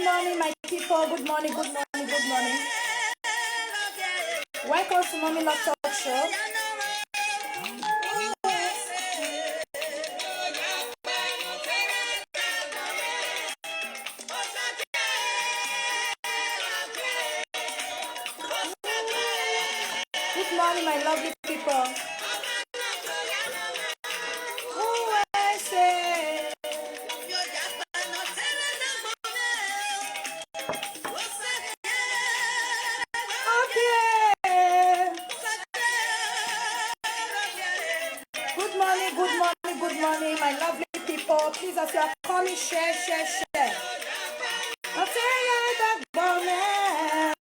morning, my people. Good morning, good morning, good morning. Welcome to Mommy Love Talk Show. Good morning, my lovely people. Good morning, my lovely people. Please, as you are coming, share. I'll tell you that moment.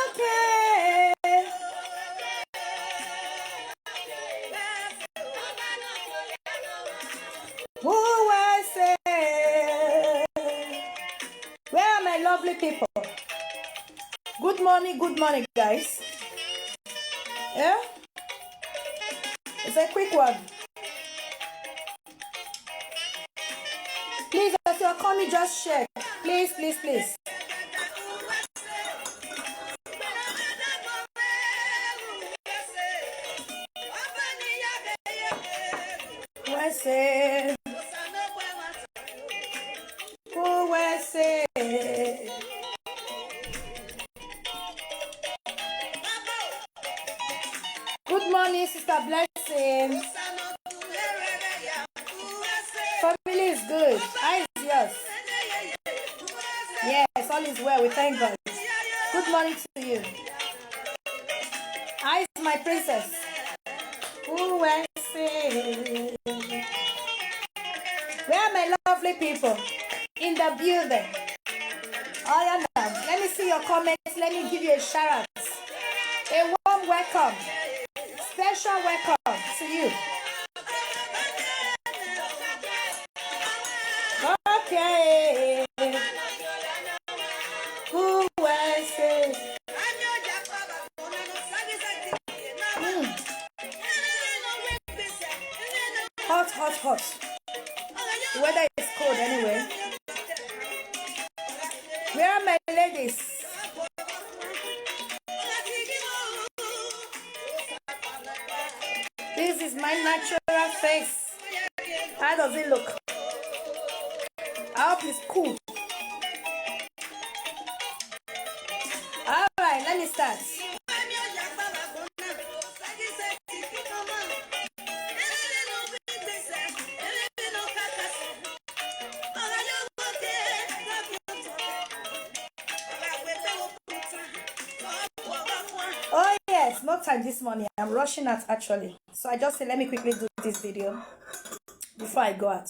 Okay. Who I say? Where are my lovely people? Good morning, guys. Yeah? It's a quick one. Please, as you are coming, just share. Please. Who I say? Good morning, Sister Blessing. Family is good. How is yours? Yes, all is well. We thank God. Good morning to you. How is my princess? Who I say? Where are my lovely people? In the building. Oh, yeah, let me see your comments. Let me give you a shout out. A warm welcome. Special welcome to you. Okay. Who I say? Hot. The weather is cold anyway. Where are my ladies? This is my natural face. How does it look? I hope it's cool. Alright, let me start. Oh yes, no time this morning. I'm rushing out actually. So I just said let me quickly do this video before I go out.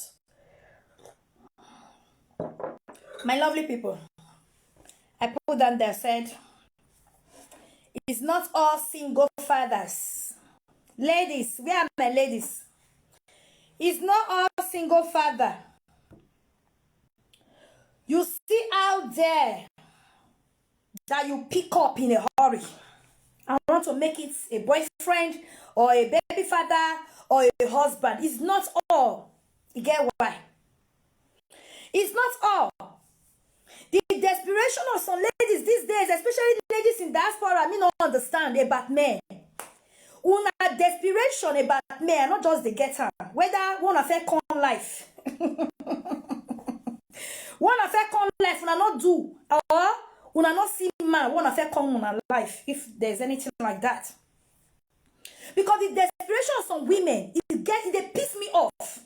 My lovely people, I put down there, said, it's not all single fathers. Ladies, where are my ladies? It's not all single father. You see out there that you pick up in a hurry. I want to make it a boyfriend or a baby father or a husband. It's not all. You get why? It's not all. The desperation of some ladies these days, especially ladies in diaspora, me not understand about men. Una desperation about men, not just the getter. Whether one affect con life. One affect con life, una not do. Or una not see man, one affect con una life, if there's anything like that. Because the desperation of some women, they piss me off.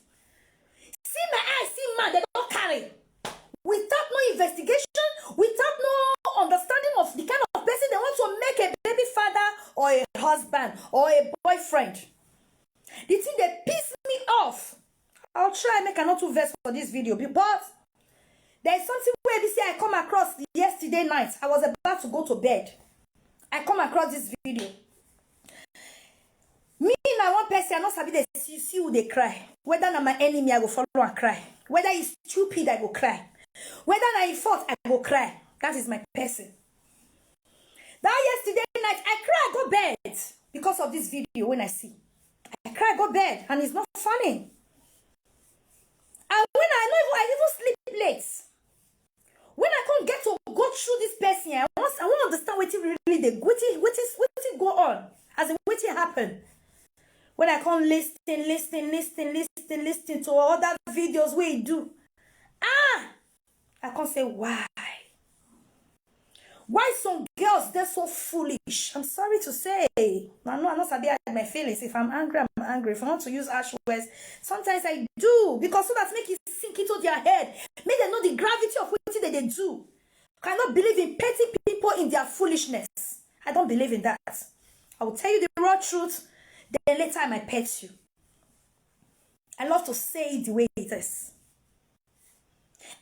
See my eyes, see man, they don't carry. Without no investigation, without no understanding of the kind of person they want to make a baby father or a husband or a boyfriend. The thing that piss me off. I'll try and make another verse for this video, but there's something where this year I come across yesterday night. I was about to go to bed. I come across this video. Me now one person, I not sabi they see who they cry. Whether na my enemy, I go follow and cry. Whether he's stupid, I go cry. Whether na he fought, I go cry. That is my person. That yesterday night, I cry, I go bed because of this video. When I see, I cry, I go bed, and it's not funny. And when I even sleep late. When I can't get to go through this person, I want to understand what it really did. What it go on? As in what it happen? When I can't listen to other videos where you do. I can't say why. Why some girls, they're so foolish? I'm sorry to say. I know I'm not sabi my feelings. If I'm angry, I'm angry. If I want to use harsh words, sometimes I do. Because so that make it sink into their head. Make them know the gravity of what they do. I cannot believe in petty people in their foolishness. I don't believe in that. I will tell you the raw truth. Then later I might pet you. I love to say it the way it is.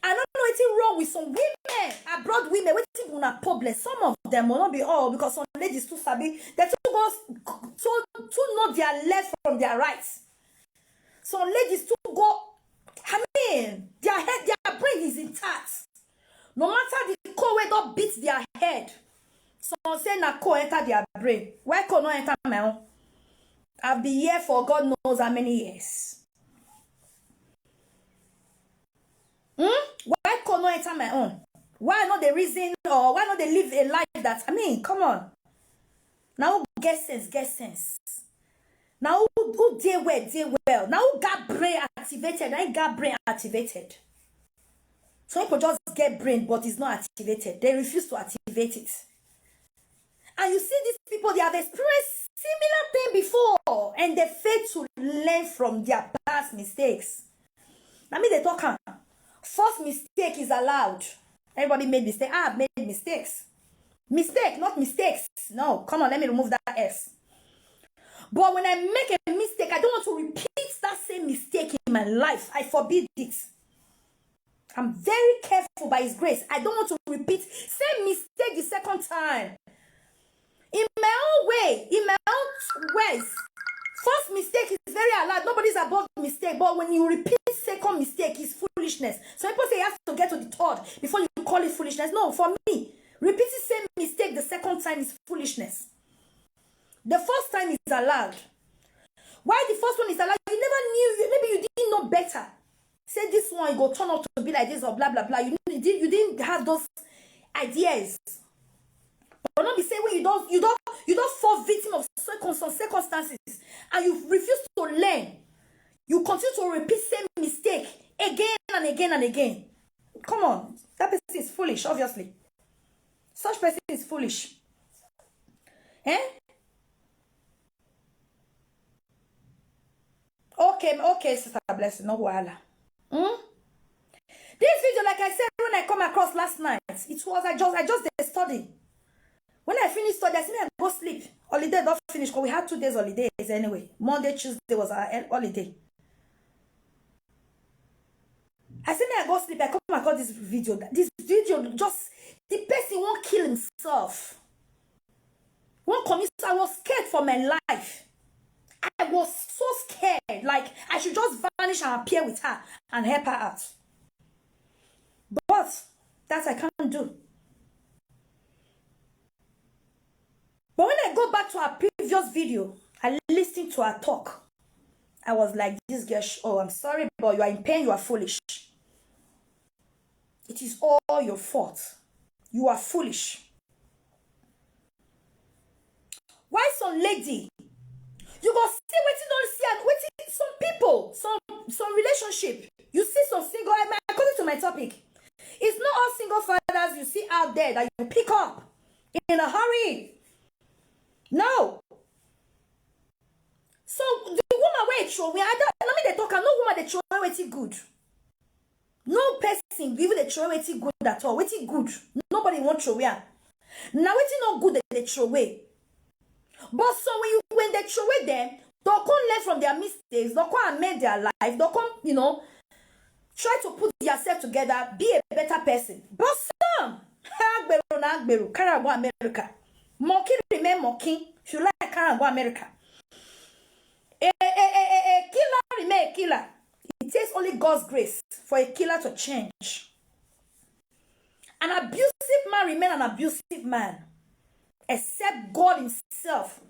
I don't know anything wrong with some women, abroad women, waiting on a problem. Some of them will not be all because some ladies too sabi. They too know their left from their right. Some ladies too go, their head, their brain is intact. No matter the core way don't beat their head. Some say na core enter their brain. Why core not enter my own? I've been here for God knows how many years. Why could not enter my own? Why not the reason or why not they live a life that, come on. Now who get sense? Now who deal well. Now who got brain activated? I got brain activated. Some people just get brain but it's not activated. They refuse to activate it. And you see these people, they have experienced similar thing before and they fail to learn from their past mistakes. They talk. First mistake is allowed. Everybody made mistakes. I've made mistakes. Mistake, not mistakes. No, come on, let me remove that S. But when I make a mistake, I don't want to repeat that same mistake in my life. I forbid it. I'm very careful by His grace. I don't want to repeat same mistake the second time. In my own way, in my own ways. First mistake is very allowed. Nobody's above mistake. But when you repeat second mistake, it's foolishness. Some people say you have to get to the third before you call it foolishness. No, for me, repeating same mistake the second time is foolishness. The first time is allowed. Why the first one is allowed? You never knew. Maybe you didn't know better. Say this one, you go turn out to be like this or blah, blah, blah. You didn't have those ideas. But not be saying when you don't fall victim of circumstances and you refuse to learn. You continue to repeat same mistake again and again and again. Come on, that person is foolish, obviously. Such person is foolish. Okay, Sister Blessing, no wahala. This video, like I said, when I come across last night, it was I just did study. When I finished study, I said I go sleep. Holiday not finished because we had 2 days holidays anyway. Monday, Tuesday was our holiday. I said I go sleep. I come across this video. This video just the person won't kill himself. Won't commit. I was scared for my life. I was so scared. Like I should just vanish and appear with her and help her out. But that I can't do. But when I go back to our previous video, I listened to her talk. I was like, this girl, oh, I'm sorry, but you are in pain, you are foolish. It is all your fault. You are foolish. Why some lady? You go see what you don't see and waiting some people, some relationship. You see some single, according to my topic. It's not all single fathers you see out there that you pick up in a hurry. No. So the woman where it throw, they talk, no woman they throw it good. No person even they throw it good at all. Wait good. Nobody want throw away. Now it's not good that they throw away. But so when they throw away them, they'll come learn from their mistakes, they'll come amend their life, they'll come, try to put yourself together, be a better person. But some Caragua America. Mocking remain mocking. If you like Caragua America. A killer remain a killer. It takes only God's grace for a killer to change. An abusive man remain an abusive man. Except God himself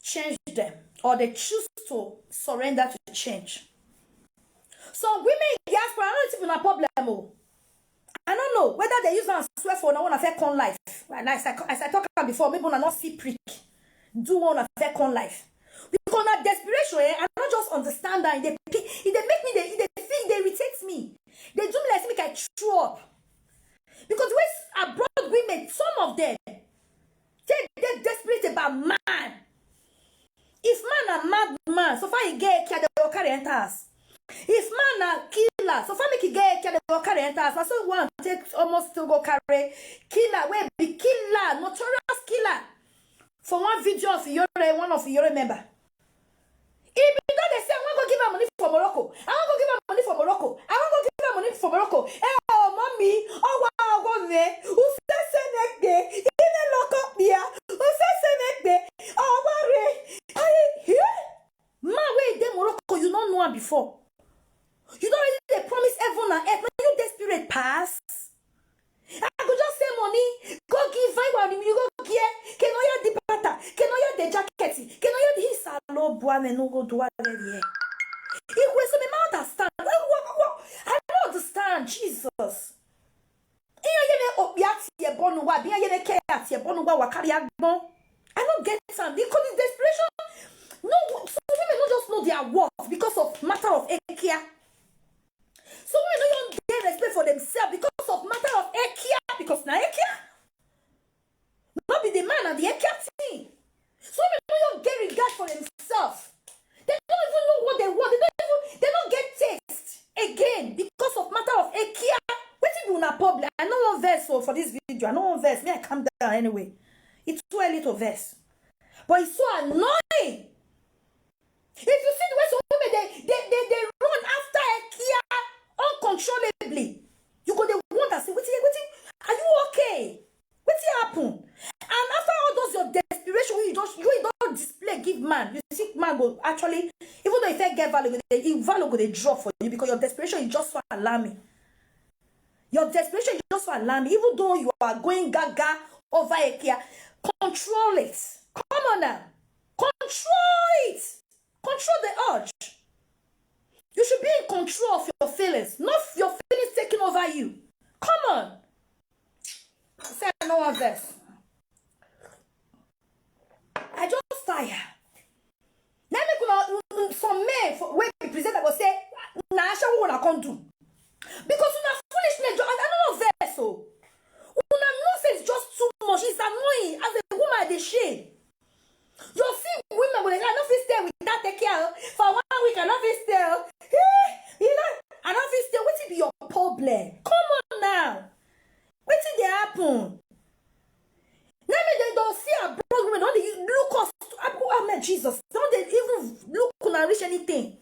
change them. Or they choose to surrender to change. Some women in diaspora, I don't think it's a problem. Oh. I don't know whether they use and swear for one affect on life. And as I talked about before, maybe not see prick. Do one affect on life. Because that desperation, I don't just understand that. They make me, they irritate me. They do me like make I chew up. Because when abroad women, some of them, they're desperate about man. If man a mad man, so far he get they will carry enters. If man a killer, so far make he get they will carry enters. Now so one take almost to go carry killer, where be killer, notorious killer. For one video of one of your member. Even though they say I want to give her money for Morocco, I want to give her money for Morocco, I want to give her money for Morocco. Oh mommy, oh wow, go there. Who says next day? Even lock up there. Who says next day? Oh worry. Man, wait, they Morocco, you don't know her before. You don't really they promise heaven and earth. When you desperate pass. I could just say money, go give five you go get, can I the pata, can I the jacket, can I the his boy and no go do it here. It was so me understand. I don't understand, Jesus. I don't get some because it's desperation. No, some women don't just know their worth because of matter of care. Some women don't get respect for themselves because of matter of care. Because now care, not be the man and the care thing. Some women don't get regard for themselves. They don't even know what they want. They don't get taste again because of matter of care. Waiting on a problem. I know one verse for this video. I know one verse. May I calm down anyway. It's too early to verse. But it's so annoying. If you see the way some women they run after a Kia uncontrollably, you go they wonder, say, wait, are you okay? What's happen? And after all those your desperation, you don't display, give man. You see, man go actually, even though if I get value, value go they drop for you because your desperation is just so alarming. Your desperation is just so alarming. Even though you are going gaga over a Kia, control it. Come on now. Control it. Control the urge. You should be in control of your feelings, not your feelings taking over you. Come on. Say no one verse. I just tire. Let me some men when we present I go say, nah, I what I can't do. Because una foolishness, I don't know verse so. Una nonsense just too much. It's annoying. As a woman, they shame. You see women when I don't feel stay without take care for 1 week. I don't feel stay. You know, I don't feel stay. What it be your problem? Come on now. What did they happen? Now they don't see a problem. Don't they look us? Oh man, Jesus! Don't they even look and reach anything?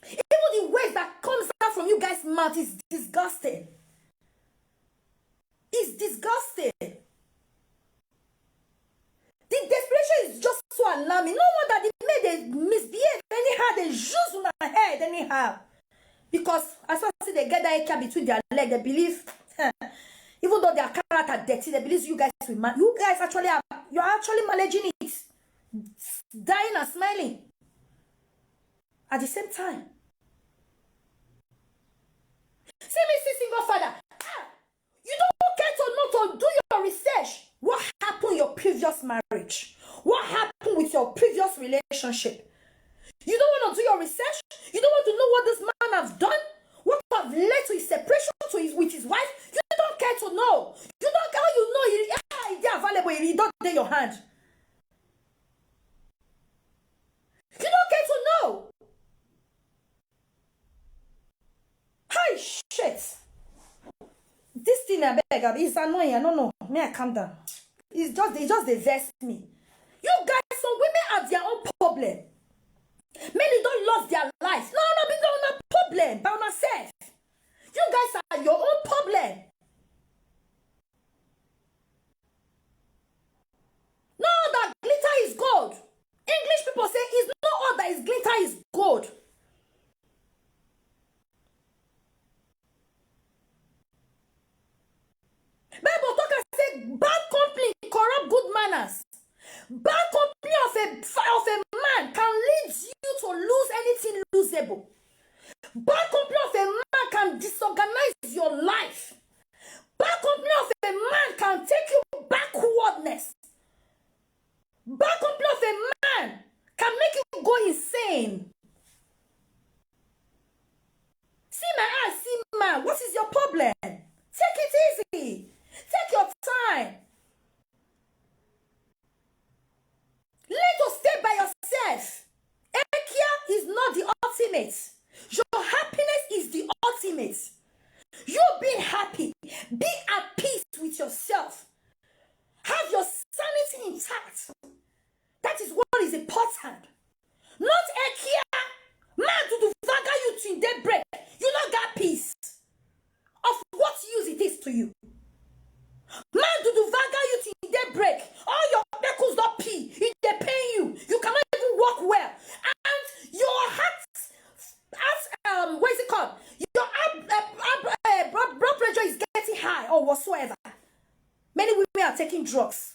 Even the words that comes out from you guys' mouth is disgusting. It's disgusting. The desperation is just so alarming. No wonder they misbehave anyhow. They use on their head anyhow. Because as far as they get that care between their legs, they believe, even though their character dirty, they believe you guys will manage. You guys actually you're actually managing it, dying and smiling at the same time. See me, see single father. You don't get to know to do your research. What happened in your previous marriage? What happened with your previous relationship? You don't want to do your research? You don't want to know what this man has done? What have led to his separation with his wife? You don't care to know. You don't care. You know it's available. It don't in your hand. You don't care to know. Hi, shit. This thing I beg is annoying. I don't know. May I calm down? It's just they vex me. You guys, some women have their own problem. Many don't love their life. No, because no problem by myself. You guys are your own problem. No, that glitter is gold. English people say it's not all that is glitter is gold. Bible talk and say bad company corrupt good manners. Bad company of a man can lead you to lose anything losable. Bad company of a man can disorganize your life. Bad company of a man can take you backwardness. Bad company of a man can make you go insane. See my eyes, see man, what is your problem? Take it easy. Take your time. Learn to stay by yourself. Ekia is not the ultimate. Your happiness is the ultimate. You being happy. Be at peace with yourself. Have your sanity intact. That is what is important. Not Ekia. Man to vaga you to daybreak. You not got peace. Of what use it is to you. Man to vaga you to daybreak. All your knuckles not pee. They pay you. You cannot even walk well. And your heart, what is it called? Your blood pressure is getting high or whatsoever. Many women are taking drugs.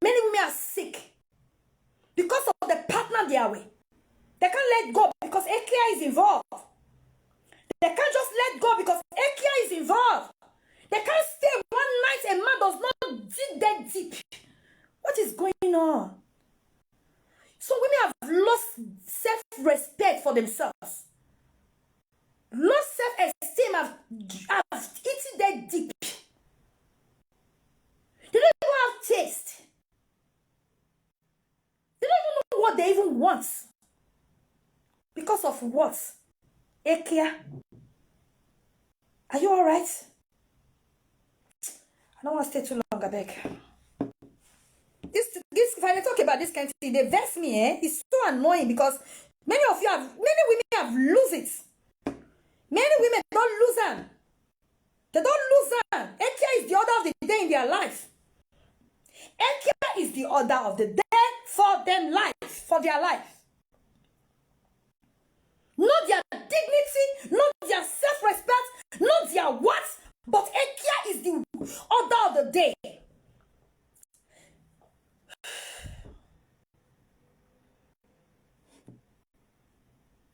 Many women are sick because of the partner they are with. They can't let go because Ekia is involved. They can't just let go because Ekia is involved. They can't stay one night a man does not dig that deep. What is going on? So women have lost self-respect for themselves. Lost self-esteem have eaten that deep. They don't even have taste. They don't even know what they even want. Because of what? Ekia. Are you alright? I don't want to stay too long, I beg. This, if I talk about this kind of thing, they vex me, eh? It's so annoying because many women have lose it. Many women don't lose them. They don't lose them. Ekia is the order of the day in their life. Ekia is the order of the day for them life, for their life. Not their dignity, not their self-respect, not their what, but Ekia is the order of the day.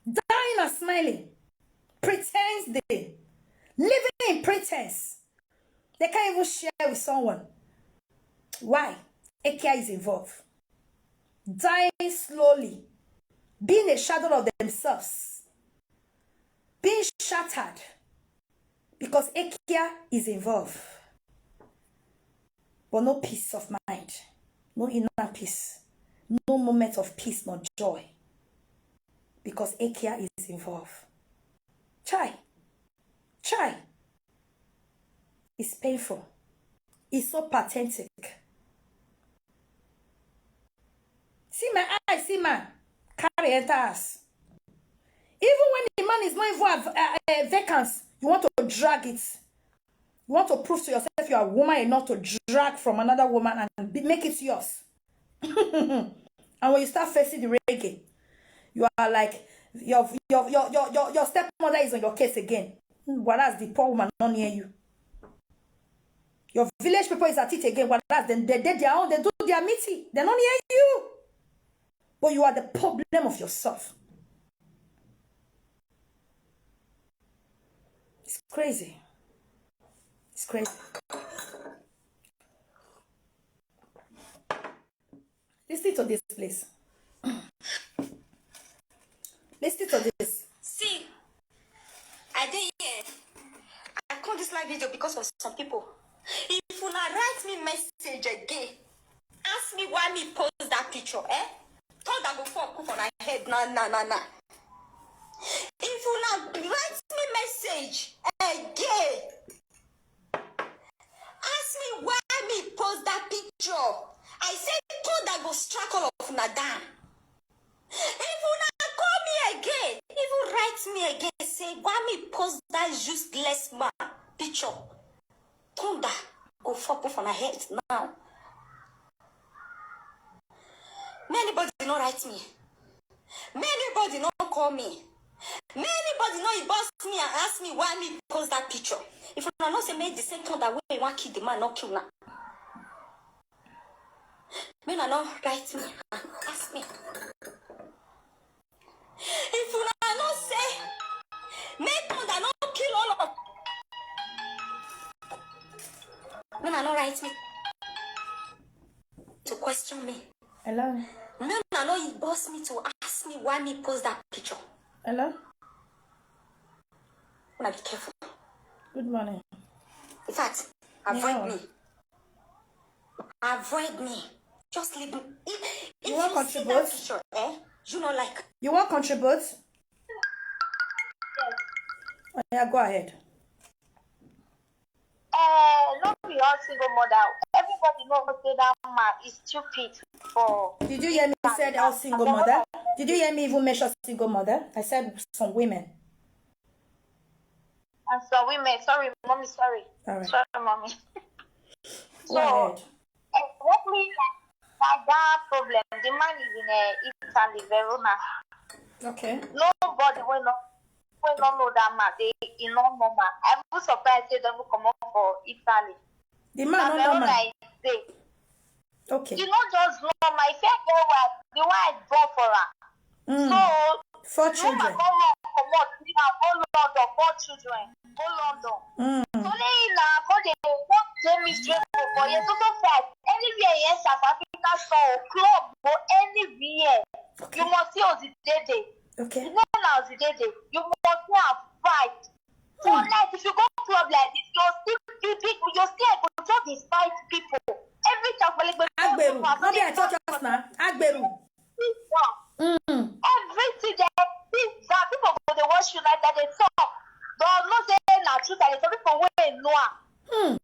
Dying and smiling. Pretense day. Living in pretense. They can't even share with someone. Why? Ekia is involved. Dying slowly. Being a shadow of themselves. Being shattered. Because Ekia is involved. But no peace of mind. No inner peace. No moment of peace nor joy. Because Ekia is involved. Chai. It's painful. It's so pathetic. See my eyes, see man. Carry enter us. Even when the man is not even vacant, you want to drag it. You want to prove to yourself you are a woman enough to drag from another woman and make it yours. And when you start facing the reggae, you are like, your stepmother is on your case again. Whereas the poor woman not near you. Your village people is at it again. Whereas they did their own, they do their meeting. They're not near you. But you are the problem of yourself. It's crazy. It's crazy. Listen to this, please. Listen to this. See, I did here. I call this live video because of some people. If you not write me message again, ask me why me post that picture, eh? Thought that before put on my head, nah. If you not write me message again, ask me why me post that picture. I said thought that go strike all of Nadam. If you not call me again, if you write me again, say why me post that useless man picture. Thunder go fuck off on my head now. Anybody not write me. Anybody not call me. Anybody not inbox me and ask me why me post that picture. If you not say make the same time that way you want kill the man, not kill now. Men are not write me and ask me. If you not say una no write me to question me. Hello? Make una no boss me to ask me why me post that picture. Hello? Una be careful. Good morning. In fact, avoid Yeah. me. Avoid me. Just leave me. If You you want see that contribute? picture, you know, like, You want contribute? Yes. Oh, yeah, go ahead. Not be all single mother. Everybody knows say that man is stupid for. Did you hear me said I was single mother? Did you hear me even mention single mother? I said some women. And some women, sorry, mommy, sorry. All right. Sorry, mommy. Go ahead. Exactly like that problem. The man is in Italy, Verona. Okay. Nobody will not know that man. They in no normal. I was surprised they don't come up for Italy. The Now man, no Verona man. is there. Okay. You know, just know my fair girl was the wife born for her. So, 4 woman children. go wrong, come out, go London, 4 children, go London. So they now go they want them straight for you. So fast. Anywhere in South Africa, so club go anywhere. Okay. You must see us day. Okay. You know now the day. You must see a fight. So like if you go club like this, you'll still able to just despite people. Every time Agberu. Not be I talk just now. Agberu. Everything that people go they watch you like that they talk. Don't not say na truth and some people wey know.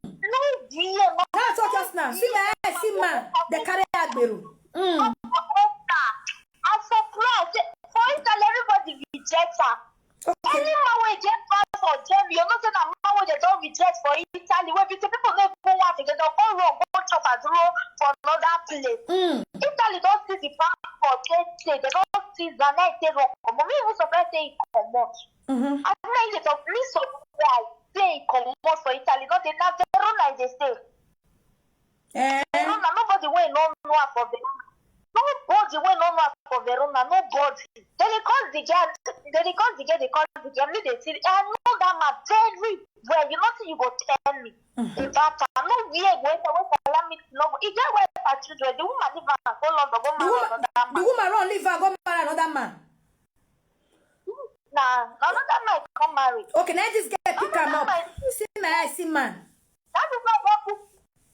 No dear, no. Now talk just now. See my eye, see man. They carry Agberu. I'm surprised. For instance, everybody rejects her. Okay. Any man will get pass for Jerry. You're not saying that man will don't reject for Italy. When people don't even want to get the whole road, go chop and roll for another place. Italy don't see the passport. They don't see the night they don't come. Me even surprised say it come out. I think it's a me surprised say it come out for Italy. Not they not Verona they stay. Verona, nobody will know for Verona. Nobody will know for Verona. Nobody. Then they call the girl. They call the girl. Me they see. I know that man very well. You know, you go tell me about her. No weird. Wait, allow me to know. If you wait for children, the woman leave her go London, go marry another man. The woman run leave her, go marry another man. Nah, another man come marry. Okay, now this guy pick him up. See my eye, see man. That is not what.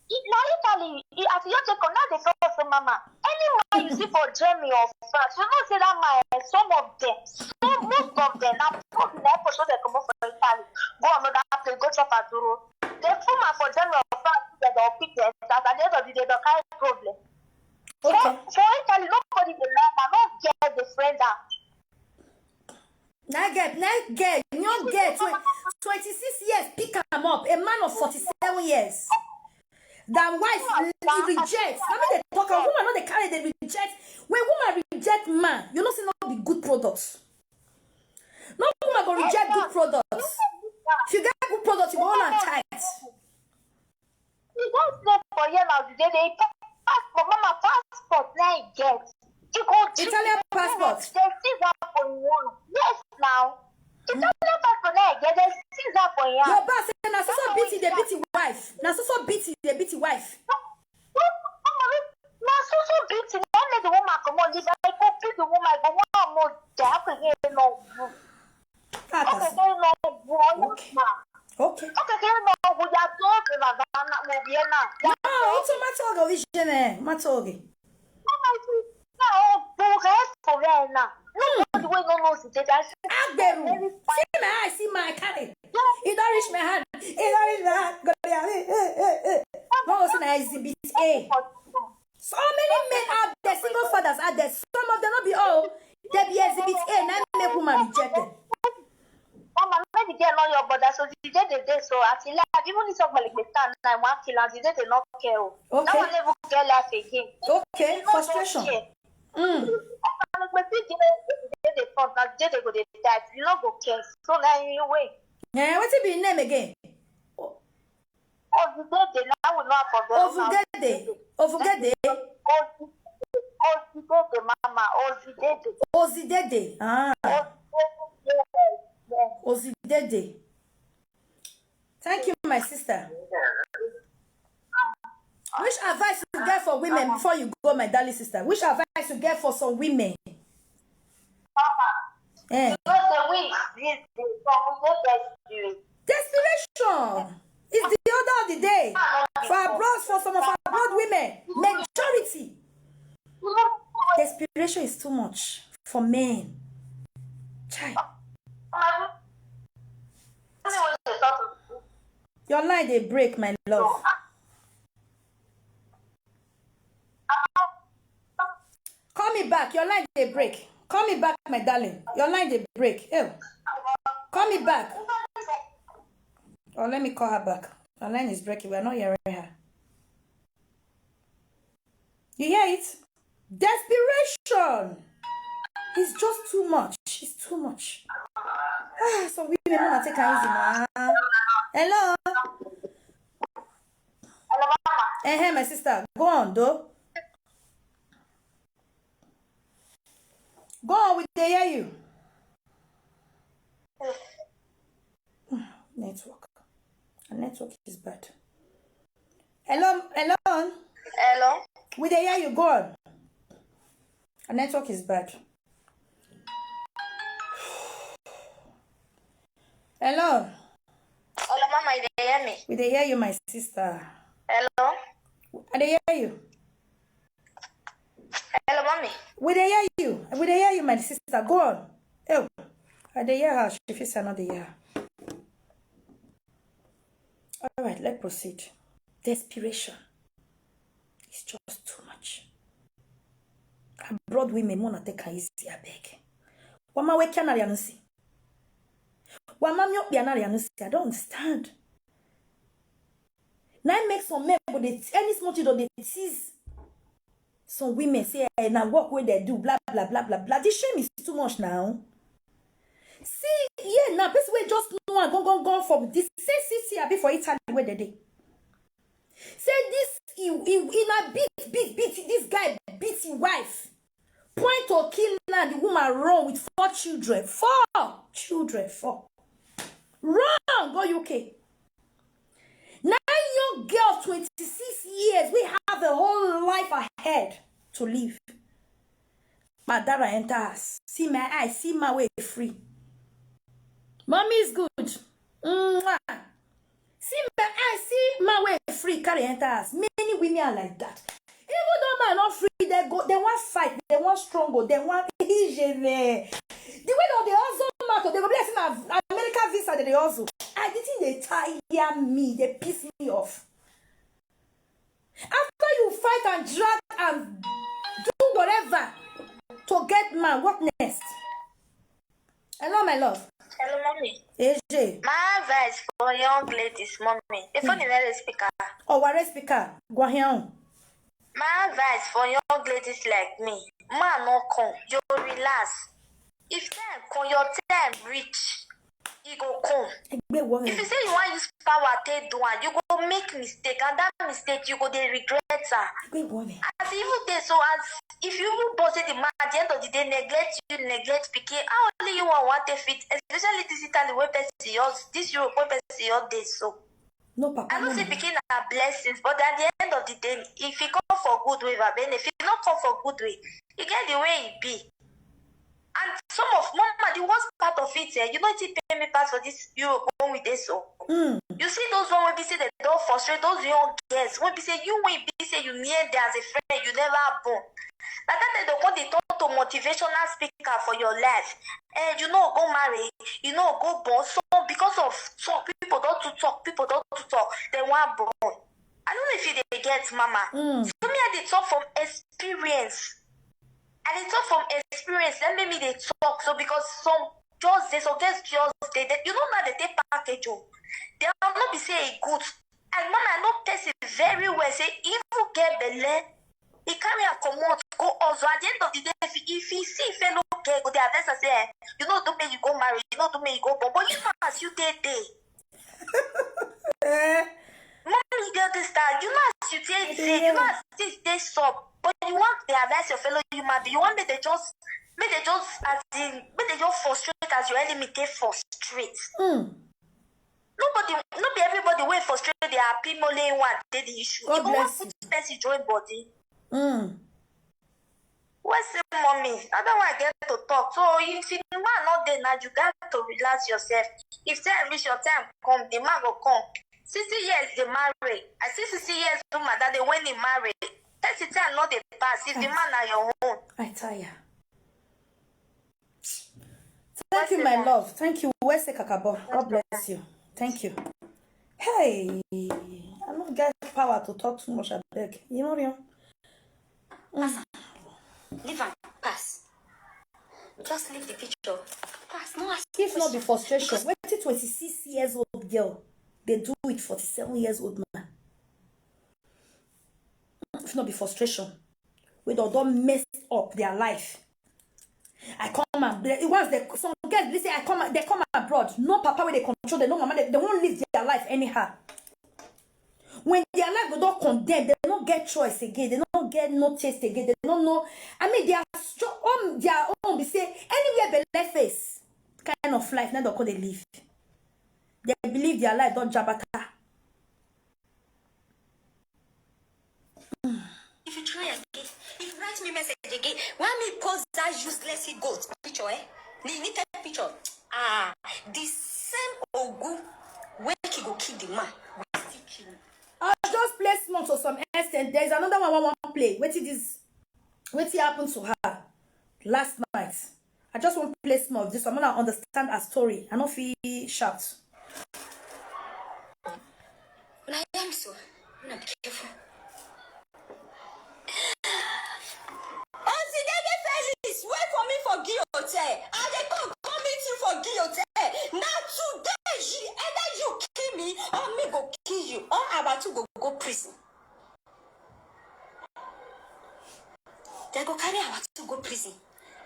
Now Italy, as you take on now the first mama. Any man you see for Germany or France, you know say that man. Some of them, most of them, now for sure they come up for Italy. Go another place, go chop at the road. They full man for Germany or France, they don't pick them. At the end of the day, they carry problem. Okay. For Italy, nobody will learn. Not get the friend out. Now get, young girl, 26 years, pick him up. A man of 47 years. That wife rejects. I mean, they talk of woman, not they carry, they reject. When woman reject man, you know, see not be good products. No woman go reject good products. If you get good products, you go hold on tight. You don't say for you now, they passport, mama passport, now you get. You go Italian passport. They see that for one. Yes, now. Italian passport, now you get. They see that for you. Your boss say, na so beating the beating wife. Na so beating the beating wife. Na so beating. Don't let the woman come on. If I go beat the woman, I go one more day. I can hear no. Okay, they know. Okay. Okay, they know. We are talking about that. We are not. No, it's a matter of vision. Matter Agberu. See my eye, see my carry. It don't reach my hand. It don't reach my hand. Go there. What was an exhibit A? So many men out there, single fathers out there. Some of them not be all. They be exhibit A. Now make woman rejected. Mama, maybe they know your brother, so they did so. At even if somebody like stand and one kill and they not care. Okay. Now one never get life again. Okay, frustration. But they front, they go they die. You not go care. So now you wait. Yeah, what's it be name again? Ovugede, now we not forget. Ovugede. Ozidede, mama. Ozidede. Ah. Ozidede. Thank you, my sister. Which advice you get for women before you go, my darling sister? Which advice you get for some women? You know the way this Desperation is the order of the day. For some of our abroad women, majority. Desperation is too much for men. Chai. Your line they break, my love. Call me back. Your line they break. Call me back, my darling. Your line they break. Ew. Call me back. Or let me call her back. Her line is breaking. We are not hearing her. You hear it? Desperation. It's just too much. It's too much. Some women want to take her easy, man. Hello. Hello, Mama. Hey, my sister. Go on, though. Go on, we hear you. Network. Our network is bad. Hello. Hello. We hear you. Go on. Our network is bad. Hello. Hello, Mama. You hear me? We hear you, my sister. Hello. I hear you. Hello, Mommy. We hear you. We hear you, my sister. Go on. Oh, I hear her. She feels another year. All right, let's proceed. Desperation. It's just too much. Abroad women wanna take her easy, I beg. Wama we can't see. Wama myok bianari I don't understand. Now it makes some men, but any small children they tease some women say, hey, now walk where they do, blah blah blah blah blah. This shame is too much now. See, yeah, now person we just know and go from this same city I be for Italy where they dey. Say this in a beat this guy beat his wife. Point to kill her, the woman run with 4 children. 4 children. Run, go UK. 9 young girls, 26 years. We have a whole life ahead to live. Madara enters. See my eyes, see my way free. Mommy is good. Mwah. See my eyes, see my way free. Carry enters. Many women are like that. Even though man not free, they want fight, they want struggle, they want easy. The way that they also matter, they go bless in America visa that they also. I didn't they tire me, they piss me off. After you fight and drag and do whatever to get man, what next? Hello, my love. Hello, Mommy. AJ. My advice for young ladies, Mommy. Before you let speaker. Oh, what speaker? Go ahead. My advice for young ladies like me, man no come, you relax. If time come, your time reach, it go come. If you say you want to use power, take do one, you go make mistake, and that mistake you go dey regret her. As even they so as if you boss the man at the end of the day neglect pikin, how only you want to fit, especially this Italy where person yours, this Europe where person yours dey so. No, Papa. I don't say picking are blessings, but at the end of the day, if you come for good way, if you not come for good way, you get the way it be. And some of Mama, the worst part of it, you know, it pay me pass for this Europe when we did so. You see those one when we say they don't frustrate those young girls. When we say you will be say you near there as a friend, you never born. Like that they don't want the to motivational speaker for your life. And you know go marry, you know go born. So because of some people don't to talk, they want born. I don't know if they get Mama. So me I did talk from experience. And they talk from experience, then maybe they talk. So because some just they you know now they take package. They will not be saying good. And Mama I know test it very well. Say if you get belay, he carry a command go also at the end of the day if he see fellow okay go the advisor say you know don't make you go marry, you know don't make you go born, but you know as you day. Mommy you understand, you know as you say, you know as this they stop, but you want the advice your fellow human being, you want me they just as in make they just frustrate as your enemy they frustrate. not be everybody wait for straight they happy mole one dey the issue. God You go bless want put person join body. What's the mommy? I don't want to get to talk. So if the man not there now, you got to relax yourself. If time reach your time come, the man will come. 60 years they marry. I see 60 years woman that they when they marry. 30 time not they pass. If the man are your own. I tire. Thank you, my love. Thank you. Where's the kakabo? God bless you. Thank you. Hey, I don't get power to talk too much. I beg. You know, Leave and pass. Just leave the picture. Pass. No ask. if not the frustration, wait till 26 years old girl, they do it 47 years old man. If not the frustration, we don't mess up their life. I come and once they some girls they say they come abroad. No papa where they control, they no mama, they won't live their life anyhow. When their life they don't condemn, they don't get choice again, they don't get no taste again, they don't know. I mean, they are on their own. We say anywhere they left face kind of life, now they live. They believe their life don't jabata. If you try again, if you write me message again, why me post that useless goat picture, The little picture. The same Ogu where he go kill the man. We still kill him. I'll just play small to some extent. There's another one I want to play. What happened to her last night? I just want to play small of this. I'm gonna understand her story. I don't feel shout. When I am so, I'm gonna be careful. Wait for me for guillotine. And they come meet you for guillotine. Now today, either you kill me or me go kill you. Or about to go prison. They go carry about to go prison.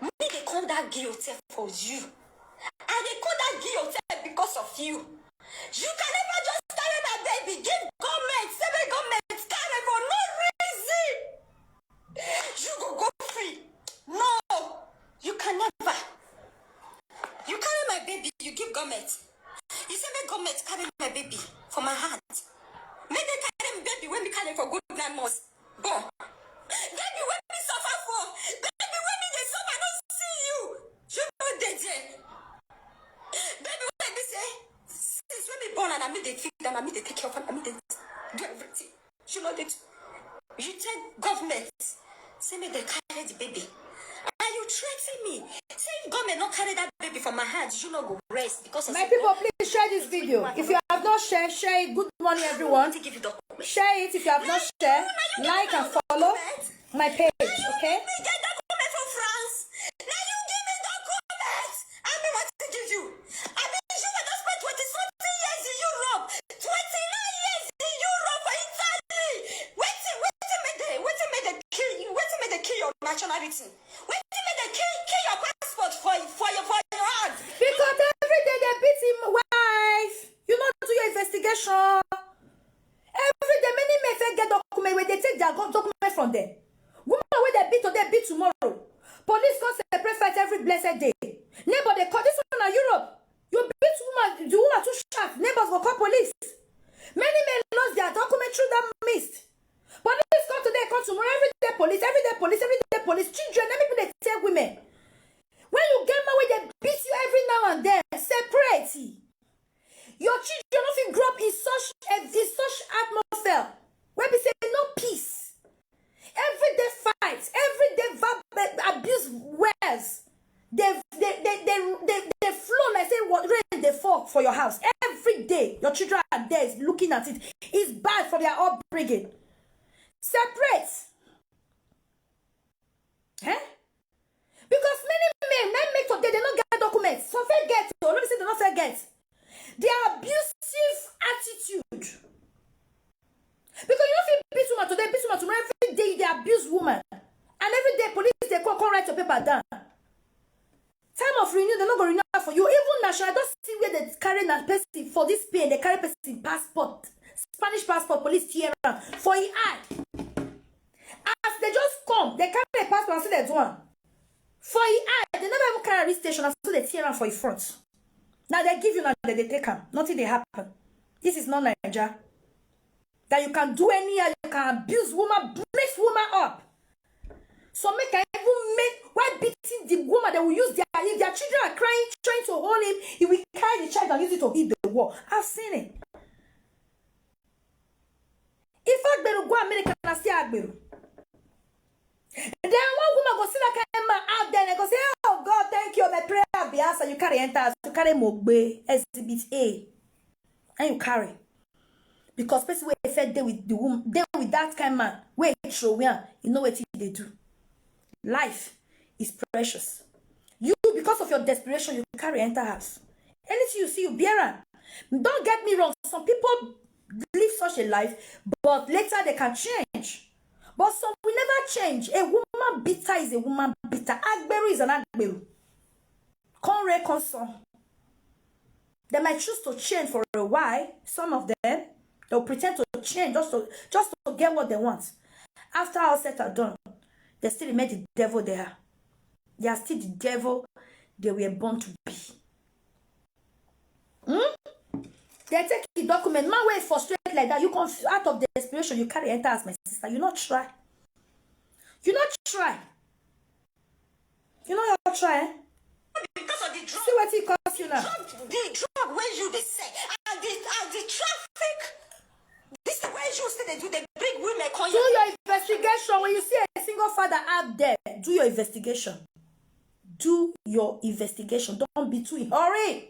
Me they call that guillotine for you. And they call that guillotine because of you. You can never just carry my baby. Give government, seven government carry for no reason. You go free. No, you can never. You carry my baby, you give government. You say make government carry my baby for my heart. Make them carry my baby when we carry for good 9 months. Go. Baby, when we suffer for. Baby, when we they suffer, I don't see you. You know they did. Baby, when we say, since when we born and I mean they feed them, I mean they take care of them, I mean they do everything. You know that. You tell government, say me they carry the baby. Are you threatening me? Say if government not carry that baby from my hand, you not go rest because of my people, please share this video. If you have not shared, share it. Good morning, everyone. Share it if you have not shared. Like and follow my page, okay? Me get document from France. Now you give me document. I mean what to give you. I mean you were just spent 20 years in Europe, 29 years in Europe for Italy. Wait till make they kill you. Wait till make they kill your nationality. Wait till make they kill your passport for your hand. Because every day they beat him wife. You not do your investigation. Every day many men get document where they take their document from them. Woman where they beat today, beat tomorrow. Police come separate fight every blessed day. Neighbor they call this one in Europe. You beat woman, the woman too sharp. Neighbors will call police. Many men lost their document through that mist. Police come today, come tomorrow. Every day police, every day police, every day police. Children, let me be they take women. When you get married, they beat you every now and then. Separate. Your children don't grow up in such atmosphere where we say no peace. Everyday fights, everyday abuse words. They flow like say what rain they fall for your house. Every day your children are there looking at it. It's bad for their upbringing. Separate. Huh? Because many men make today they don't get documents. Some forget. So let me say they don't forget. Their abusive attitude. Because you don't feel beat woman today, beat woman tomorrow. Every day they abuse woman. And every day police they come write your paper down. Time of renewal, they're not going to renew for you. Even national, I don't see where they carry that person for this pay. They carry person passport, Spanish passport, police tear around for your eye. As they just come, they carry a passport and say there's one. For your eye, they never even carry a station and so they tear around for your front. Now they give you now, they take them. Nothing they happen. This is not Nigeria. That you can do any, you can abuse woman, mess woman up. So make I even make, why beating the woman, they will use their, if their children are crying, trying to hold him, he will carry the child and use it to hit the wall. I've seen it. If I go America, I see Agberu. Then one woman go see like a man out there and go say, oh God, thank you, my prayer be answered. You carry enter, you carry Mogbe, exhibit A. And you carry. Because person where fed there with the woman, there with that kind of man, where it show where you know what they do. Life is precious. You, because of your desperation, you carry enter house. Anything you see, you bear. Don't get me wrong. Some people live such a life, but later they can change. But some will never change. A woman bitter is a woman bitter. Agberu is an Agberu. Conre console. They might choose to change for a while. Some of them, they'll pretend to change just to get what they want. After all said and done, they still remain the devil they are. They are still the devil they were born to be. They take the document. Man, when frustrated like that, you come out of desperation, you carry enter as my sister. You not try. You not try. You know you try, eh? Because of the drug. See what it costs you now. The drug where you they say and the traffic. This is where you say they do. They bring women. Do your investigation. When you see a single father out there, do your investigation. Do your investigation. Don't be too in hurry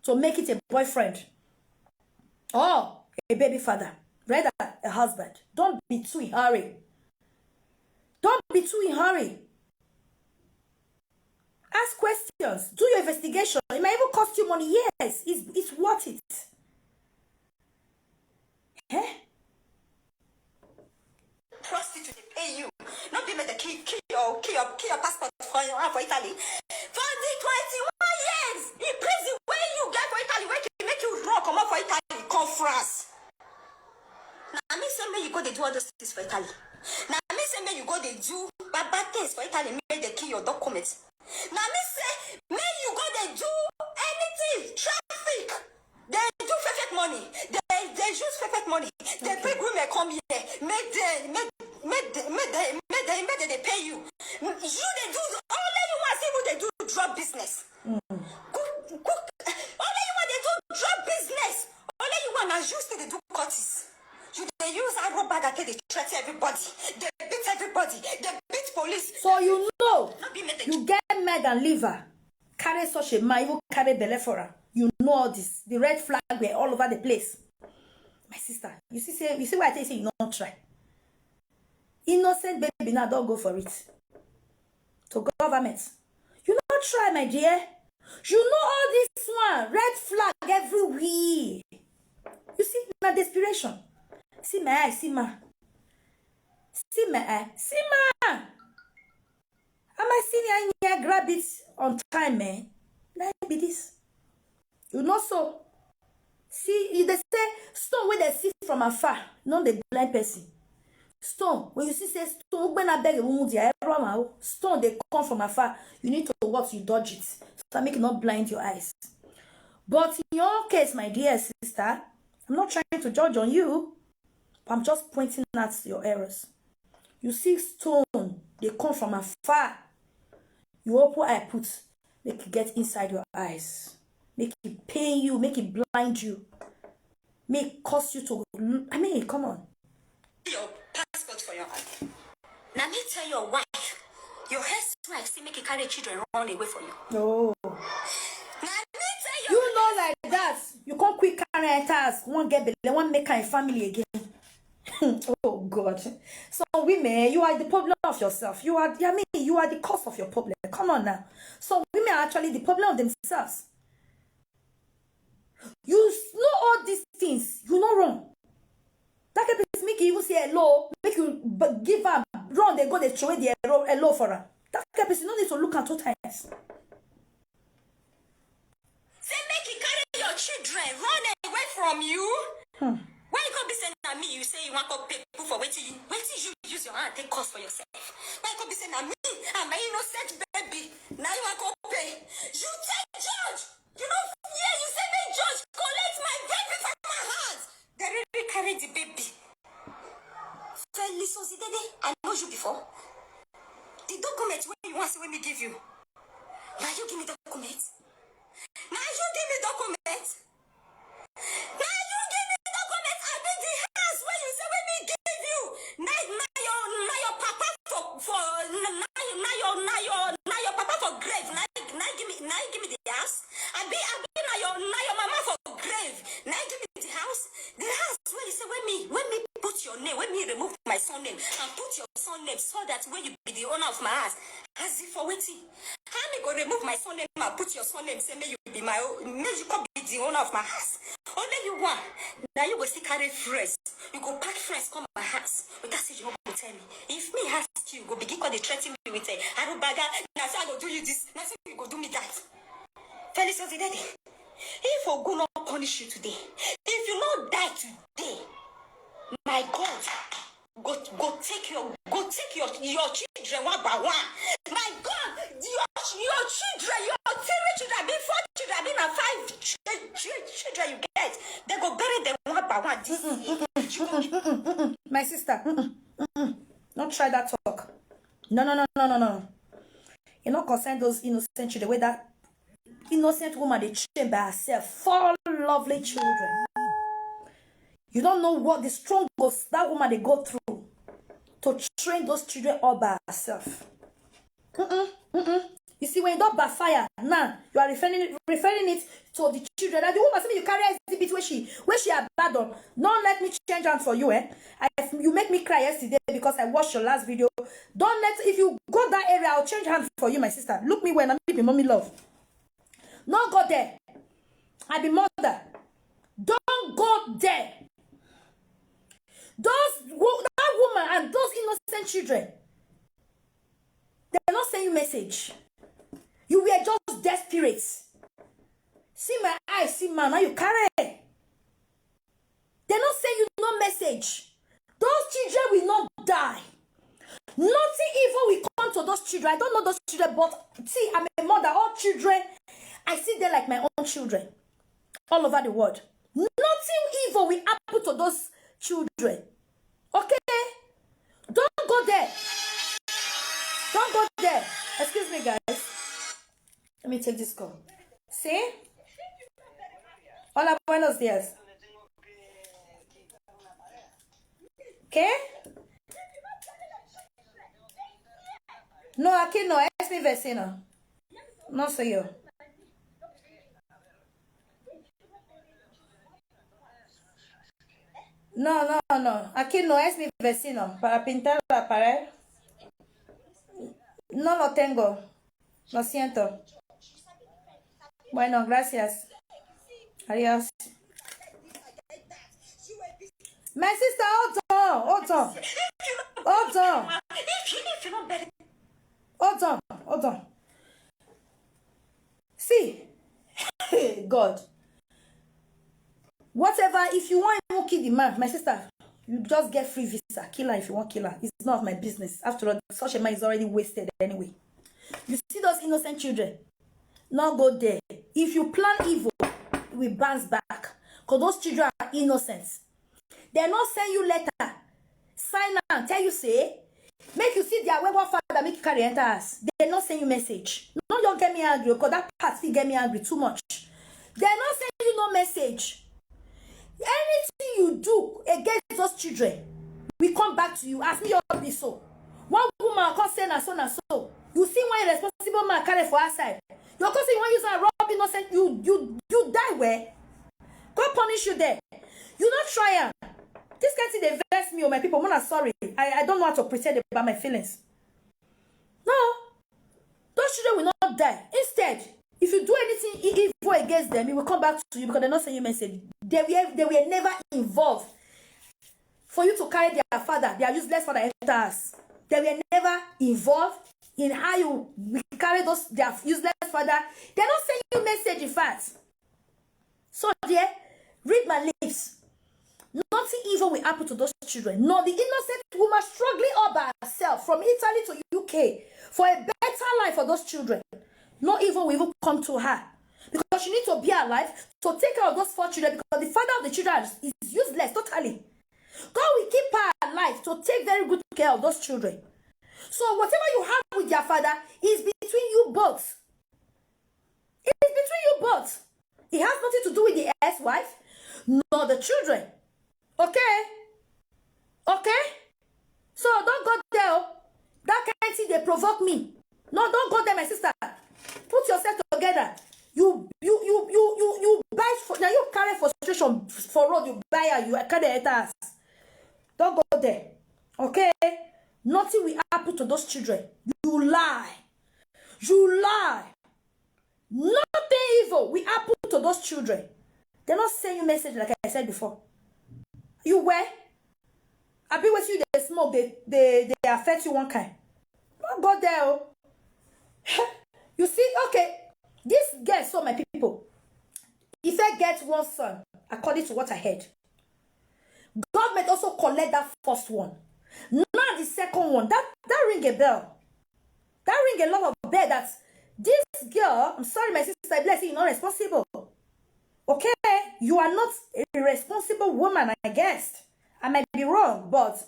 to make it a boyfriend or a baby father, rather a husband. Don't be too in hurry. Don't be too in hurry. Ask questions. Do your investigation. It might even cost you money. Yes, it's worth it. Eh? Prostitute pay you. Not be made the key your passport for Italy. For the 21 years in prison where you get for Italy, where you make you run come out for Italy, conference. Now I mean say you go they do all those things for Italy. Now I mean say you go they do bad things for Italy, make they kill your documents. Now me say you go they do anything, traffic. They do perfect money. They use perfect money. They bring women come here, make they pay you. You they do only you want see who they do drug business. Cook. Only you want they do drug business. Only you want as used to they do cuties. They use arrow bag and they threaten everybody. They beat everybody. They beat police. So you know, you get mad and liver. Carry such a man, even carry belly for her. You know all this. The red flag were all over the place. My sister, you see why I tell you not try. Innocent baby now don't go for it. To government. You not try, my dear. You know all this one. Red flag everywhere. You see, my desperation. See my eye, see my. See my eye. See my. Am I seeing here grab it on time, man? Let be this. You know so. See, they say stone where they see from afar, not the blind person. Stone, when you see say stone, when I beg a stone they come from afar. You need to watch, you dodge it. So make it not blind your eyes. But in your case, my dear sister, I'm not trying to judge on you. I'm just pointing at your errors. You see stone, they come from afar. You open eye put, make it get inside your eyes. Make it pain you, make it blind you. Make cause you to, I mean, come on. Your passport for your hand. Now me tell your wife, your ex-wife see make you carry children run away from you. No. Now me tell You know like that. You can't quick carry a task. One get belly, one make a family again. Oh God. So women, you are the problem of yourself. You are the cause of your problem. Come on now. So women are actually the problem of themselves. You know all these things. You know wrong. That can make you even say hello, make you give her run, they go, they throw the hello for her. That can you don't need to look at 2 times. Say make you carry your children run away from you. Why you gonna be saying at me? You say you want to pay people for waiting you use your hand take cost for yourself. Why you gonna be saying at me? I'm an innocent baby. Now you want to pay. You take judge. You know, yeah, you say me judge collect my baby from my once when me give you. Now you give me documents. Now you give me documents. Now you give me documents. I be the house where you say when me give you. Now your papa for now your papa for grave. Now give me the house. I be now your mama for grave. Now give me the house. The house where you say when me put your name, when me remove my son name and put your son name so that when you be the owner of my house, as if for waiting. How me go remove my son name and put your son name, say may you be my own, may you come be the owner of my house. Only you want. Now you go see carry friends. You go pack friends come my house. But that's it, you go tell me. If me ask you, go begin call the threaten me with a I don't bag now say I go do you this, now say you go do me that. Felix of the daddy. If I go not punish you today, if you not die today, my God, go take your children one by one. My God, your children, your 3 children, before children, be na 5 children you get. They go bury them one by one. My sister, don't try that talk. No. You not concern those innocent children. The way that innocent woman they train by herself, 4 lovely children. You don't know what the struggles that woman they go through to train those children all by herself. You see, when you don't backfire, now you are referring it to the children. And the woman say you carry exhibit where she abandoned. Don't let me change hands for you, you make me cry yesterday because I watched your last video. Don't let, if you go that area, I'll change hands for you, my sister. Look me when I'm be mommy love. Don't go there. I be mother. Don't go there. That woman and those innocent children, they're not sending you message. You were just desperate. See my eyes, see man, now you carry. They're not saying you no message. Those children will not die. Nothing evil will come to those children. I don't know those children, but see, I'm a mother. All children, I see them like my own children. All over the world. Nothing evil will happen to those children. Okay? Don't go there. Don't go there. Excuse me, guys. Let me take this call. See? Hola, buenos días. ¿Qué? No, aquí no. Es mi vecino. No soy yo. No. Aquí no es mi vecino. Para pintar la pared. No lo tengo. Lo siento. Bueno, gracias. Adiós. My sister, hold on. See. God. Whatever, if you want to kill the man, my sister, you just get free visa. Kill her if you want to kill her. It's not my business. After all, such a man is already wasted anyway. You see those innocent children? Not go there. If you plan evil, it will bounce back. Because those children are innocent. They're not send you letter. Sign and tell you say, make you see their wayward father, make you carry enter us. They're not send you message. No, don't get me angry, because that part still get me angry too much. They're not sending you no message. Anything you do against those children, we come back to you. Ask me all this so. One woman can say na so. You see one responsible man carry for outside. Your cousin when you say rob innocent, you die where? God punish you there. You not try am. This kind of thing they vex me, my people. I'm sorry. I don't know how to pretend about my feelings. No. Those children will not die. Instead, if you do anything evil against them, it will come back to you because they're not sending you message. They were never involved. For you to carry their father, their useless father enter us. They were never involved in how you carry their useless father. They're not sending you message, in fact. So, dear, read my lips. Nothing evil will happen to those children. No, the innocent woman struggling all by herself from Italy to UK for a better life for those children. No evil will even come to her. Because she needs to be alive to take care of those 4 children because the father of the children is useless totally. God will keep her alive to take very good care of those children. So whatever you have with your father is between you both. It is between you both. It has nothing to do with the ex-wife, nor the children. Okay? Okay? So don't go there. That kind of thing, they provoke me. No, don't go there, my sister. Put yourself together. You buy for now. You carry frustration for road. You buy her. You carry it as. Don't go there. Okay? Nothing will happen to those children. You lie. You lie. Nothing evil will happen to those children. They're not sending you message like I said before. You where? I be with you. They smoke. They affect you one kind. Don't go there. Oh. You see, okay. This girl, so my people, if I get one son, according to what I heard, government also collect that first one. Now the second one, that ring a bell. That ring a lot of bell that this girl, I'm sorry, my sister, bless you, you're not responsible. Okay? You are not a responsible woman, I guess. I might be wrong, but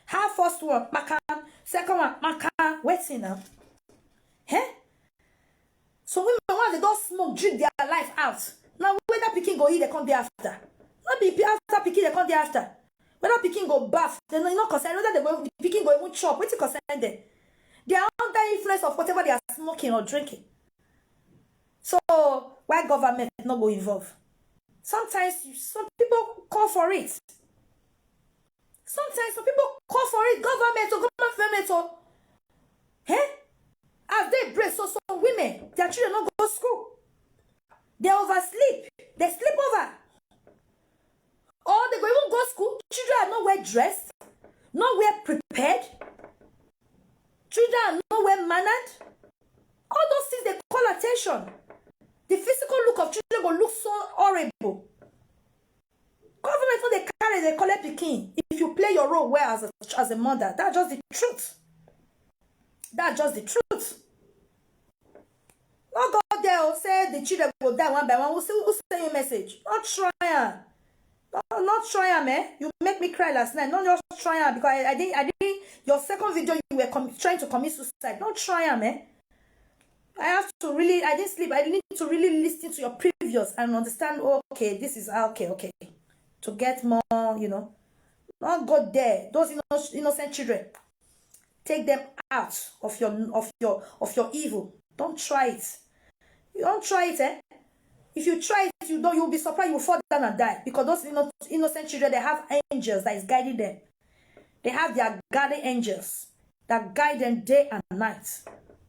her first one, Makan, second one, Makan, waiting now. Huh? So women want they don't smoke, drink their life out. Now when that picking go eat, they come there after. Not be after picking, they come there after. When that picking go bath, they're not concerned. Whether the picking go even chop, what's it concerned them? They are under influence of whatever they are smoking or drinking. So why government not go involved? Sometimes some people call for it. Sometimes some people call for it. Government or eh? As they break, so some women, their children don't go to school. They oversleep. They sleep over. Or they go even go to school. Children are not well dressed, not well prepared. Children are not well mannered. All those things they call attention. The physical look of children will look so horrible. Government when they carry, they collect the king. If you play your role well as a mother, that's just the truth. That's just the truth. Don't go there, say the children will die one by one. Who send you a message? Not try. Not try, man. You make me cry last night. Not just try because I didn't. Your second video, you were trying to commit suicide. Don't try, man. I have to really. I didn't sleep. I need to really listen to your previous and understand. Okay, this is okay. To get more, Not go there. Those innocent children. Take them out of your evil. Don't try it. You don't try it, eh? If you try it, you'll be surprised you will fall down and die. Because those innocent children, they have angels that is guiding them. They have their guardian angels that guide them day and night.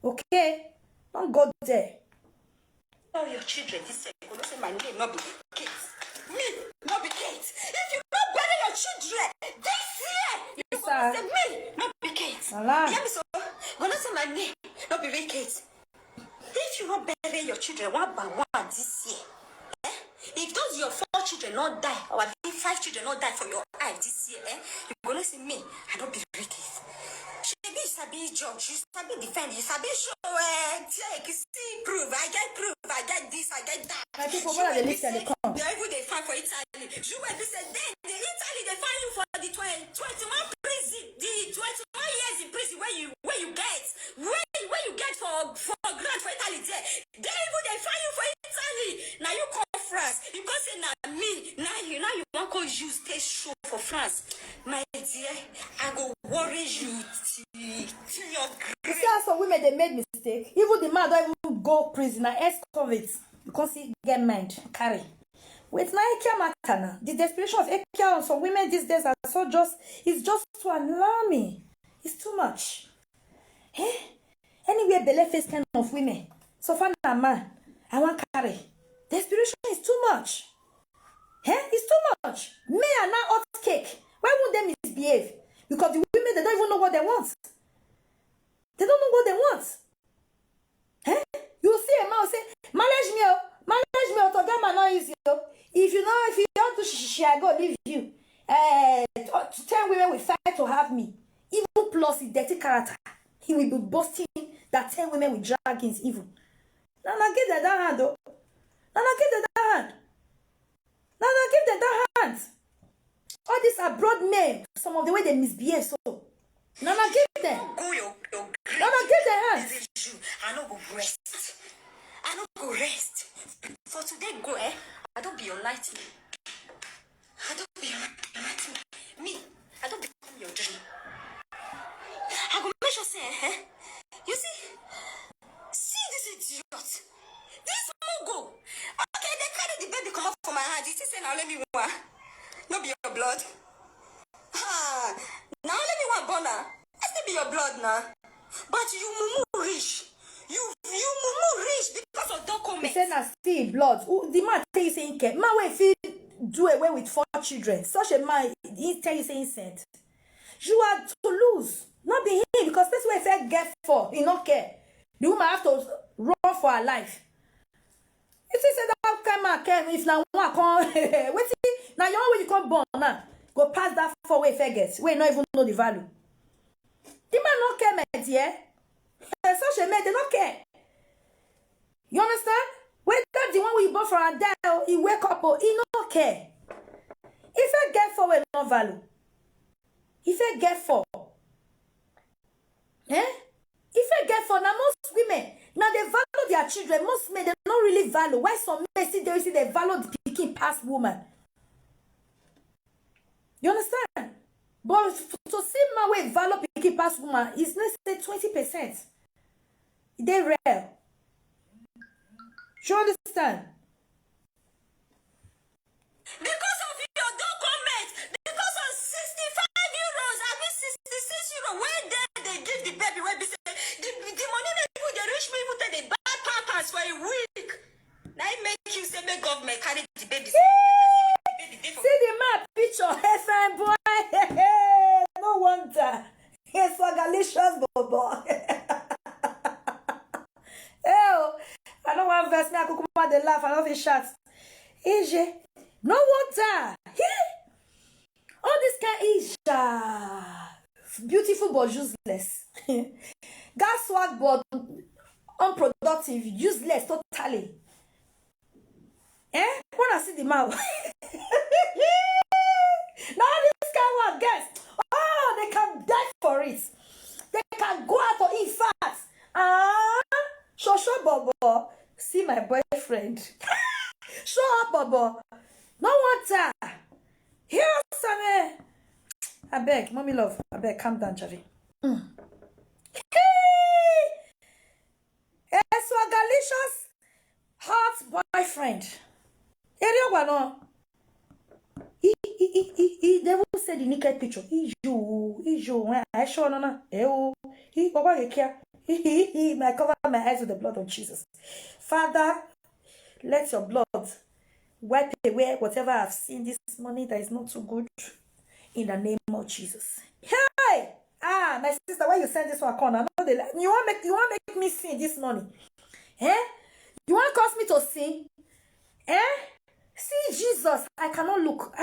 Okay? Don't go there. All your children, this year, you say my name, not be Kate. Me, not be Kate. If you don't bury your children this year, you gonna say me, not be Kate. Yeah, so gonna say my name, not be Kate. If you don't bury your children one by one this year, if those your 4 children not die, or 5 children not die for your eye this year, you're gonna say me, I don't be Kate. She be sabi judge, you sabi defend, you sabi show, take, see, prove, I get this, I get that. My people, what are the list they come? They find for Italy. You will be said, then the Italy, they find you for the 21 prison, the 21 years in prison where you get for grant for Italy there. They find you for Italy. Now you call France. You can say now me. Now you want to use this show for France. My dear, I go worry you to your grave. See how some women they made mistake. Even the man don't even go prison. I ex-convict because he get mind carry. Wait, now Ekia matter now. The desperation of Ekia on some women these days are so it's just too alarming. It's too much. Anywhere belle face kind of women. So far a man, I want carry. Desperation is too much. It's too much. Men are now hot cake. Why would they misbehave? Because the women, they don't even know what they want. They don't know what they want. You see a man say, manage me, to get my noise. If you want to share, go leave you. 10 women will fight to have me. Even plus his dirty character. He will be boasting that 10 women will drag his evil. Now give them that hand, though. Give them that hand. All these abroad men, some of the way they misbehave, so No, give them. Go your grave. No, give them hands. This is you. I no go rest. I no go rest. For today, go, I don't be your lightning. I don't be your lightning. Me, I don't become your dream. I go make sure say, you see this idiot. This mogo. Okay, they carry the baby come up from my hand. It is say now let me one. No be your blood. Ah, now let me one bona. I still be your blood now. But you mumu rich. You mumu rich because of documents. He said na still blood. The man tell you saying care. Man wey fit do away with 4 children. Such a man, he tell you saying sent. You are to lose. Not be him because person wey fair get for, he not care. The woman have to run for her life. You see, say that kind man care if now one come wait now your when you come born now go pass that 4 way fair get. We not even know the value. The man not care, my dear. Such a man, they don't care. You understand? Wait, that the one we bought for a dad, he wake up, he not care. If I get for, we no value. If I get for, if I get for, now most women, now they value their children. Most men, they don't really value. Why some men see they value the picking past woman? You understand? But to see my way value picking past woman is let's say 20%. They rare. You understand? Because of your document, because of 65 euros, I mean 66 euros, where they give the baby, where they say, the money they put, the rich people take the bad pampers for a week. Now it make you say, make government carry the baby. See the map picture, hey fine boy. No wonder. It's a galicious bobo. I don't want verse me, I could come out the laugh, I love his shots. EJ, no wonder. All this kind is beautiful but useless. Gas swag but unproductive, useless totally. When I see the mouth. Now this guy one guess. Oh, they can die for it. They can go out to eat fat. Show Bobo. See my boyfriend. Show up, Bobo. No wonder. Here, son. I beg, mommy love. I beg, calm down, Javi. It's a delicious hot boyfriend. He never said the naked picture. He I show no. I cover my eyes with the blood of Jesus. Father, let your blood wipe away whatever I've seen this morning that is not so good. In the name of Jesus. Hey! My sister, why you send this one corner? You want make me sing this morning? You want to cause me to sing? See Jesus, I cannot look.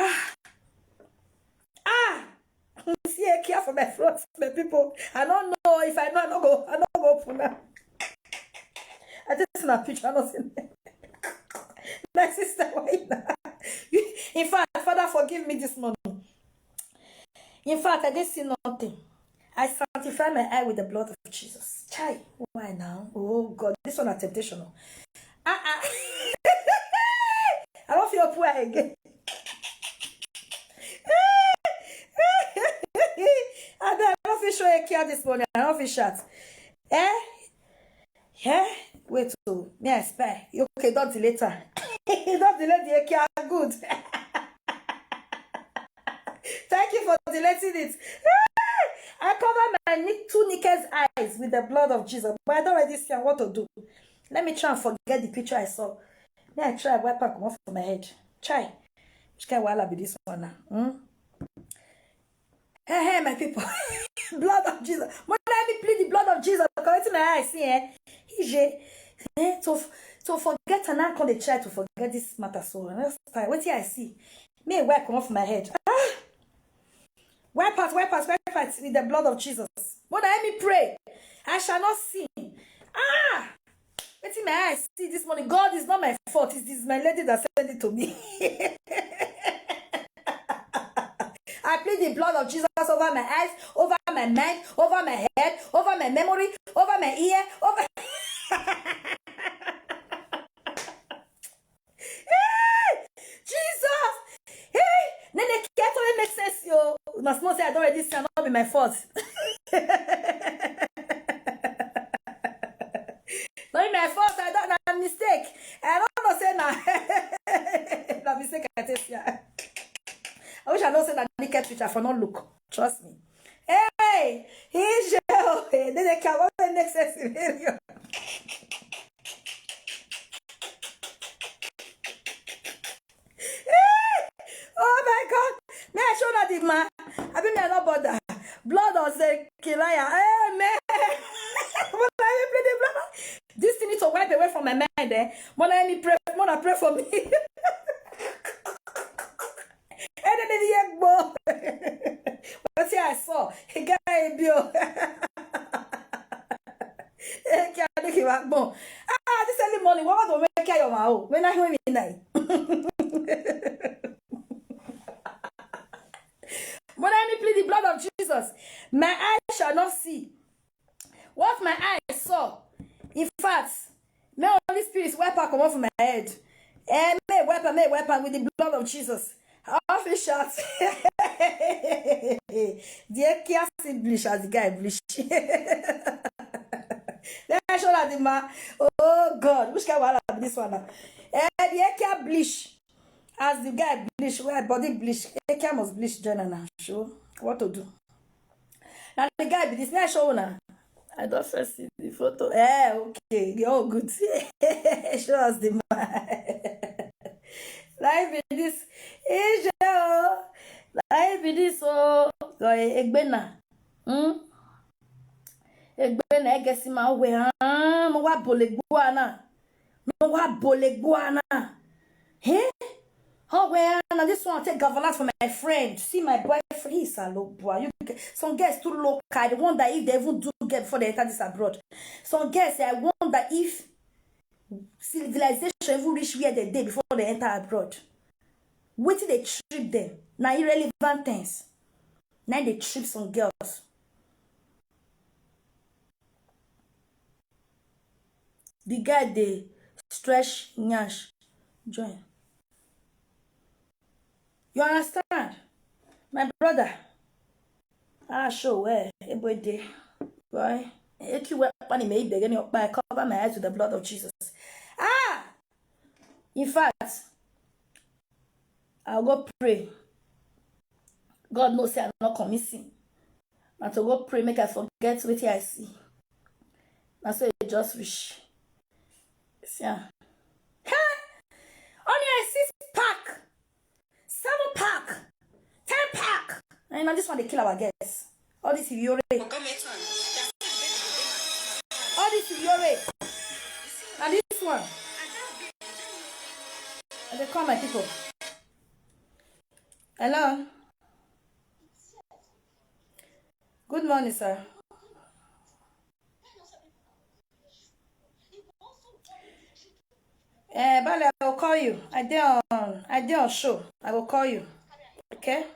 See, I care for my front, my people. I don't know if I know, I don't go open now. I just see a picture, I don't see. My sister, why now? In fact, Father, forgive me this morning. In fact, I didn't see nothing. I sanctify my eye with the blood of Jesus. Chai, why now? Oh God, this one a temptation. I don't feel poor again. I don't feel sure I care this morning. I don't feel shot. Wait, so may I spy? Okay, don't delay later. Don't delay the care. Good. Thank you for deleting it. I cover my 2 naked eyes with the blood of Jesus. But I don't already see what to do. Let me try and forget the picture I saw. May I try wipe back off my head. Try. Which kind of will be this one now? Hey, my people. Blood of Jesus. But let me plead the blood of Jesus. Correct my eyes. See, to forget and I can't try to forget this matter. So what I see. May I wipe off my head. Wipe out with the blood of Jesus. But let me pray. I shall not sin. Wait till my eyes see this morning. God is not my fault. It is my lady that sent it to me. I plead the blood of Jesus over my eyes, over my my mind, over my head, over my memory, over my ear, over... Jesus! Hey! Then they carefully make sense, yo. You must not say I don't already say, not be my fault. Not be my fault, I don't know, mistake. I don't know, say now. That mistake I take here. I wish I don't say that naked picture for not look. Trust me. Hey! He's jail. Then they can go the next scenario. Oh my God! May I show that the man? I mean, I not bother. Blood or say Kilaya. Hey man! What I play the blood? This thing needs to wipe away from my mind. Eh? Mona pray for me. And then the go. But see, I saw he got a bill. This early morning, what was the make your mouth? When I hear me night. When I plead the blood of Jesus, my eyes shall not see what my eyes saw. In fact, may Holy Spirit wipe out come off my head. And may wipe with the blood of Jesus. Off his shots. The kiasi bleach as the guy bleach. Then I show that the man. Oh God, which kind of this one now? And the kia bleach. As the guy bleach, where body bleach, Eke must bleach Jenna now. Show what to do. Now the guy be this. May I show now? I don't first see the photo. Okay, you're good. Show us the man. Life be this. Life be this. Oh, Egbena. Egbena, I guess my way. No wa boleguana. No wa boleguana. Hey. Oh, well, now this one take governance for my friend. See my boyfriend, he's a low boy. Some girls too low. I wonder if they even do get before they enter this abroad. Some girls say, I wonder if civilization even reach where they did before they enter abroad. Wait till they trip them. Now irrelevant things. Now they trip some girls. The guy they stretch nyash join. You understand? My brother. Show where every day. Right? If you were funny, maybe begin your by cover my eyes with the blood of Jesus. In fact, I'll go pray. God knows I'm not committing. And to go pray, make I forget what I see. And so you just wish. See? Only a 6-pack. 7-pack, 10-pack. And now this one they kill our guests. All this Yore. All this Yore. And this one. And they call my people. Hello. Good morning, sir. Bale, I will call you. I did on show. I will call you. Okay?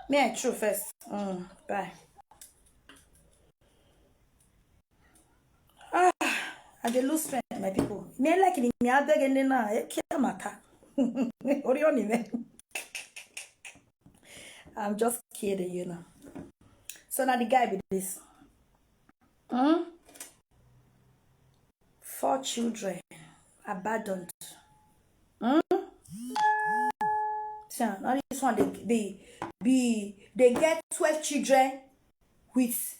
Me and true first. Bye. I dey lose strength, my people. Me like me abeg any na mata. Orioni me. I'm just kidding, you know. So now the guy be this. 4 children abandoned. So now this one they get 12 children with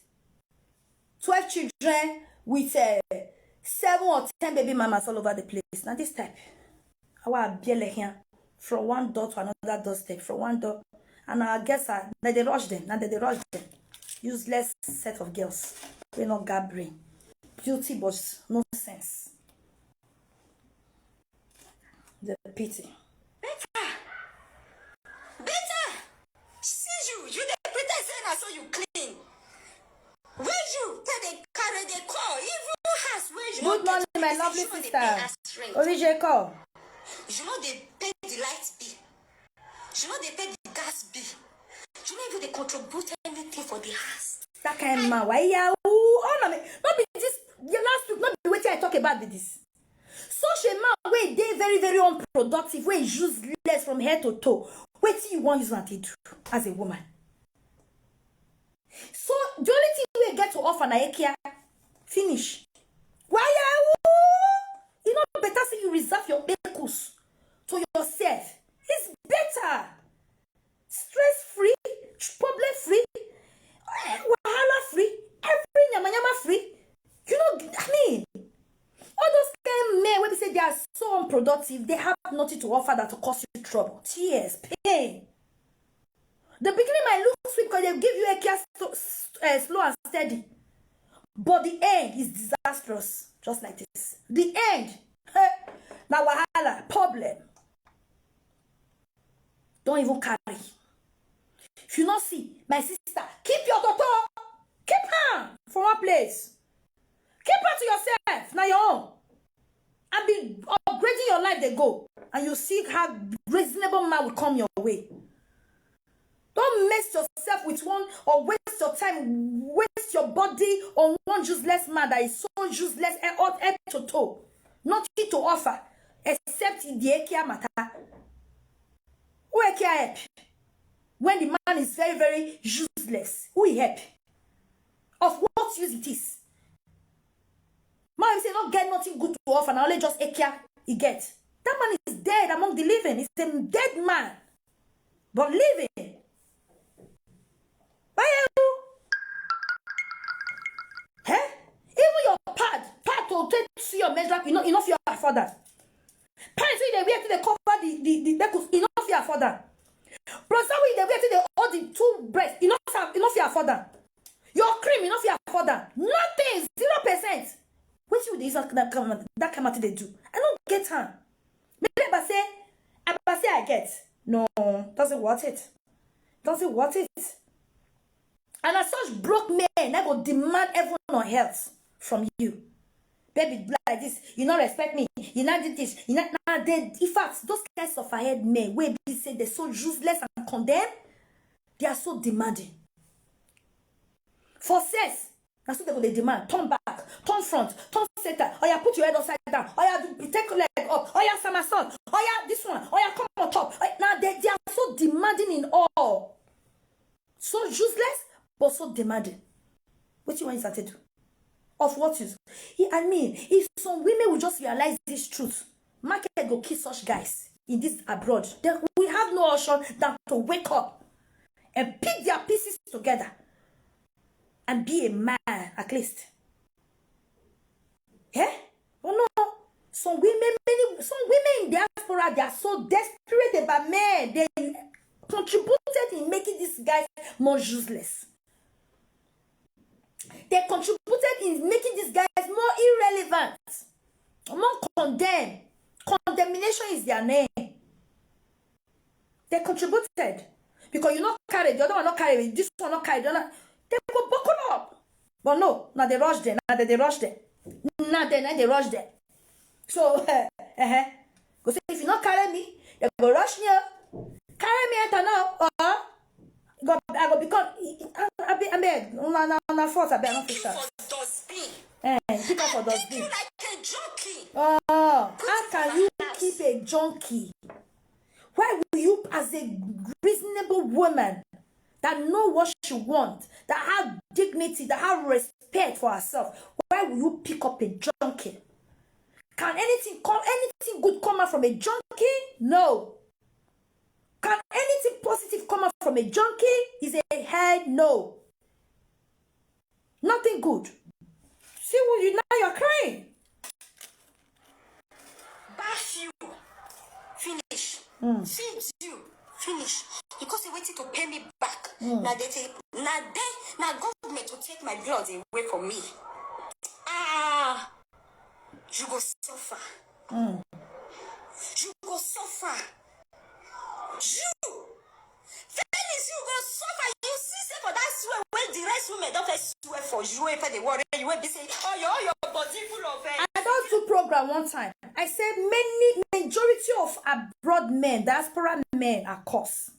7 or 10 baby mamas all over the place. Now this type, our biele here from one door to another doorstep, from one door, and I guess that they rush them. Now they rush them. Useless set of girls. They not got brain. Beauty but no sense. The pity. Better. See you the pretend saying I saw you clean. Where you tell they carry the call? Even has where you. Good morning, my lovely sister. Orije call. You know they pay the light bill. You know they pay the gas bill. You know if they contribute anything for the house. That kind of man, why ya? Oh, no, not be this. The last week, not be what I talk about this. Such a man where they very, very unproductive, where useless from head to toe. What do you want to do as a woman? So the only thing we get to offer na ekia, finish. Why ya? You know better say you reserve your bekos to yourself. It's better. Stress-free, problem-free, wahala-free, every nyama free. You know, I mean, all those kind of men when they say they are so unproductive, they have nothing to offer that to cause you trouble, tears, pain. The beginning might look sweet because they give you a care slow and steady, but the end is disastrous, just like this. The end, now wahala, problem. Don't even carry. If you not see, my sister, keep your daughter. Keep her from one place. Keep her to yourself, now your own. And be upgrading your life, they go. And you see how reasonable man will come your way. Don't mess yourself with one or waste your time, waste your body on one useless man that is so useless and head to toe. Nothing to offer except in the ekia matter. Who help? When the man is very, very useless, who will help? Of what use it is? Man say not get nothing good to offer, and only just ekia he gets. That man is dead among the living. He's a dead man, but living. Why are you? Huh? Even your pad to take to see your measure, enough you afford that. Pants when they wear to the cover the enough you afford that. Plus, when they wear to the all the two breasts, enough you afford that. Your cream, enough you afford that. Nothing, 0%. What you this that come out they do? I don't get her. Maybe I get. No, doesn't worth it. Doesn't worth it. And as such broke men, I will demand everyone on health from you. Baby, like this, you not respect me. You not did this. You not they. In fact, those kinds of ahead men, where they say they're so useless and condemned, they are so demanding. For sex, that's what they demand. Turn back, turn front, turn center. Oh yeah, put your head upside down. Oh yeah, take your leg up. Oh yeah, somersault. Oh yeah, this one. Oh yeah, come on top. Now they are so demanding in all. So useless, but so demanding. What do you want to do? Of what use? I mean, if some women will just realize this truth, market go kill such guys in this abroad, then we have no option than to wake up and pick their pieces together and be a man at least. Yeah? Oh no. Some women in diaspora, they are so desperate about men. They contributed in making these guys more useless. They contributed in making these guys more irrelevant, more condemned. Condemnation is their name. They contributed. Because you not carry, the other one not carry, this one not carry, the other. They go buckle up. But no, now they rush them. Now they rush them. Now they rush them. So, go say, if you not carry me, they go rush me. Carry me enter now. I go become. I beg. Na force. I beg. Not fish. Pick up for dustbin. You like a junkie. Oh, how can you keep a junkie? Why will you, as a reasonable woman that know what she wants, that have dignity, that have respect for herself, why will you pick up a junkie? Can anything good come out from a junkie? No. Can anything positive come out from a junkie? Is a hell no. Nothing good. See what you now you're crying. Bath you. Finish. Feed you. Finish. Because they waiting to pay me back. Now government will take my blood away from me. You go suffer. You go suffer. You. Finish, you go suffer. You see, for that swear when the rest women don't swear for you, if they worry, you will be saying, oh, your body full of it. I don't do program one time. I said majority of abroad men, diaspora men are cursed.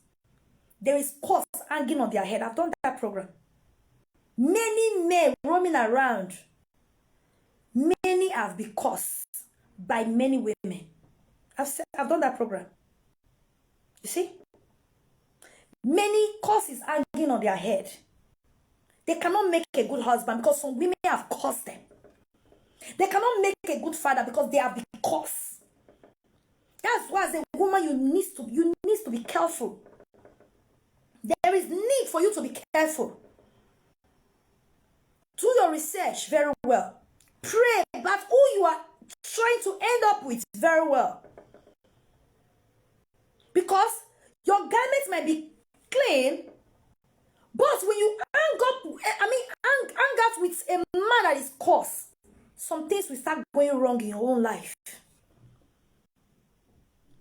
there is curse hanging on their head. I've done that program. Many men roaming around. Many have been cursed by many women. I've done that program. You see? Many curses hanging on their head. They cannot make a good husband because some women have cursed them. They cannot make a good father because they have been cursed. That's why as a woman you need to be careful. There is need for you to be careful. Do your research very well. Pray about who you are trying to end up with very well. Because your garment might be clean, but when you hang out with a man that is cursed, some things will start going wrong in your own life.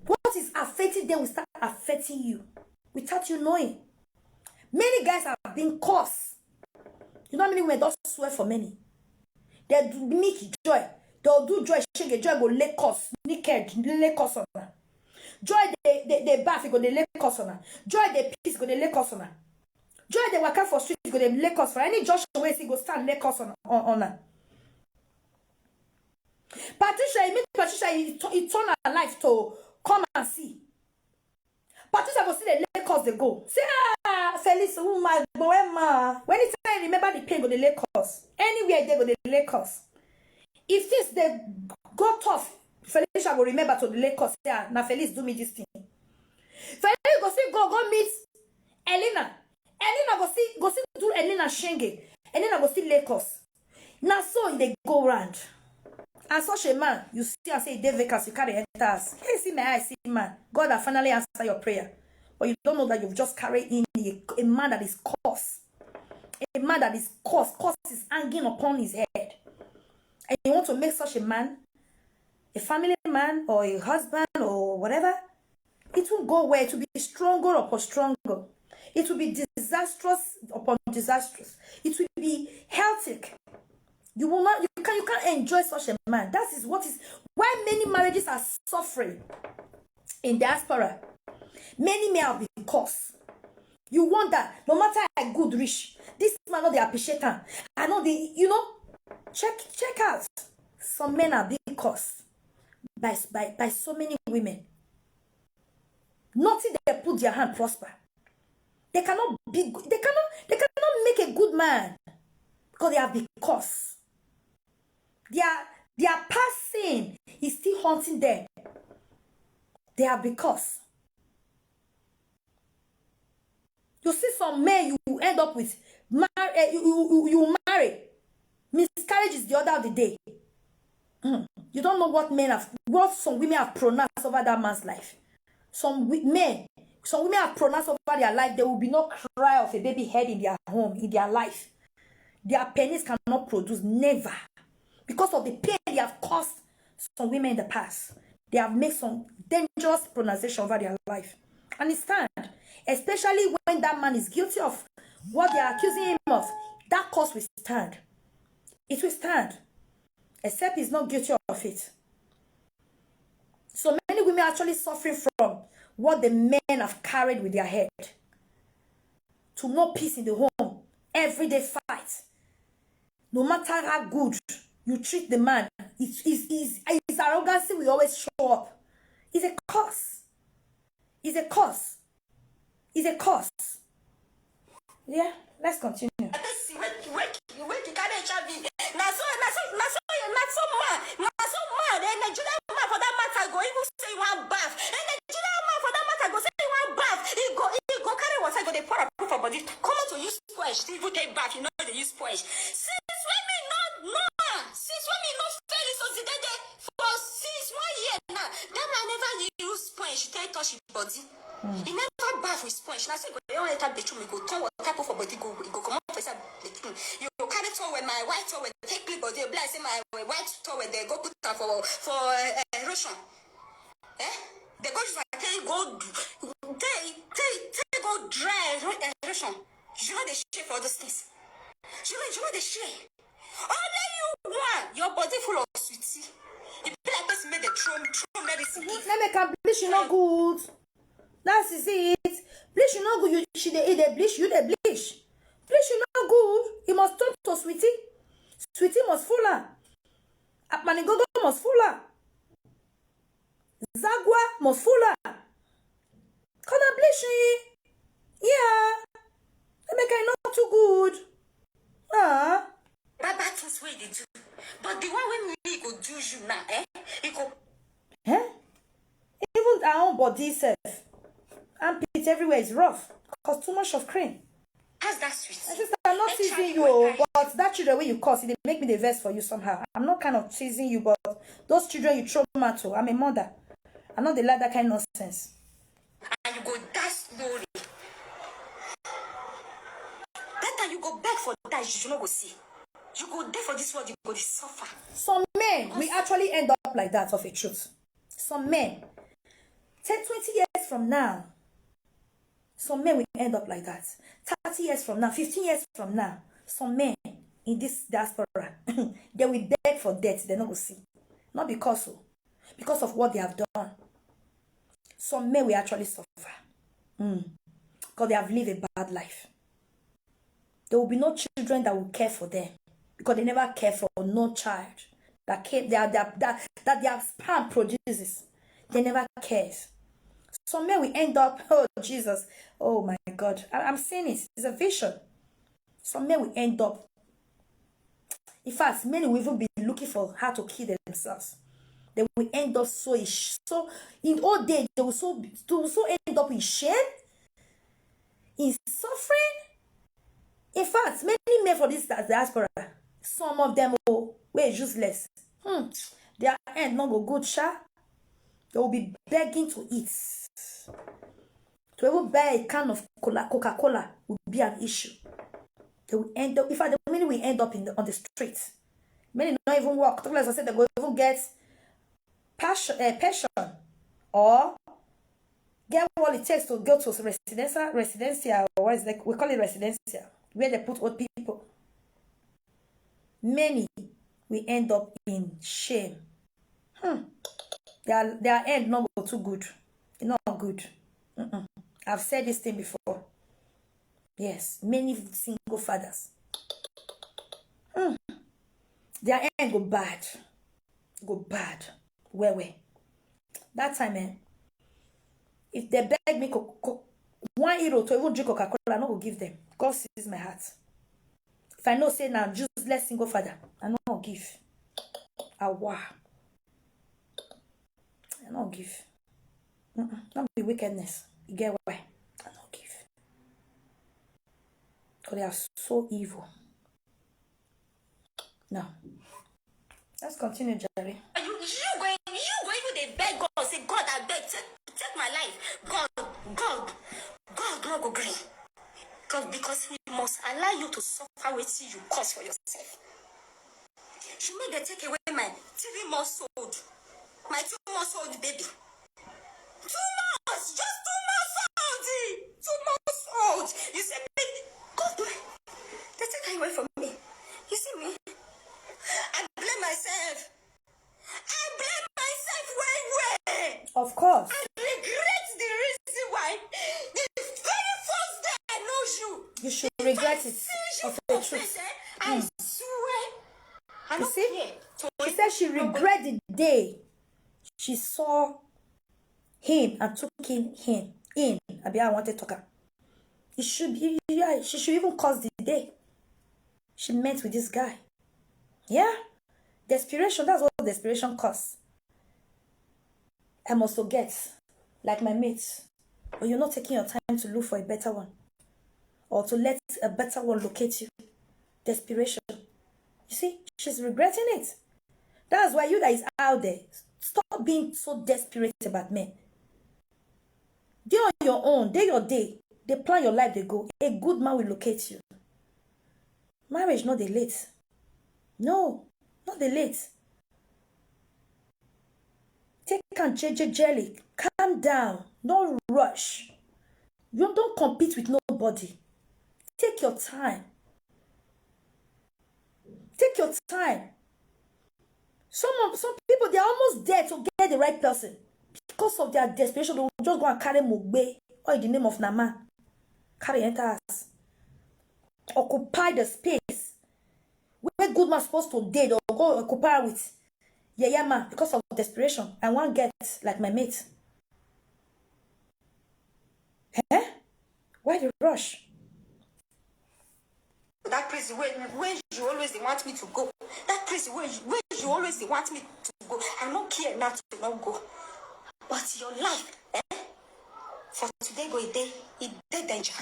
What is affecting them will start affecting you without you knowing. Many guys have been cursed. You know how many women don't swear for many? They do make joy. They'll do joy, shake a joy, go lay curse, naked, lay curse on her. Joy, they bath, go they lay curse on her. Joy, they peace, go they lay curse on her. Joy, they work out for street, go they lay curse for her. Any Joshua way, he go stand lay curse on her. Patricia, he turn her life to come and see. Patricia go see the lay curse they go. Say, Felice, my boy, ma. When it's time, remember the pain, go the lay curse. Anywhere they go the lay curse. If this they go tough, Felicia will remember to the lay curse. Yeah, now Felice do me this thing. Felice go see go meet Elena. Elena go see do Elena Shenge. Elena go see lay curse. Now so they go round. And such a man, you see and say, David, because you carry enters. Hey, see my eyes, see man. God has finally answered your prayer. But you don't know that you've just carried in a man that is cursed. A man that is cursed. Curse is hanging upon his head. And you want to make such a man, a family man, or a husband, or whatever, it will go where it will be stronger upon stronger. It will be disastrous upon disastrous. It will be Celtic. You will not. You can't enjoy such a man. That is what is why many marriages are suffering in diaspora. Many men have been cursed. You want that no matter how good rich, this man not they appreciate him. I know they, check out. Some men are being cursed by so many women. Nothing they put their hand prosper. They cannot make a good man because they have been cursed. Their past sin is still haunting them. They are because you see some men you end up with you marry. Miscarriage is the order of the day. You don't know what some women have pronounced over that man's life. Some women have pronounced over their life. There will be no cry of a baby head in their home, in their life. Their pennies cannot produce, never. Because of the pain they have caused some women in the past. They have made some dangerous pronunciation over their life. Understand? Especially when that man is guilty of what they are accusing him of. That cause will stand. It will stand. Except he's not guilty of it. So many women are actually suffering from what the men have carried with their head. To no peace in the home. Everyday fight. No matter how good you treat the man, his arrogance will always show up. It's a curse. It's a curse. It's a curse. Yeah, let's continue. Since when me not fairly so for since 1 year now, that man never use sponge to touch his body. He never bath with sponge. Now say go don't enter bedroom, go turn water for body, go come up for bedroom. You carry towel with my white towel, take the body, apply say my white towel, they go put her for erosion. They go just take go dry erosion. You know the shit for those things. You know the shit. All that you want, your body full of sweetie. It be like this made the throw medicine. Let me complete, you know good. That is it. Bleach you no good. You she dey eat the bleach. You the bleach. Bleach you no good. You must turn to sweetie. Sweetie must full her. Apanigogo must full her. Zagwa must full her. Can I bleach you? Yeah. They make it not too good. Ah. Baba things where they do. But the one when me go do you now, he go. Eh? Even our own body self. Armpit everywhere is rough. Cause too much of cream. How's that sweet? I just I'm not teasing you, but that children when you cause, they make me the verse for you somehow. I'm not kind of teasing you, but those children you trauma to. I'm a mother. I'm not the like that kind of nonsense. And you go die slowly. That time you go beg for that, you not go see. You go there for this world, you go suffer. Some men, we actually end up like that of a truth. Some men, 10, 20 years from now, some men will end up like that. 30 years from now, 15 years from now, some men in this diaspora, they will beg for death. They're not going to see. Not because of what they have done. Some men will actually suffer. Because they have lived a bad life. There will be no children that will care for them. Because they never care for no child that their sperm produces. They never cares. Some men will end up, oh Jesus, oh my God. I'm saying it. It's a vision. Some men will end up. In fact, many will even be looking for how to kill themselves. They will end up so in old days, they will so end up in shame, in suffering. In fact, many men for this diaspora, some of them were useless. Their end not go good, sha. They will be begging to eat. To even buy a can of Coca-Cola will be an issue. They will end up, in fact, many will end up on the streets. Many don't even walk. As I said, they will even get passion or get what it takes to go to residential, or what is it? We call it residential, where they put old people. Many will end up in shame. Their end not go too good. It's not good. I've said this thing before. Yes, many single fathers. Their end go bad. Where? That time, if they beg me €1 to even drink Coca-Cola, I no go give them. God sees my heart. If I know say now useless single father, I no go give. I no give. Not be wickedness. You get why? I no give. Because they are so evil. Now, let's continue, Jerry. You go even they beg God, say, God, I beg, take my life. God no go green. God, because he must allow you to suffer with you cause for yourself. She made them take away my 3 months old. My 2 months old baby. 2 months! Just 2 months old! 2 months old! You see me? God, they take away from me. You see me? I blame myself. Way. Of course. I regret the reason why. The very first day I know you. You should regret it. Of the truth. I swear. You see? She said she regret the day she saw him and took him in. I wanted to talk. It should be, she should even cause the day she met with this guy. Yeah? Desperation, that's what desperation costs. I must forget, like my mates, but you're not taking your time to look for a better one or to let a better one locate you. Desperation. You see, she's regretting it. That's why you that is out there, stop being so desperate about men. They on your own, day your day, they plan your life, they go. A good man will locate you. Marriage, not the late. No, not the late. Take and jelly. Calm down. Don't rush. You don't compete with nobody. Take your time. Take your time. Some people, they're almost there to get the right person. Because of their desperation, they will just go and carry Mugbe or in the name of Nama, carry enter house. Occupy the space where good man supposed to date or go occupy with. Yeah, man, because of desperation. I want get like my mate. Eh? Why the rush? That crazy where you always want me to go. That crazy where you always want me to go. I don't care not to not go. But your life, for today go a day, it dead danger.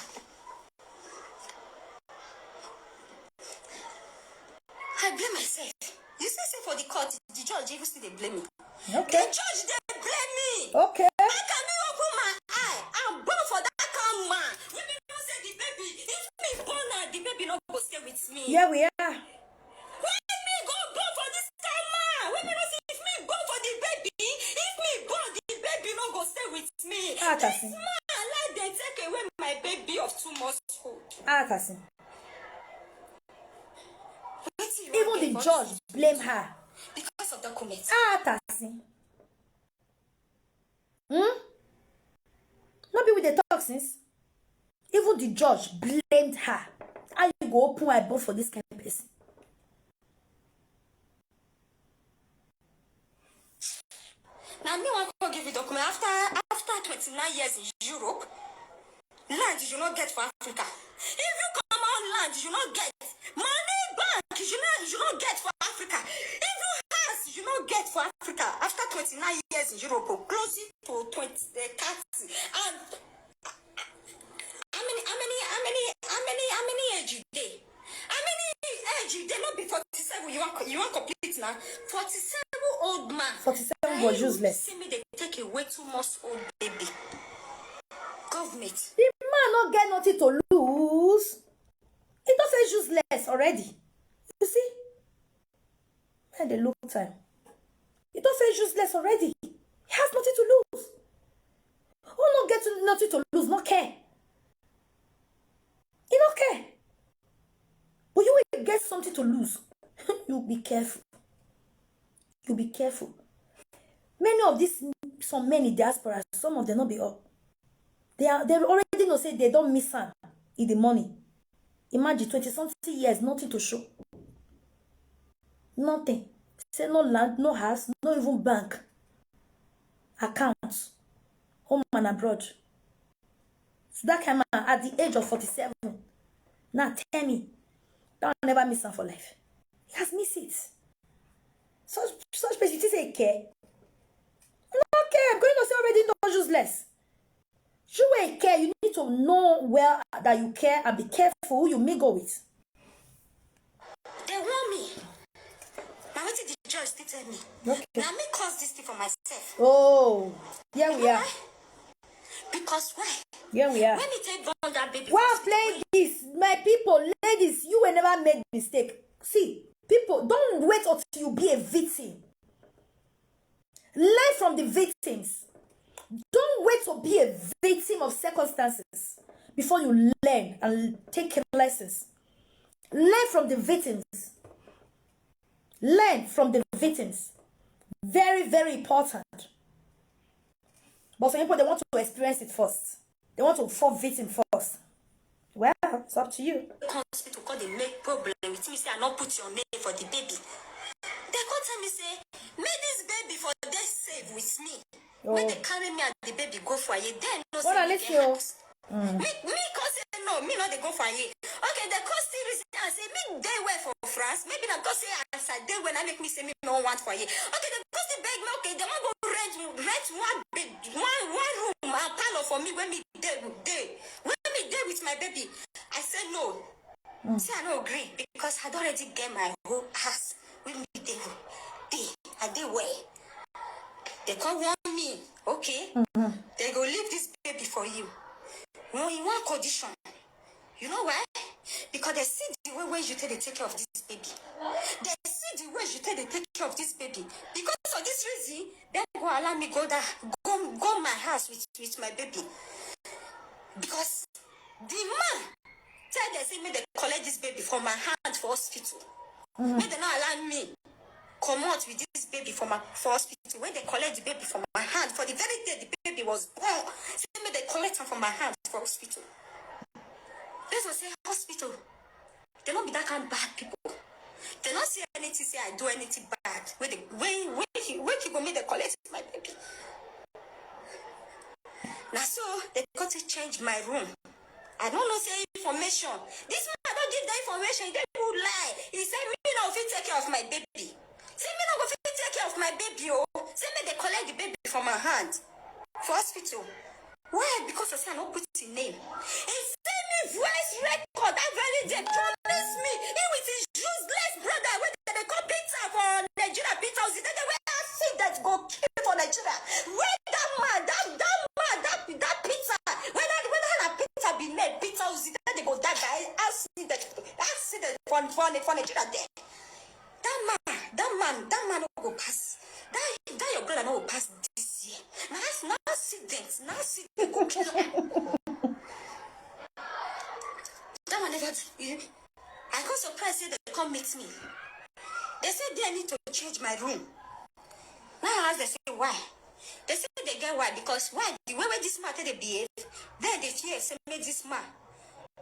I blame myself. You see, say for the court, the judge even still they blame me. Okay. The judge they blame me. Okay. How can you open my eye? I'm born for that kind of man. When me don't say the baby, if me born now, the baby not go stay with me. Yeah, we are. When me go born for this kind of man, when me don't say if me born for the baby, if me born the baby not go stay with me. This man like they take away my baby of 2 months old. Even the judge blame her. Because of documents. Not be with the toxins. Even the judge blamed her. How you go open my book for this kind of person? Now me want to give you document after 29 years in Europe. Land you not get for Africa. If you come on land, you not get money bank. You not get for Africa. If you house, you not get for Africa. After 29 years in Europe, close it to 30. And how many age you day? How many age you day? Not be 47. You want complete now? 47 old man. 47 was useless. See me, they take away 2 months old baby. Government. The man not get nothing to lose. He don't say useless already. You see? Man, they look time. He don't say useless already. He has nothing to lose. Who not get nothing to lose? Not care. He don't care. But you will get something to lose. You be careful. You be careful. Many of these, some men in diaspora, some of them not be up. They already know say they don't miss her in the money. Imagine 20-something years, nothing to show. Nothing. Say no land, no house, no even bank accounts, home and abroad. So that kind of man at the age of 47, now tell me, that will never miss her for life. He has missed it. Such person, you say care. You don't care. I'm going to say already no useless. You will care. You need to know well that you care and be careful who you mingle with. They want me. Now what did the judge tell me? Okay. Now me cause this thing for myself. Oh, here we are. Why? Because why? Here we are. When me take born that baby. While playing this, my people, ladies, you will never make mistake. See, people, don't wait until you be a victim. Learn from the victims. Don't wait to be a victim of circumstances before you learn and take lessons. Learn from the victims. Learn from the victims. Very, very important. But some people, they want to experience it first. They want to fall victim first. Well, it's up to you. Hospital call they make problem with me. Say I not put your name for the baby. They come tell me say, make this baby for they save with me. Oh. When they carry me and the baby go for a year, then no Well, say let's they go. house. Me cause say no, me not they go for a year. Okay, the cost still reason I say me they were for France. Maybe not go say as I did when I make me say me no want for a year. Okay, the cost the beg me okay, they want go rent one bed, one room and parlor for me when me day when me day with my baby. I said no. See, I don't agree because I don't already get my whole house with me day. I did well. They can't want me, okay? They go leave this baby for you. No, in one condition. You know why? Because they see the way you take care of this baby. They see the way you take care of this baby. Because of this reason, they go allow me go my house with my baby. Because the man tell they say me they collect this baby from my hand for hospital. They not allow me come out with this baby for hospital. When they collect the baby from my hand, for the very day the baby was born, say me they collect am from my hand for hospital. This was say hospital. They don't be that kind of bad people. They don't see anything, say I do anything bad. When he go me, they collect my baby. Now so they got to change my room. I don't know say information. This man don't give the information. They will lie. He said me no fit take care of my baby. Say me no go fit take care of my baby. Oh, say me they collect the baby from my hand for hospital. Why? Because I say I don't put his name. He send me voice record that very day. Promise me. He with his useless brother. When they call Peter for Nigeria, Peter was the way I see that go kill for Nigeria. Where that man, that Peter, when Peter be made, Peter was the they go that guy. I see that for Nigeria there. That man no go pass. That your brother no go pass this year. Now see them go kill him. That one never. I got surprised say they come meet me. They said they need to change my room. Now I ask, they say why? They say they get why because why the way this man they behave, then they fear say make this man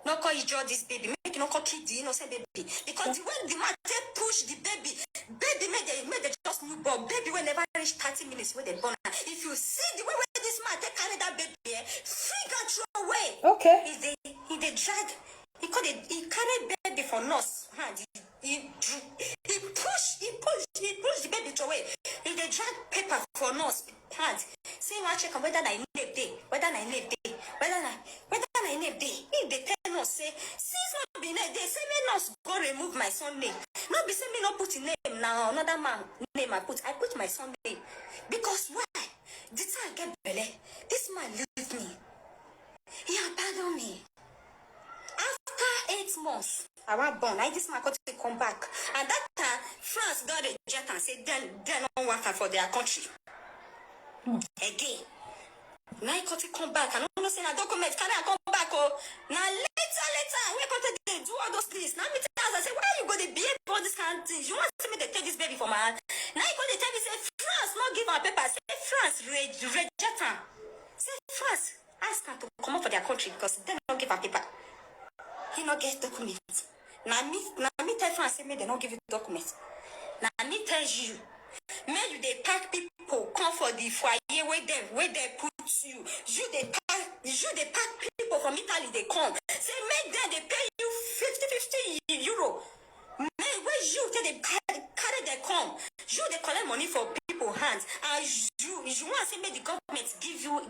not call you draw this baby, make you not call kid the innocent baby. Because when the man they push the baby made they just newborn baby when never reach 30 minutes when they born. If you see the way this man they carry that baby, free and throw away. Okay. He carried baby for nurse hand. He pushed the baby away. He they drag paper for nurse hand. Say I check whether I name day, whether I name day. If they tell us say since not be name, they say me nurse go remove my son name. Not be say me not put in name now another man name I put my son name. Because why? The time I get belly, this man leave me. He abandoned me. After 8 months, I was born. This man got to come back. And that time, France got a jet and said, they're not working for their country. Again. Now I got to come back. I don't know, say, a document. Can I come back? Oh, now later, we got to do all those things. Now me tell us, I say, why you going to behave for this kind of things? You want to see me to take this baby from my hand? Now you got to tell me, say, France not give her paper. Say, France reject her. Say, France ask her to come up for their country because they don't give her paper. He not get documents. Now me tell France say me they don't give you documents. Now me tell you, may you they pack people come for the foyer where they put you. You they pack people from Italy they come. Say make them they pay you 50 euro. May where you they carry they come. You they collect money for people hands. And you want to say make the government give you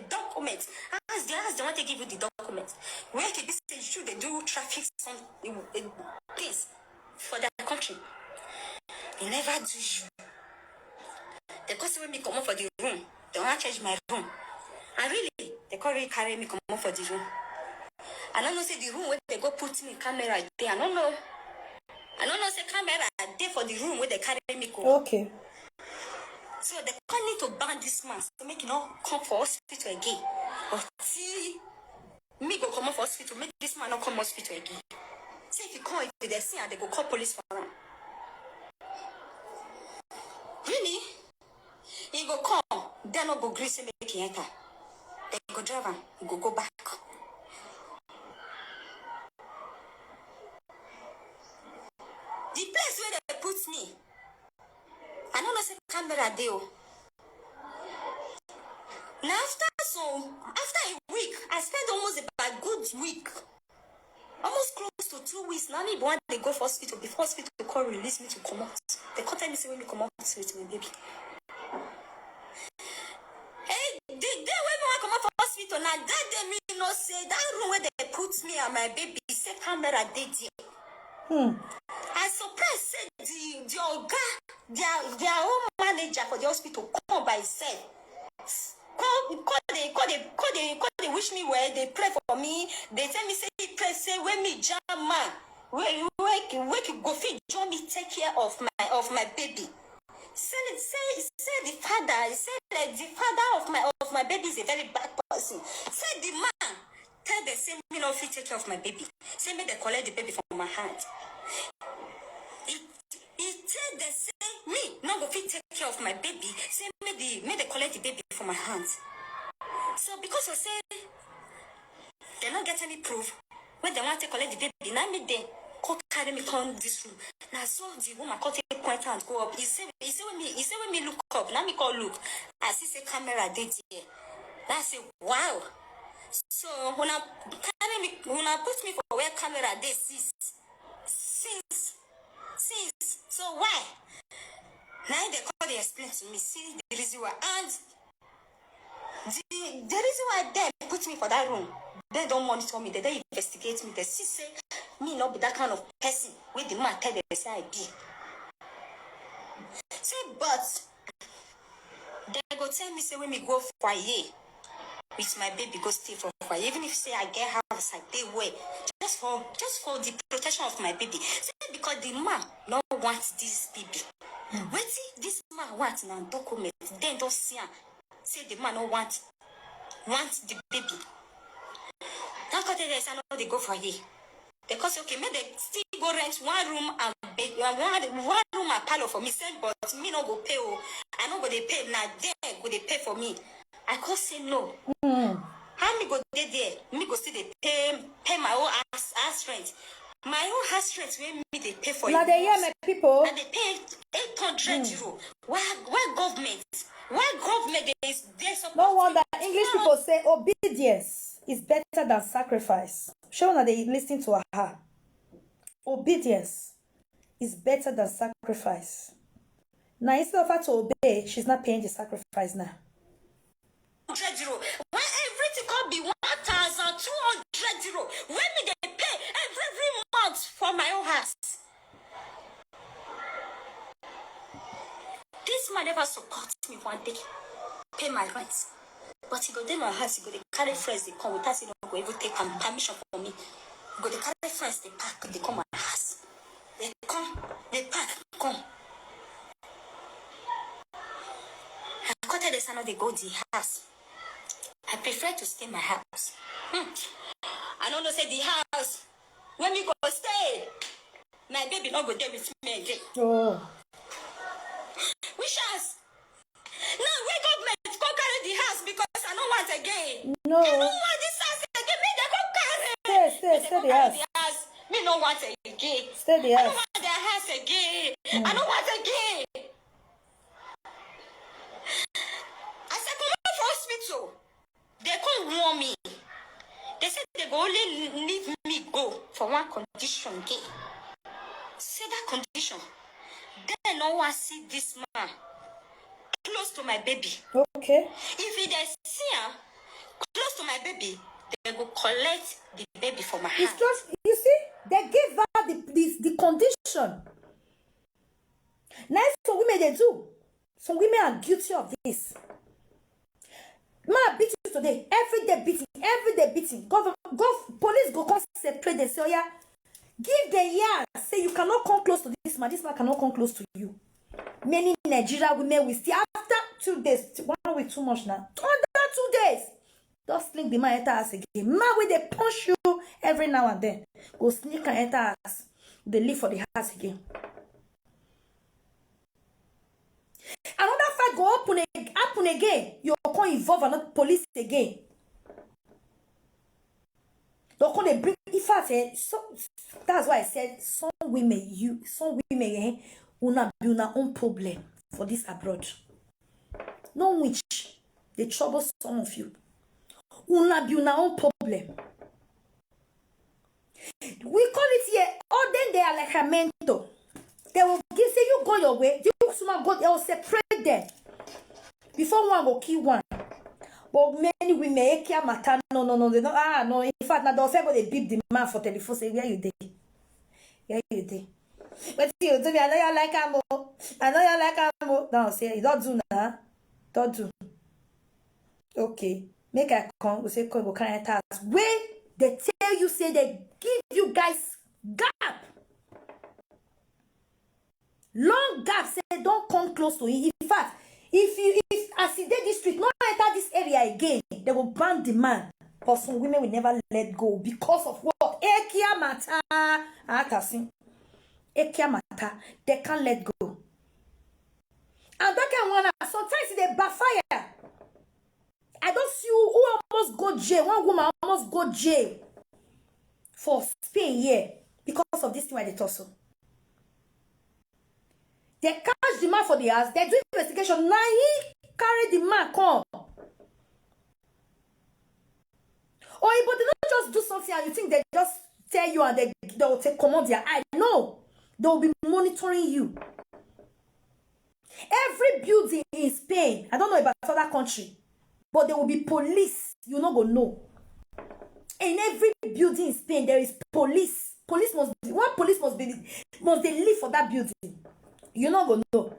documents. As they want to give you the documents. Where can this say you they do traffic some things for their country. They never do you. They can't see when me come up for the room. They want to change my room. And really, they can't really carry me come up for the room. I don't know say the room where they go put me camera there. I don't know say camera there for the room where they carry me go. Okay. So they can't need to ban this man to make it not come for hospital again. Or see me go come up for hospital, make this man not come hospital again. See if you come if they see and they go call police for him. Really? He go come, they not go grease and make him enter. They go drive him, he go back. The place where they put me, I don't know say camera deal. Now after a week, I spent almost about a good week. Almost close to 2 weeks. Now me want they go for hospital. Before hospital they call release me to come out. They can't tell me say when me come out with my baby. Hey, the day when me want come out for hospital, now that day me no say that room where they put me and my baby, say camera dey there. I surprised said the oga, their own manager for the hospital come by himself. They wish me well, they pray for me. They tell me say pray say when me jam man, where you go fit join me take care of my baby. Say the father of my baby is a very bad person. Say the man tell the same me no fit take care of my baby. Say me they collect the baby from my hand. He tell the my baby, say maybe they collect the baby from my hands. So because you say they don't get any proof when they want to collect the baby, now me they come carry me come this room. Now so the woman come take point and go up. He say when me look up, now me call look. I see say camera did here. Now I say wow. So when I carry me, when I put me for where camera they since. So why? Now they call, they explain to me, see the reason why. And the reason why they put me for that room, they don't monitor me, they don't investigate me. They see say me not be that kind of person with the man tell them say I be. Say but they go tell me say when me go for a year with my baby go stay for a year. Even if say I get house I dey way just for the protection of my baby. Say because the man don't want this baby. Wetin this man want na document. Then don't see am. Say the man don't want the baby. That cut it is I know they go for a year. They say okay, maybe they still go rent one room and one room and parlor for me. Said but me no go pay. Oh, I no go they pay now. They go they pay for me. I could say no. How me go there? Me go still they pay my own house rent. My own house rent when me they pay for it. Now they hear me people. And they pay 800 euro. Why government? Why government is there? No wonder English people say obedience is better than sacrifice. Show that they listen to her. Obedience is better than sacrifice. Now instead of her to obey, she's not paying the sacrifice now. 100 euro. When everything could be 1,200 euro. When me they pay every month for my own house. This man never support me one day. Pay my rent. But he go to my house, he go to carry friends, they come with us, he don't go even take permission from me. He go to carry friends, they pack, they come my house. They come, they pack, come. I got the son they go to the house. I prefer to stay in my house. I don't know say the house. When me go stay, my baby not go there with me again. Oh. Which house? No, we government go carry the house because I don't want again. No. I don't want this house again. Me they go carry. Stay the house. Me no want again. Stay the I don't house. want the house again. I don't want again. I said come out for hospital. They can't warn me. They said they go only leave me go for one condition again. Say that condition. Then no one see this man close to my baby. Okay. If they see him close to my baby, they go collect the baby from my hand. It's just, you see, they give her the condition. Nice for women they do. Some women are guilty of this. Man beat you today, every day beating. Police go come separate. They say, oh yeah, give the year. Say you cannot come close to this man cannot come close to you. Many Nigerian women will still after 2 days, 1 week too much now. Under 2 days, just sneak the man enter us again. Man will they punch you every now and then. Go sneak and enter us. They leave for the house again. Another fight go happen again. You can't involve another police again. They can't bring. In fact, that's why I said some women una be una own problem for this abroad. No which they trouble some of you. Una be una own problem. We call it here. All then they are like a mentor. They will give say you go your way. You go. They will separate them before one will kill one. But many women care matter. No. They don't. No. In fact, now the go they beat the man for telephone. Say where you dey? Where you dey? But you do me. I know you like ammo. I know you like ammo. No, say you don't do now. Don't do. Okay. Make I come. We say come. We can't task. When they tell you say they give you guys gap. Long gap say don't come close to it. In fact, if as you did this street, not enter this area again, they will ban the man. But some women will never let go because of what? Ekia mata. They can't let go. And that can one backfire. I don't see who almost go jail. One woman almost go jail for Spain here because of this thing where they tussle. They catch the man for the house. They do investigation. Now he carry the man come. Or but they don't just do something and you think they just tell you and they will take command their eye. No. They will be monitoring you. Every building in Spain, I don't know about other country, but there will be police. You not gonna know. In every building in Spain, there is police. Police must be, one police must they live for that building. You not gonna know.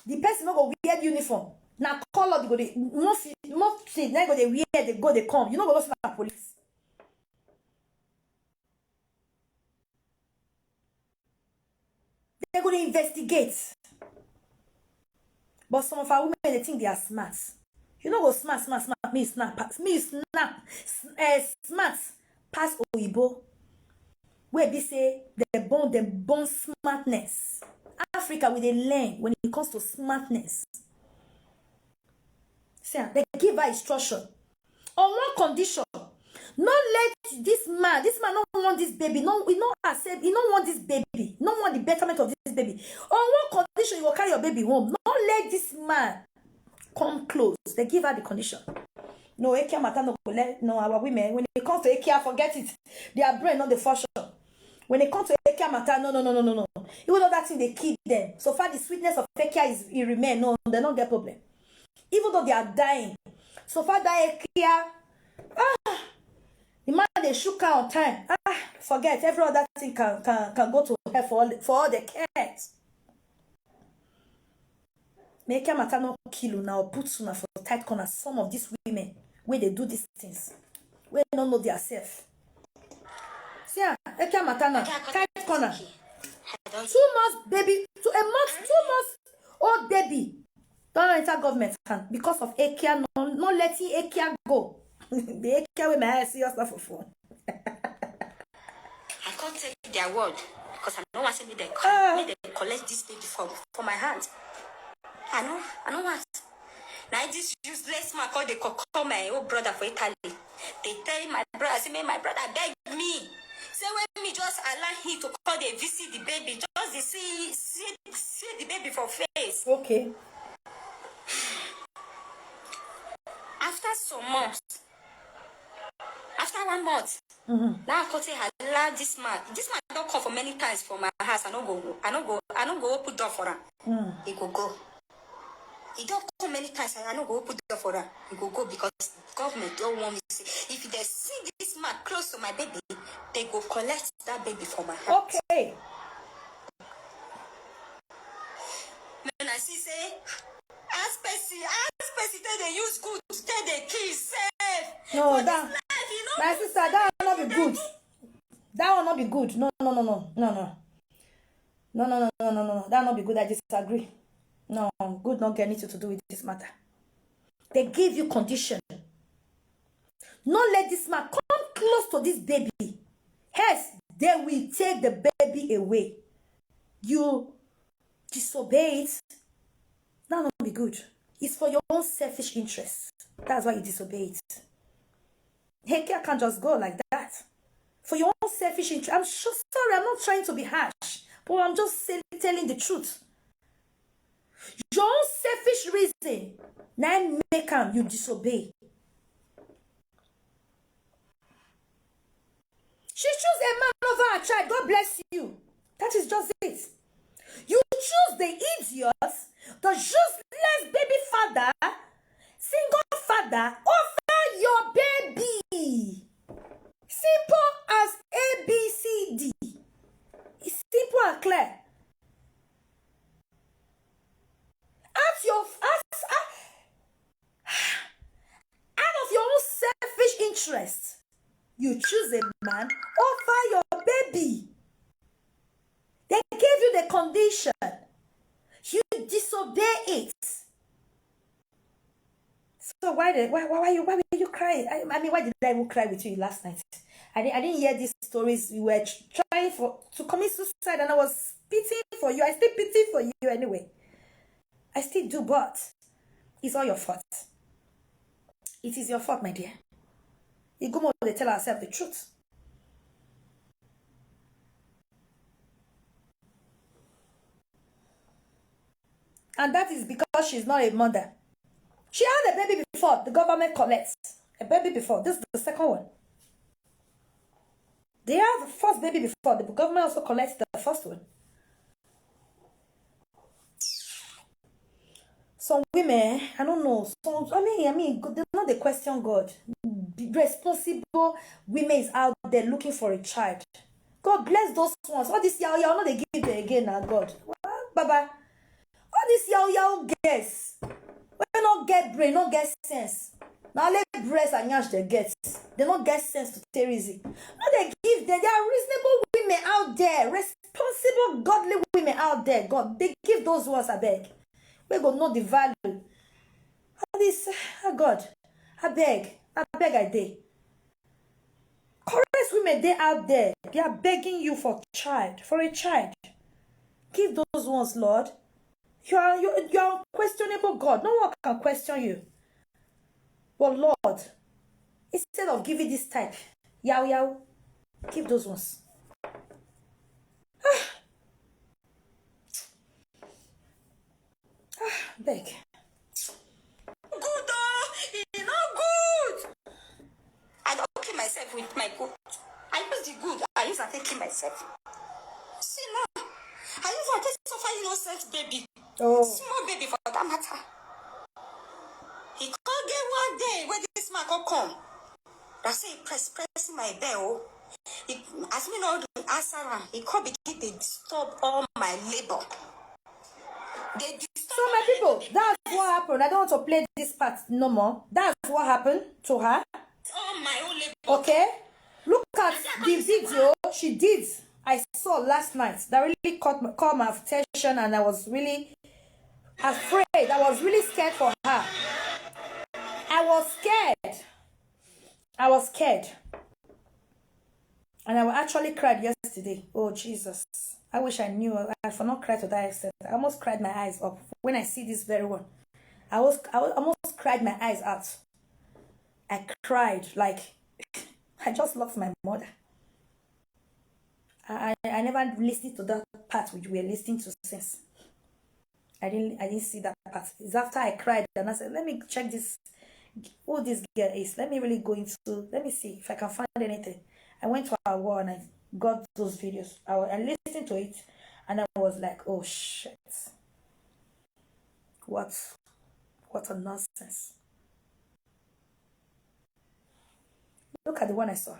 The person not gonna wear uniform. Now color they go they most they go they wear, they go, they come. You know go see that police. They're going to investigate. But some of our women, they think they are smart. You know, go smart. Me smart pass Oyibo. Where they say they born smartness. Africa, we they learn when it comes to smartness. See, they give her instruction. On one condition. Not let this man don't want this baby. No, we don't accept. He don't want this baby. No want the betterment of this baby. On one condition, you will carry your baby home. Not let this man come close. They give her the condition. No, Ekia matter no let no our women. When it comes to Ekia, forget it. Their brain not the function. When it comes to Ekia matter, no. Even though that thing they kill them. So far the sweetness of Ekia is it remain. No, they don't get problem. Even though they are dying. So far that Ekia. The man they shook her on time. Forget every other thing can go to her for all the cares. Make your matter not kill you now, put you for tight corner. Some of these women where they do these things, where they don't know themselves. See, make your matter now tight corner. 2 months baby, 2 months old baby. Don't enter government hand because of Ekia not letting Ekia go. The Ekia with my eyes see your stuff for phone. I can't take their word because I don't want to see me they collect this baby for my hand. I know what. Now this useless man called they call my old brother for Italy. They tell my brother, say my brother beg me. Say when me just allow him to call they visit the baby, just they see the baby for face. Okay. After some months, after 1 month, now I say allow this man. This man don't come for many times for my house. I don't go open door for him. He go. He don't come many times. I don't go open door for him. He go because government don't want me to see. If they see this man close to my baby, they go collect that baby from my house. Okay. When I see say, ask Percy, they use good, they kill safe. No, that my sister, that will not be good. That will not be good. No. That will not be good. I disagree. No, good not get anything to do with this matter. They give you condition. Not let this man come close to this baby. Yes, they will take the baby away. You disobey it. That will not be good. It's for your own selfish interest. That's why you disobey it. Ekia can't just go like that. For your own selfish interest. I'm so sorry. I'm not trying to be harsh. But I'm just telling the truth. Your own selfish reason. Now make him you disobey. She chose a man over a child. God bless you. That is just it. You choose the idiot, the useless baby father, single father, over your baby. Simple as ABCD. It's simple and clear. Out of your own selfish interest, you choose a man over your baby. They gave you the condition. You disobey it. So why were you crying? I mean, why did I even cry with you last night? I didn't hear these stories. You were trying to commit suicide, and I was pitying for you. I still pity for you anyway. I still do, but It's all your fault. It is your fault, my dear. You go more to tell ourselves the truth. And that is because she's not a mother. She had a baby before the government collects. A baby before. This is the second one. They had the first baby before. The government also collects the first one. Some women, I don't know. I mean, they not they question God. Responsible women is out there looking for a child. God bless those ones. All this y'all not they give it again now, God. Well, Baba. All this y'all guess. When not get brain, not get sense. Now let breast and yash they get. They not get sense to tear easy. No, they give them. There are reasonable women out there, responsible, godly women out there. God, they give those ones I beg. We go know the value. All this, God, I beg, I dare. Courageous women, they out there. They are begging you for a child. Give those ones, Lord. You are unquestionable God. No one can question you. But Lord, instead of giving this type, yow, give those ones. Beg. Good, oh, it's not good. I don't kill myself with my good. I use the good. I use to kill myself. See now, I use to suffer innocent baby. Oh. Small baby for that matter. He can't get one day when this man come. That's it, pressing my bell. He, as me not do answer, he can't begin to disturb all my labor. So my people, that's what happened. I don't want to play this part no more. That's what happened to her. All my own labor. Okay? Look at the video she did. I saw last night. That really caught my attention, and I was really afraid. I was really scared for her. I was scared. And I actually cried yesterday. Oh, Jesus. I wish I knew. I for not cry to that extent. I almost cried my eyes up when I see this very one. I almost cried my eyes out. I cried like I just lost my mother. I never listened to that part which we were listening to since. I didn't see that part. It's after I cried and I said, let me check this, who this girl is. Let me really go into, let me see if I can find anything. I went to our wall and I got those videos. I listened to it and I was like, oh shit. What a nonsense. Look at the one I saw.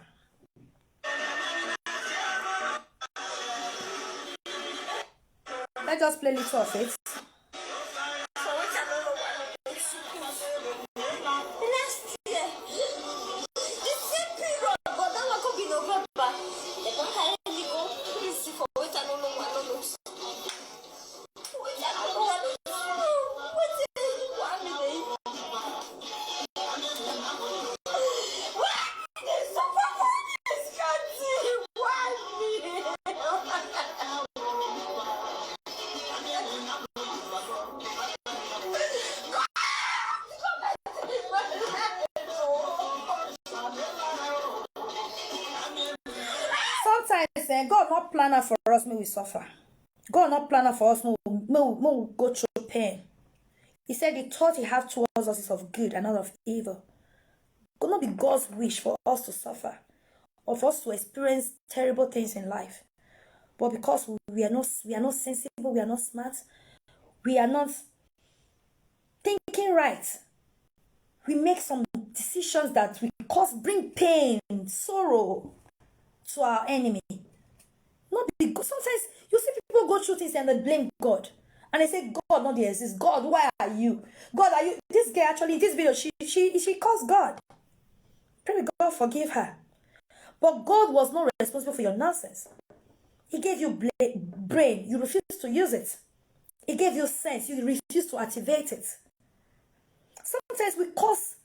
Let's just play a little of it. Sometimes God not planner for us, may we suffer. God not planner for us, may we go through pain. He said the thought he has towards us is of good and not of evil. It could not be God's wish for us to suffer or for us to experience terrible things in life. But because we are not sensible, we are not smart, we are not thinking right, we make some decisions that will bring pain, sorrow to our enemy. Not because sometimes you see people go through things and they blame God. And they say, God not there exists. God, why are you? God, are you? This girl actually, this video, she calls God. Pray God forgive her. But God was not responsible for your nonsense. He gave you brain. You refuse to use it. He gave you sense. You refuse to activate it. Sometimes we cause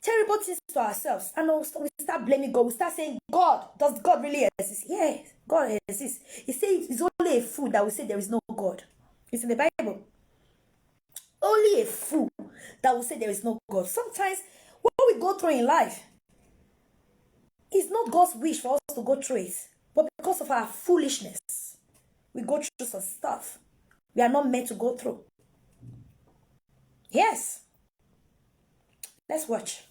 terrible things to ourselves. And we start blaming God. We start saying, God, does God really exist? Yes, God exists. He says it's only a fool that will say there is no God. It's in the Bible. only a fool that will say there is no God. Sometimes what we go through in life is not God's wish for us to go through it, but because of our foolishness, we go through some stuff we are not meant to go through. Yes. Let's watch.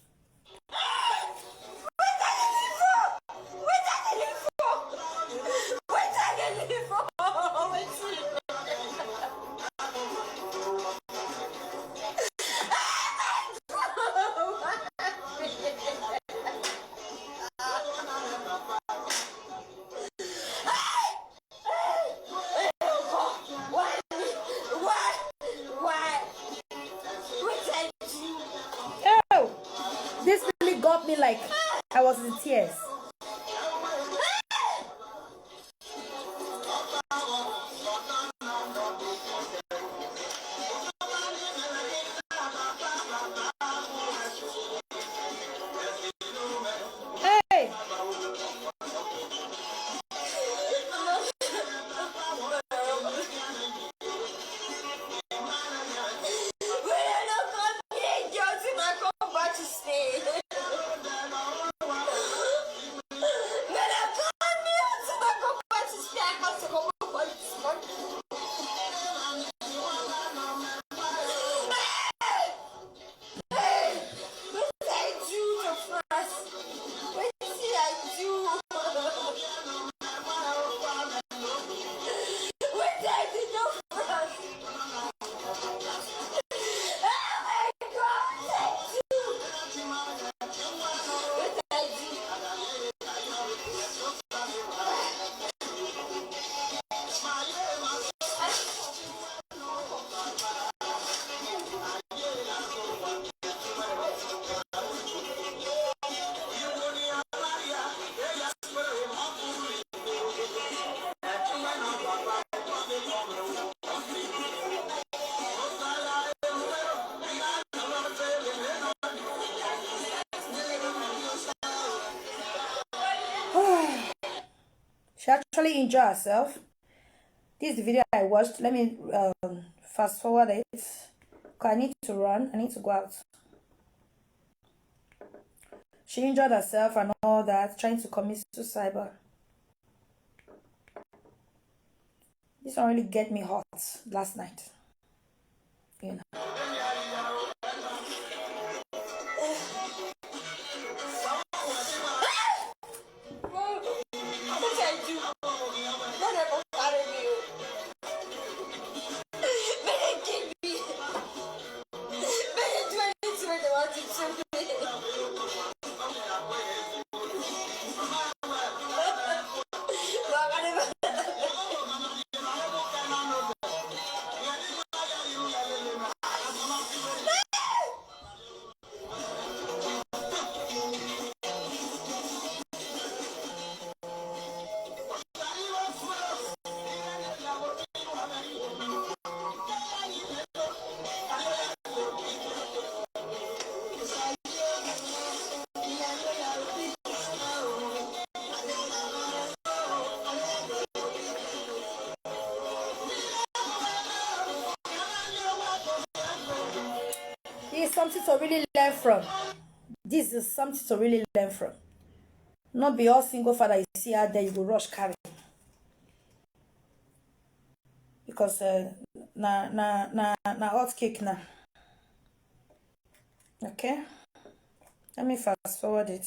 Oh, this really got me like I was in tears. Hey. She actually enjoyed herself. This is the video I watched. Let me fast forward it. Because I need to run. I need to go out. She injured herself and all that, trying to commit suicide. But this one really get me hot last night. You know. This is something to really learn from. This is something to really learn from. Not be all single father you see out there, you go rush carry. Because na hot cake now. Okay? Let me fast forward it.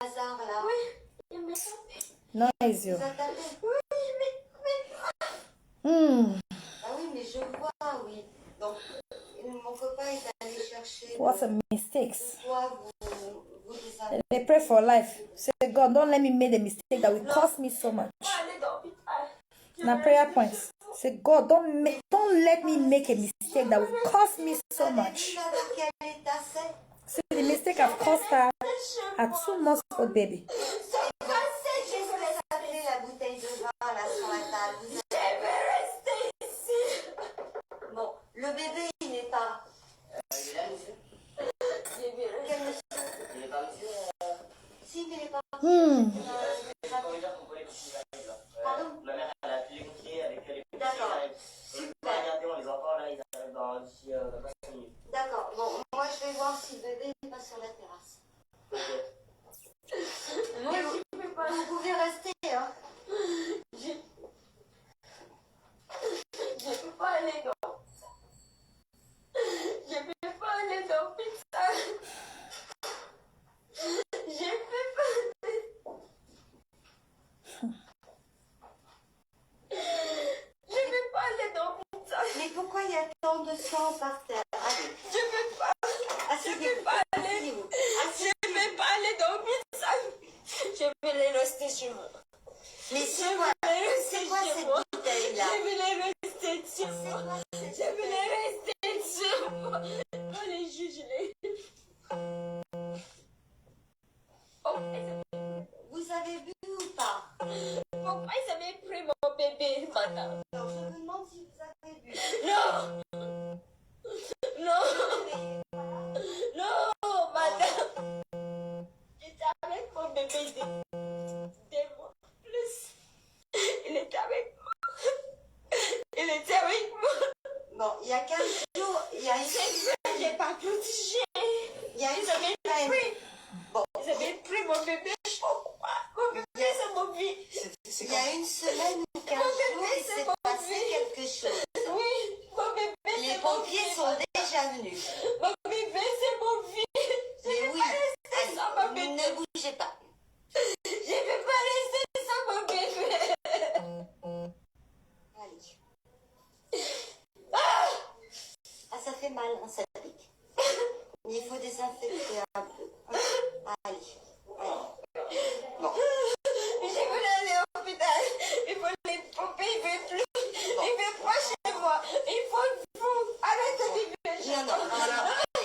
hasard là. Oui, il m'a tapé. Noise, yo. Il m'a tapé. Oui, Ah oui, mais je vois, oui. Donc, mon copain est allé chercher. What a mistakes. Toi, vous désavouez. They pray for life. Say, God, don't let me make a mistake that will cost me so much. Now prayer points. Say, God, don't let me make a mistake that will cost me so much. See, the mistake I've caused her at 2 months old baby. La bouteille de vin là sur la table. Je vais rester ici. Bon, le bébé il n'est pas. Il est là, monsieur. Quel monsieur? Il n'est pas monsieur. Si, mais il n'est pas. Pardon? Ma mère, elle a appelé les pompiers avec les pompiers. D'accord. Super. Regardez, les enfants là, ils arrivent dans d'ici 5 minutes. D'accord. Bon, moi je vais voir si le bébé n'est pas sur la terrasse. Moi, vous pouvez rester, hein. Je peux pas aller dans. Je peux pas aller dans pizza. Je peux pas. Je peux pas aller dans pizza. Mais pourquoi il y a tant de sang par terre? Allez. Je peux pas. Je peux pas aller. Je peux pas aller dans pizza. Je vais rester chez moi. Mais c'est quoi cette bouteille-là? Je vais rester chez moi. Je vais rester chez moi. Allez, juge-les. Vous avez bu ou pas? Pourquoi ils avaient pris mon bébé, madame? Alors, je me demande si vous avez bu. Non! Non! Non, madame! J'étais avec mon bébé des mois plus. Il était avec moi. Il était avec moi. Bon, il y a 15 jours, il y a une semaine, j'ai pas protégé. Il y a une semaine, pris. Bon, ils avaient pris mon bébé. Pourquoi? Mon bébé, c'est mon vie. Il y a une semaine ou 15 jours, il s'est passé quelque chose. Oui, mon bébé, c'est mon vie. Les pompiers sont déjà venus. Mon bébé, c'est mon vie. Mais oui, allez, ne bougez pas. Je ne vais pas rester sans mon bébé. Allez. Ah, ça fait mal, hein, ça pique. Il faut désinfecter un peu. Allez. Bon. Je voulais aller à l'hôpital. Il faut les pomper, il ne veut plus. Il ne veut pas chez moi. Il faut vous arrêter de vivre chez moi. Non.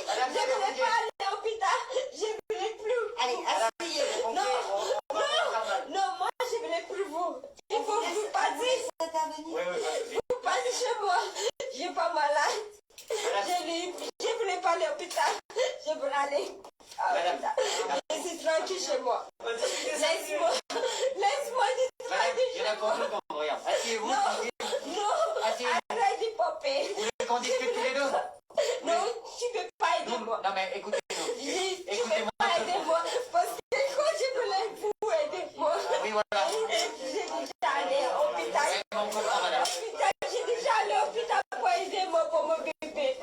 Je ne voulais pas aller à l'hôpital. Je ne voulais plus. Allez, asseyez-vous. Non, moi je ne voulais plus vous. Il faut que vous partiez. Vous passez chez moi. Je suis pas malade. Je voulais pas aller à l'hôpital. Je voulais aller à l'hôpital. Je suis tranquille chez moi. Laisse-moi du tranquille chez moi. Regarde, asseyez-vous. Non, arrête de popper. Vous voulez qu'on discute tous les deux? Non, tu peux pas aider moi. Non mais écoutez-nous. Tu peux pas aider moi. Parce que quand je voulais vous aider moi. Oui, voilà. J'ai déjà allé à l'hôpital. Oui, on comprend, madame. J'ai déjà allé à l'hôpital pour aider moi pour mon bébé.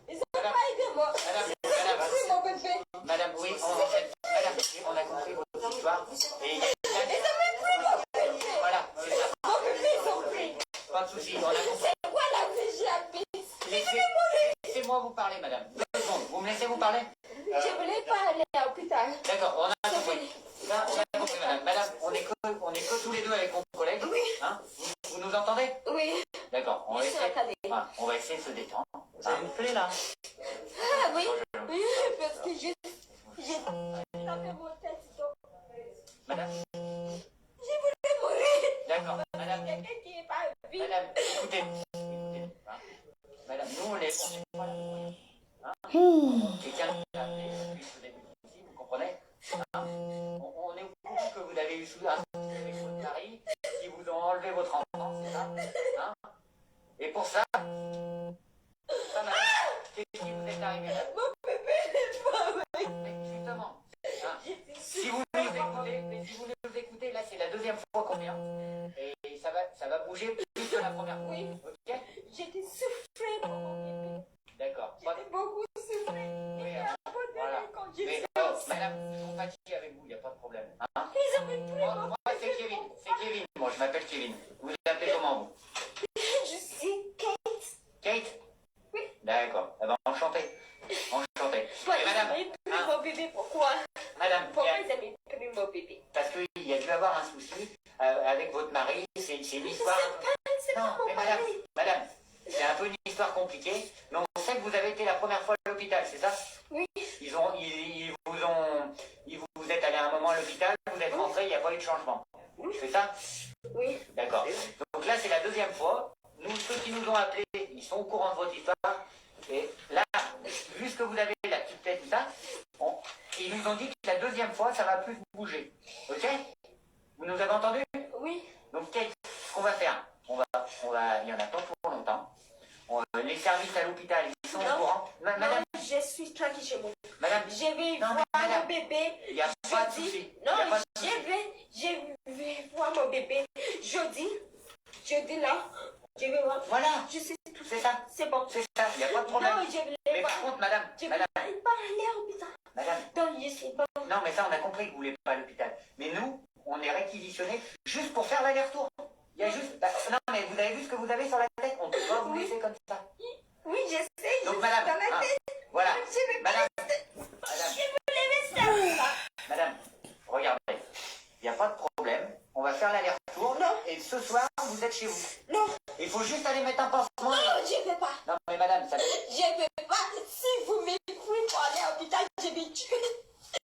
Ils n'ont pas aidé moi. C'est mon bébé. Madame, oui, on a compris votre histoire. Et Ils ont même pris mon bébé. voilà, c'est ça. Mon bébé, ils ont pris. Pas de souci, on a compris. C'est quoi la VGAP? Je vais mourir. Laissez-moi vous parler, madame. 2 secondes. Vous me laissez vous parler? Je voulais pas aller à l'hôpital. D'accord, on a compris. Là, on a compris, madame. Madame, on est que tous les deux avec mon collègue. Oui. Hein, vous nous entendez? Oui. D'accord, on va Bien sûr, essayer. attendez. Voilà, on va essayer de se détendre. Vous avez une plaie là? Ah oui. Oui, parce que j'ai tapé mon tête. Madame? Je voulais mourir. D'accord, madame. Quelqu'un qui n'est pas vivre. Madame, écoutez. Hein, madame, nous on est pas là. Hein, quelqu'un qui a appelé depuis le début ici, vous comprenez? Hein, on est au courant que vous avez eu un souci avec votre mari, qui vous ont enlevé votre enfant, c'est ça? Hein, et pour ça, madame, qu'est-ce qui vous est arrivé là? Mon bébé n'est pas avec. Justement. Hein, si vous nous écoutez, là c'est la 2e fois qu'on vient. Et ça va bouger plus que la première fois. Oui. Ok? J'étais souffrée pour mon bébé. D'accord. J'étais beaucoup souffrée. Oui, Il a abandonné voilà. quand j'ai Mais fait madame, m'appelle Kevin. Vous vous appelez comment, vous? Je suis Kate. Kate? Oui. D'accord. Eh ben, enchanté. Enchanté. Pourquoi Et ils madame, n'aimaient plus hein, mon bébé? Pourquoi? madame, Pourquoi ils n'aimaient plus mon bébé? parce qu'il y a dû avoir un souci avec votre mari. C'est une histoire. C'est Non, pas mon mais madame, mari. madame, c'est un peu une histoire compliquée, mais on sait que vous avez été la première fois à l'hôpital, c'est ça? Oui. Ils vous êtes allé à un moment à l'hôpital, vous êtes rentré, il n'y a pas eu de changement. Oui. C'est ça? Oui. D'accord. Donc là, c'est la deuxième fois. Nous, ceux qui nous ont appelés, ils sont au courant de votre histoire. Et là, vu ce que vous avez, la petite tête, tout ça, ils nous ont dit que la deuxième fois, ça va plus bouger. Ok? Vous nous avez entendu? Oui. Donc, ce qu'on va faire, il n'y en a pas pour longtemps. Les services à l'hôpital, ils sont au courant. Madame, Non, je suis tranquille chez moi. madame, Je vais Non, mais voir madame, mon bébé. il n'y a pas de jeudi. souci. Non, Il y a pas de je souci. vais voir mon bébé jeudi. Jeudi là, je vais voir. Voilà, Je sais tout. c'est ça. C'est bon. C'est ça, il n'y a pas de problème. Non, je vais Mais par contre, madame, Je vais madame, pas aller à l'hôpital. madame, Non, je sais pas. non, mais ça, on a compris que vous ne voulez pas à l'hôpital. Mais nous, on est réquisitionnés juste pour faire l'aller-retour. Il y a juste. Non, mais vous avez vu ce que vous avez sur la tête? On ne peut pas vous laisser comme ça. Oui, je sais. Donc, je madame, suis dans la hein, tête. voilà. Je vais pas Madame, rester. madame, Je voulais rester là. madame, regardez. Il n'y a pas de problème. On va faire l'aller-retour. Non. Et ce soir, vous êtes chez vous. Non, Il faut juste aller mettre un pansement. non, je vais pas. Non, mais madame, ça. Je vais pas. Si vous m'écoutez pour aller à l'hôpital, je vais tuer.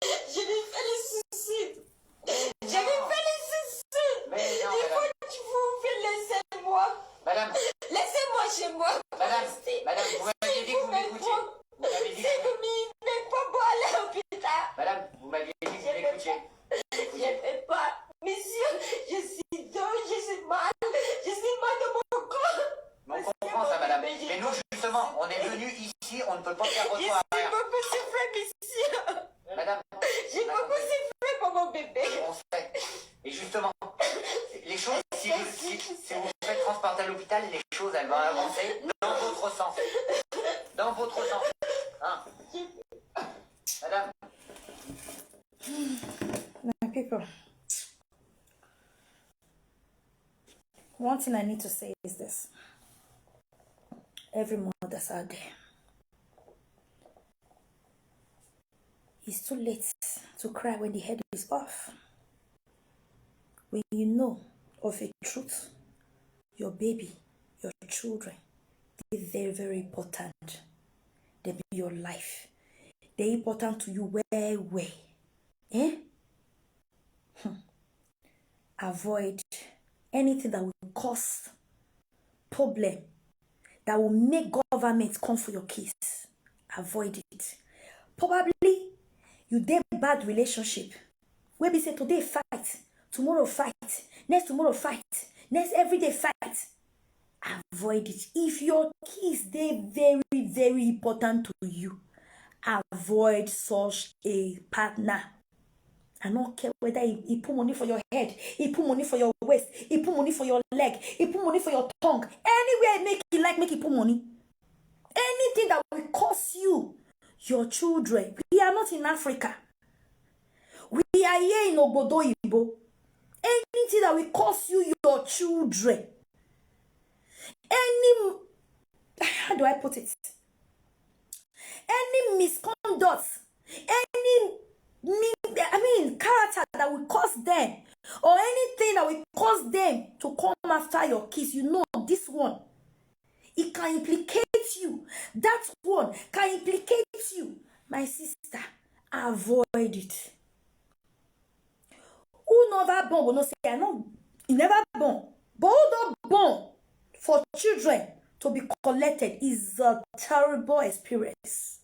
Je vais faire le suicide. Je vais faire le suicide. Mais non, Il faut madame. que vous laissez moi. Madame, Laissez-moi chez moi. madame, Restez. madame, vous m'aviez dit que vous m'écoutiez. Vous m'avez dit Si que... vous m'aimez pas pour aller à l'hôpital, Madame, vous m'aviez dit que vous Je vais m'écoutiez. je ne vais pas. Monsieur, je suis dehors, je suis mal. Je suis mal de mon corps. Mais on comprend ça, madame. Mais nous, justement, on est venus ici, on ne peut pas faire Je retour suis arrière. beaucoup souffert, monsieur. Madame, J'ai beaucoup souffert pour mon bébé. on sait. Et justement, les choses, si vous faites transporter à l'hôpital, les choses, elles vont avancer dans votre sens. Dans votre sens. Hein? Madame, My people, one thing I need to say is this. Every mother's out there. It's too late to cry when the head is off. When you know of a truth, your baby, your children, they're very, very important. They be your life. They're important to you way. Eh? Avoid anything that will cause problem, that will make government come for your case. Avoid it. Probably you dey bad relationship. Where be say today fight, tomorrow fight, next tomorrow fight, next everyday fight. Avoid it. If your kids they very, very important to you, avoid such a partner. I don't care whether he put money for your head, he put money for your waist, he put money for your leg, he put money for your tongue. Anywhere make he put money. Anything that will cost you, your children. We are not in Africa. We are here in Obodo Ibo. Anything that will cost you, your children. How do I put it? Any misconduct, character that will cause them, or anything that will cause them to come after your kids, you know this one, it can implicate you. That one can implicate you. My sister, avoid it. Who never born will not say, I know, you never born. But who not born for children to be collected is a terrible experience.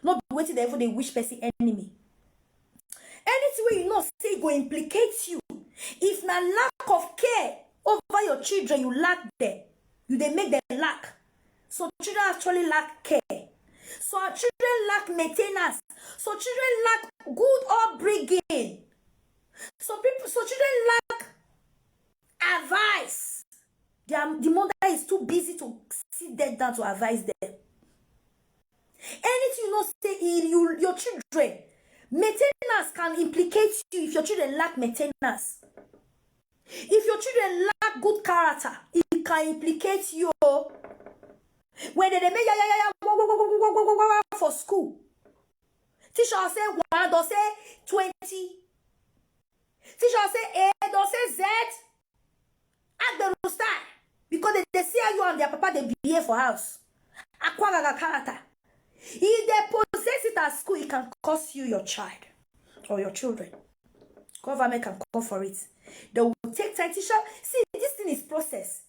Not waiting there for the wish person enemy. Anything where you know say go implicate you. If na lack of care over your children, you lack them. You they make them lack. So children actually lack care. So our children lack maintenance. So children lack good upbringing. So children lack advice. The mother is too busy to sit them down to advise them. Anything you know say in your children, maintenance can implicate you if your children lack maintenance. If your children lack good character, it can implicate you. When they make for school, teacher say 1, don't say 20. Teacher say A, don't say Z. Act the style. Because they see how you and their papa they behave for house. Aquagaga character. If they possess it at school, it can cost you your child or your children. Government can come for it. They will take time. Teacher, see, this thing is process.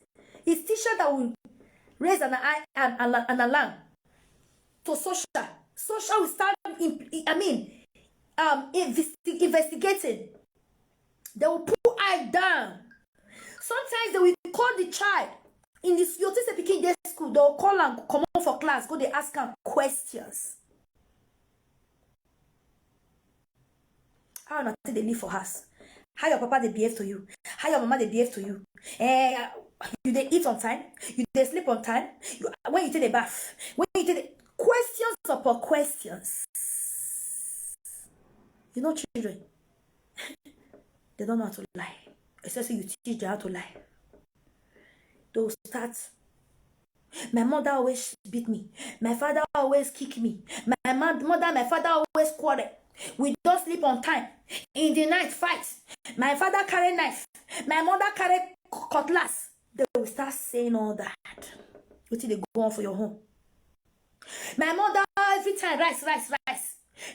It's teacher that will raise an alarm to social. Social will start, investigating. They will put eye down. Sometimes they will call the child. In this, you see, picking their school, they will call and come on for class. Go, they ask them questions. How not they live for us? How your papa they behave to you? How your mama they behave to you? You they eat on time? You they sleep on time? When you take a bath? When you take the questions upon questions? You know, children, they don't know how to lie. Especially you teach them how to lie. They'll start. My mother always beat me. My father always kick me. My father always quarrel. We don't sleep on time. In the night, fight. My father carry knife. My mother carry cutlass. They will start saying all that. Until they go on for your home. My mother, every time, rice.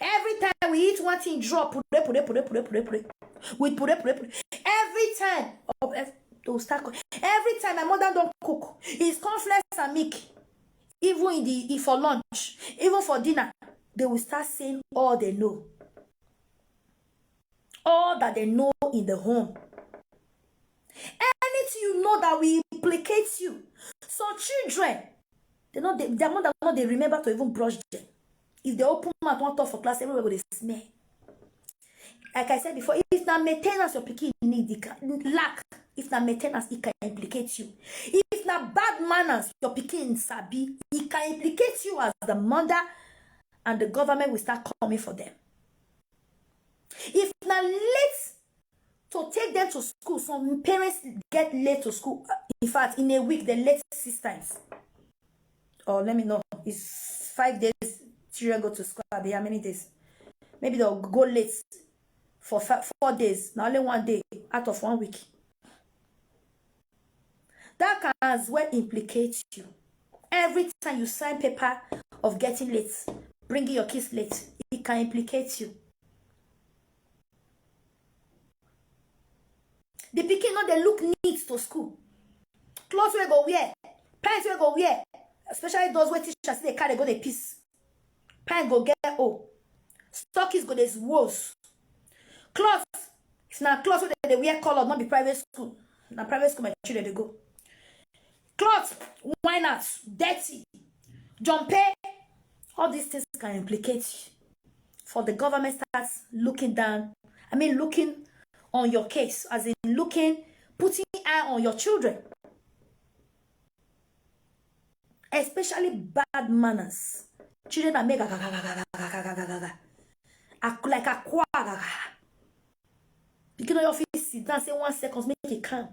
Every time we eat one thing, drop. We pure. Every time. They'll start. Every time my mother don't cook, it's cornflakes and milk. Even for lunch, even for dinner, they will start saying all they know. All that they know in the home. Anything you know that will implicate you. So children, their mother they remember to even brush them. If they open mouth one talk for class, everywhere will they smell. Like I said before, if na maintenance your pikin need, lack. If na maintenance, it can implicate you. If na bad manners your pikin sabi, it can implicate you as the mother, and the government will start coming for them. If na late to take them to school, some parents get late to school. In fact, in a week, they're late 6 times. Or let me know, it's 5 days children go to school. How many days? Maybe they'll go late for 4 days. Now only 1 day out of 1 week. That can as well implicate you. Every time you sign paper of getting late, bringing your kids late, it can implicate you. The pikin know they look neat to school. Clothes will go wear. Pants will go wear. Especially those where teachers they carry go the piece. Pants go get Stockies go des woes. Clothes. It's not clothes where they wear color, not be private school. Now private school my children they go. Clothes, why not? Dirty, jumper, all these things can implicate you. For the government starts looking down, looking on your case, as in putting eye on your children. Especially bad manners. Children are mega like a quagga. You know your face sit down, say 1 second, make it calm.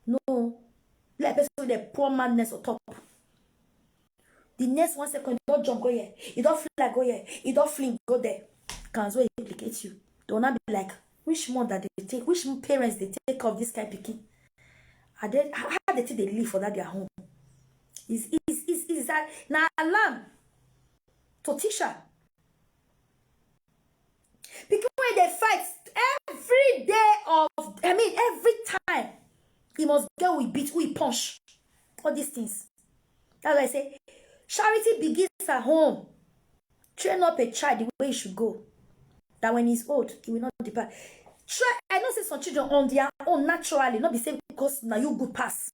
No. Like person with a poor madness on top. The next 1 second, you don't jump, go here. You don't fly, go here. You don't fling, go there. Can as well implicate you. They will not be like, which mother they take, which parents they take of this kind of picking? How they think they live for that their home? Is that now alarm to teacher? Because when they fight every day every time. He must go with beat, we punch. All these things. That's why I say, charity begins at home. Train up a child the way he should go. That when he's old, he will not depart. I know say some children on their own naturally, not the same because now you good pass.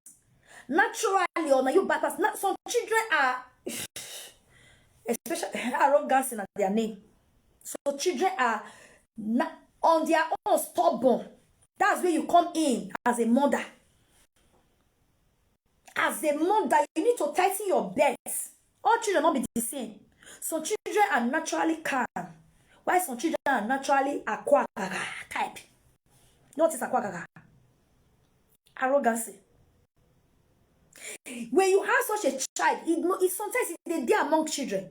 Naturally or now you bad pass. Some children are, especially arrogance in their name. So children are on their own stubborn. That's where you come in as a mother. As a mother, you need to tighten your belts. All children will not be the same. Some children are naturally calm, while some children are naturally aquagaga type. What is aquagaga? Arrogancy. When you have such a child, it sometimes they there among children.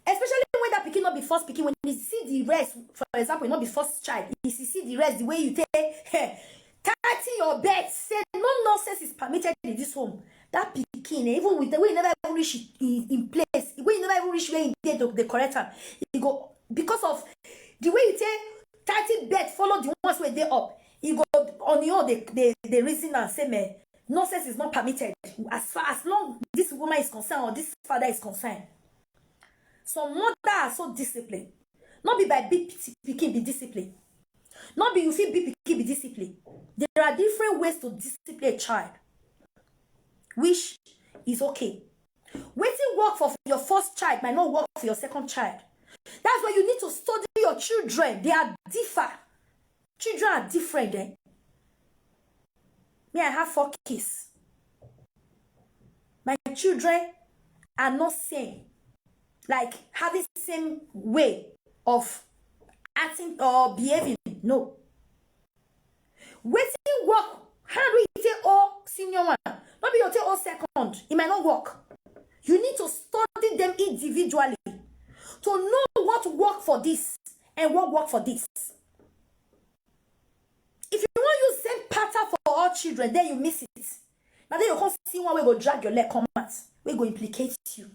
Especially when that pikin not be first pikin, when you see the rest, for example, not be first child, you see the rest, the way you take, tighten your bed, say no nonsense is permitted in this home. That pikin, even with the way you never even reach in place, the way you never even reach where you did the correct time, you go, because of the way you take tighten bed, follow the ones where they up, you go on your own, they reason and say, man, nonsense is not permitted. As long this woman is concerned or this father is concerned. Some mother are so disciplined. Not be by big pikin be disciplined. Not be you feel big pikin be disciplined. There are different ways to discipline a child, which is okay. Waiting work for your first child might not work for your second child. That's why you need to study your children. They are different. Children are different. Eh? Me, I have 4 kids. My children are not same. Like having the same way of acting or behaving. No. Waiting work. How do you take all senior one? Not be you take all second. It might not work. You need to study them individually to know what work for this and what work for this. If you want to use same pattern for all children, then you miss it. Now then you can't see one way go drag your leg, come out. We go implicate you.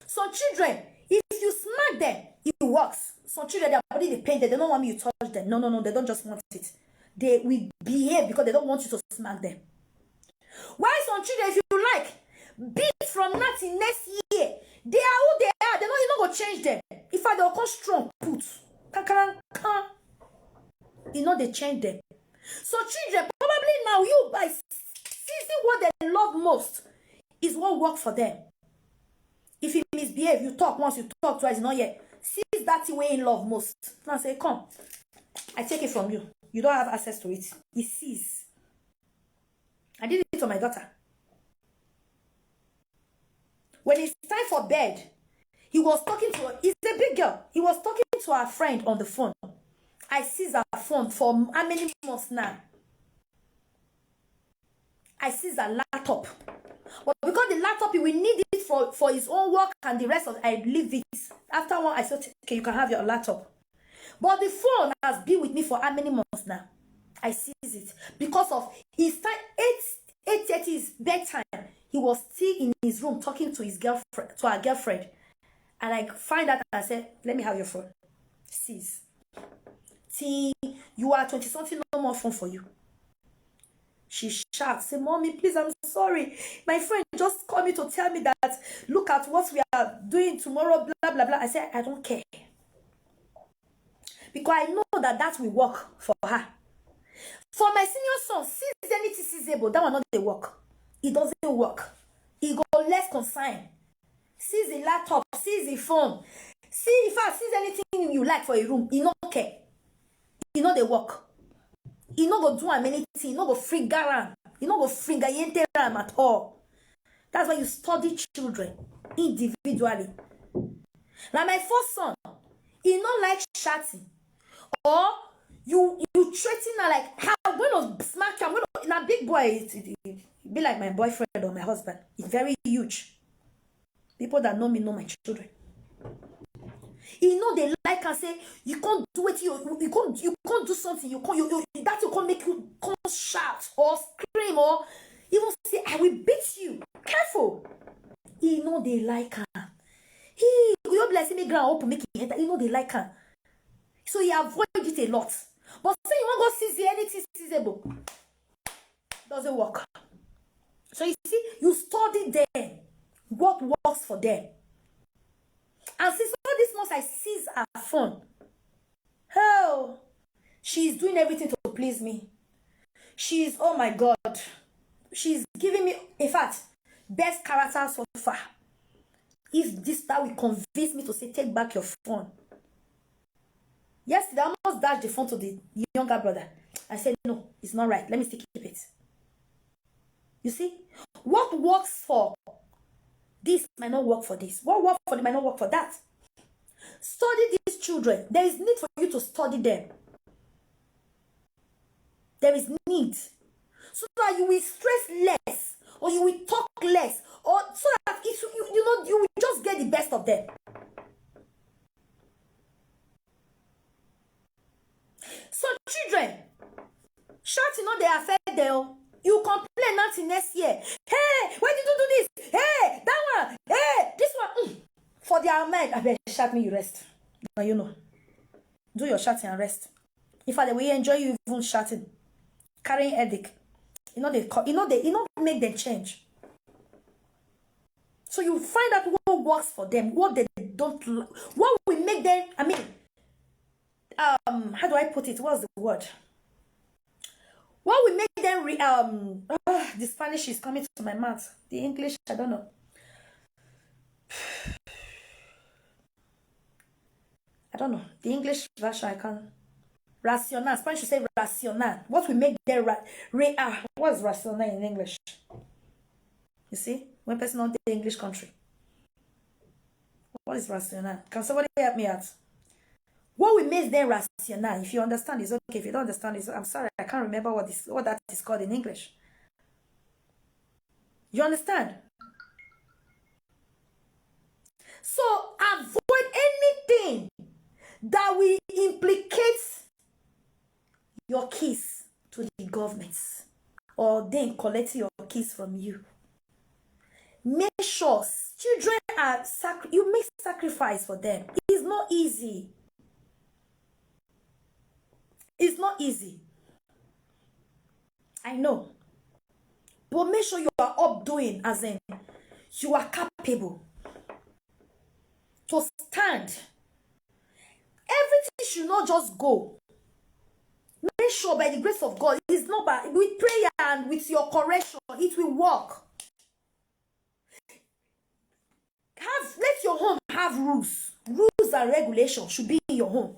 Some children, if you smack them, it works. Some children, their body they pain them. They don't want me to touch them. No. They don't just want it. They will behave because they don't want you to smack them. Why some children, if you like, beat from now till next year, they are who they are. They're not going to change them. If I don't come strong, put. You know they change them. So children, probably now you by seeing what they love most is what works for them. If you misbehave, you talk once, you talk twice, not yet. Seize that way in love most. Now say, come, I take it from you. You don't have access to it. It sees. I did it to my daughter. When it's time for bed, he was talking to her. He's a big girl. He was talking to her friend on the phone. I seized her phone for how many months now? I seized her laptop. But because the laptop, he will need it for his own work and the rest of it, I leave it. After one, I said, okay, you can have your laptop. But the phone has been with me for how many months now? I seize it. Because of his time, 8:30 is bedtime. He was still in his room talking to his girlfriend, to her girlfriend. And I find out and I said, let me have your phone. Seize. See, you are 20-something, no more phone for you. She shouts, say, Mommy, please, I'm sorry. My friend just called me to tell me that, look at what we are doing tomorrow, blah, blah, blah. I said, I don't care. Because I know that will work for her. For my senior son, sees anything seizable, that will not work. It doesn't work. He go less concerned. Sees the laptop, sees the phone. See, if I sees anything you like for a room, he not care. He know they work. He not go do anything. He not go figure around. He not go figure around at all. That's why you study children individually. Now my first son, he not like chatting. Or you threaten her like, I'm going to smack you. I'm going to, now big boy, it be like my boyfriend or my husband. It's very huge. People that know me know my children. You know they like and say you can't do it. You can't do something. You can't make you can't shout or scream or even say I will beat you. Careful. You know they like her. You bless me ground open make it enter. You know they like her. So you avoid it a lot. But say you want to go seize anything seizable, doesn't work. So you see, you study them what works for them. And since all this months I seize her phone, oh, she's doing everything to please me. She's, oh my God, she's giving me, in fact, best character so far. If that will convince me to say, take back your phone. Yesterday, I almost dashed the phone to the younger brother. I said, no, it's not right. Let me still keep it. You see, what works for this might not work for this. What works for them might not work for that. Study these children. There is need for you to study them. There is need. so that you will stress less, or you will talk less, or so that you will just get the best of them. So children, shouting on their affair there. You complain until next year. Hey, why did you do this? Hey, that one. Hey, this one. For their mind, I bet shout me, you rest. Now you know. Do your shouting and rest. In fact, we enjoy you even shouting, carrying headache. You know make them change. So you find out what works for them, what they don't, what will make them. I mean, how do I put it? What's the word? What will make them the Spanish is coming to my mouth. The English, I don't know. I don't know. The English version, I can't. Rational. Spanish should say rational. What will make them what's rational in English? You see? When person not the English country. What is rational? Can somebody help me out? What will make them rational? If you understand, it's okay. If you don't understand, I'm sorry. I can't remember what that is called in English. You understand? So avoid anything that will implicate your keys to the government, or then collecting your keys from you. Make sure children are you make sacrifice for them. It's not easy. It's not easy. I know. But make sure you are updoing, as in you are capable to stand. Everything should not just go. Make sure by the grace of God, it's not by with prayer and with your correction, it will work. Let your home have rules. Rules and regulations should be in your home.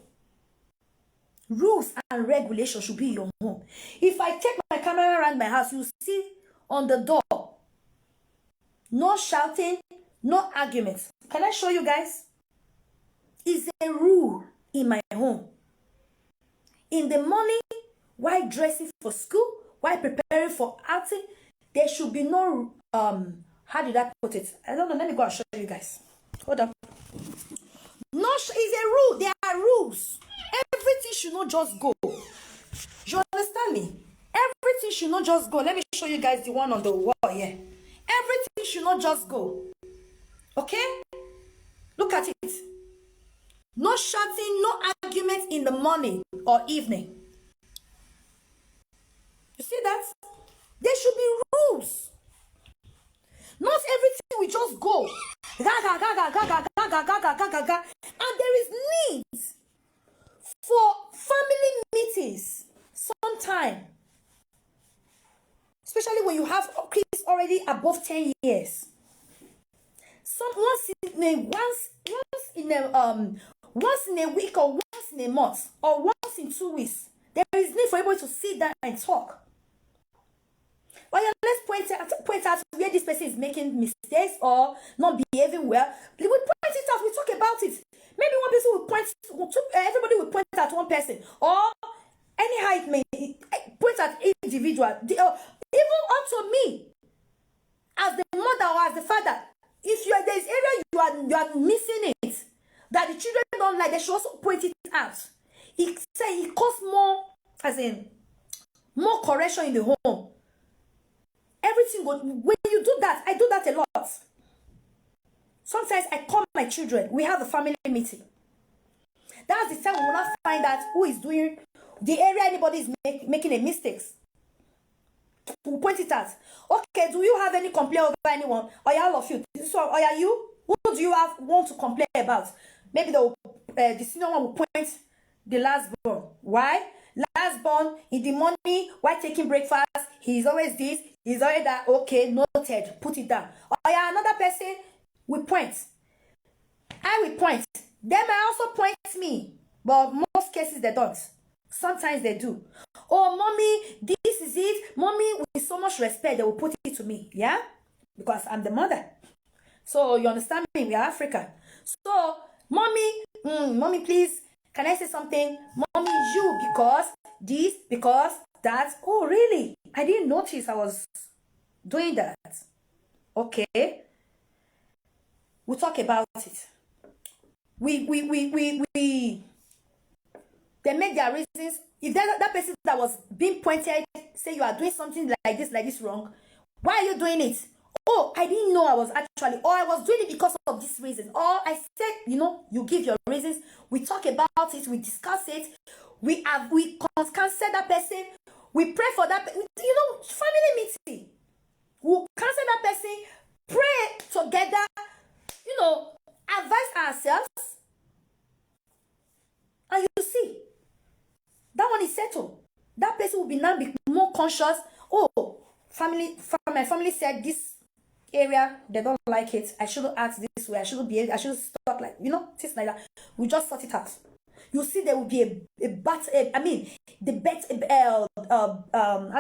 Rules and regulations should be in your home. If I take my camera around my house, you see on the door, no shouting, no arguments. Can I show you guys? It's a rule in my home. In the morning, while dressing for school, while preparing for outing, there should be no how did I put it? I don't know. Let me go and show you guys. Hold on. No, it's a rule. There are rules. Everything should not just go. You understand me? Everything should not just go. Let me show you guys the one on the wall here. Everything should not just go. Okay? Look at it. No shouting, no argument in the morning or evening. You see that? There should be rules. Not everything will just go. And there is need for family meetings sometime. Especially when you have kids already above 10 years. Once in a week, or once in a month, or once in 2 weeks, there is need for everybody to sit down and talk. Well, let's point out where this person is making mistakes or not behaving well. We point it out. We talk about it. Maybe one person will everybody will point out one person, or anyhow it may point at individual. Even up to me, as the mother or as the father, if there's area you are missing it, that the children don't like, they should also point it out. It causes more, as in more correction in the home. Everything goes. When you do that, I do that a lot. Sometimes I call my children. We have a family meeting. That's the time we will not find out who is doing the area anybody is making a mistakes. We'll point it out. Okay, do you have any complaint over anyone? Or all of you? So, or are you? Who do you want to complain about? Maybe the senior one will point the last born. Why? Last born in the morning while taking breakfast, he's always this, he's always that. Okay, noted. Put it down. Or another person will point. I will point. They may also point me, but most cases they don't. Sometimes they do. Oh, mommy, this is it. Mommy, with so much respect, they will put it to me. Yeah? Because I'm the mother. So, you understand me? We are African. So, mommy, please, can I say something? Mommy, you, because this, because that. Oh, really? I didn't notice I was doing that. Okay. We'll talk about it. They make their reasons. If that person that was being pointed say you are doing something like this wrong, why are you doing it? Oh, I didn't know I was actually, or I was doing it because of this reason. Or I said, you give your reasons. We talk about it. We discuss it. We cancel that person. We pray for that. Family meeting. We'll cancel that person. Pray together. Advise ourselves. And you see, that one is settled. That person will now be more conscious. Oh, my family said this area, they don't like it. I shouldn't act this way. I shouldn't stop like, things like that. We just sort it out. You see, there will be how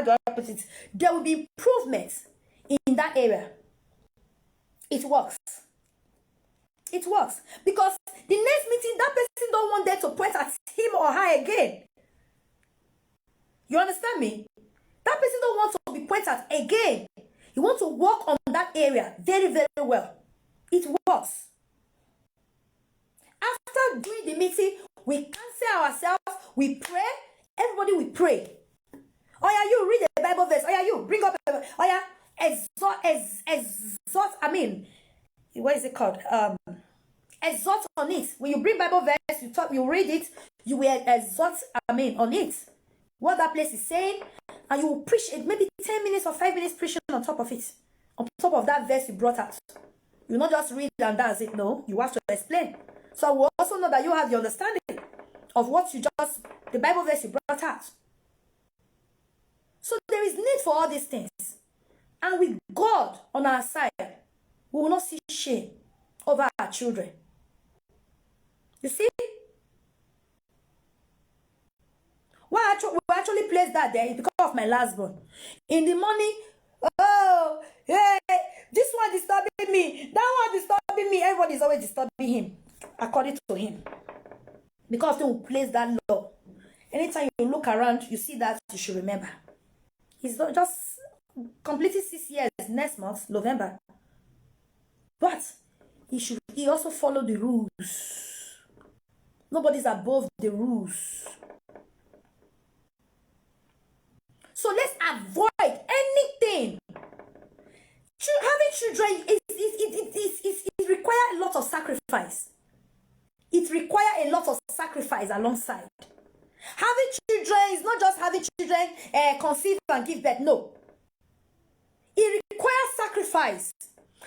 do I put it? There will be improvements in that area. It works. It works. Because the next meeting, that person don't want them to point at him or her again. You understand me? That person don't want to be pointed at again. He wants to work on that area very, very well. It works. After doing the meeting, we cancel ourselves, we pray, everybody will pray. Oh yeah, you read the Bible verse. Oh yeah, you bring up the Bible. Oh yeah, what is it called? Exhort on it. When you bring Bible verse, you read it, you will exhort, on it. What that place is saying, and you will preach it, maybe 10 minutes or 5 minutes preaching on top of it. On top of that verse you brought out. You not just read and that's it, no. You have to explain. So I will also know that you have the understanding of the Bible verse you brought out. So there is need for all these things. And with God on our side, we will not see shame over our children. You see? Why we actually placed that there is because of my last born. In the morning, oh, hey, this one disturbing me, that one disturbing me. Everybody is always disturbing him, according to him. Because they will place that law. Anytime you look around, you see that, you should remember. He's not just completed 6 years next month, November. But he also follow the rules. Nobody's above the rules. So let's avoid anything. Having children, it requires a lot of sacrifice. It requires a lot of sacrifice alongside. Having children is not just having children, conceive and give birth. No. It requires sacrifice.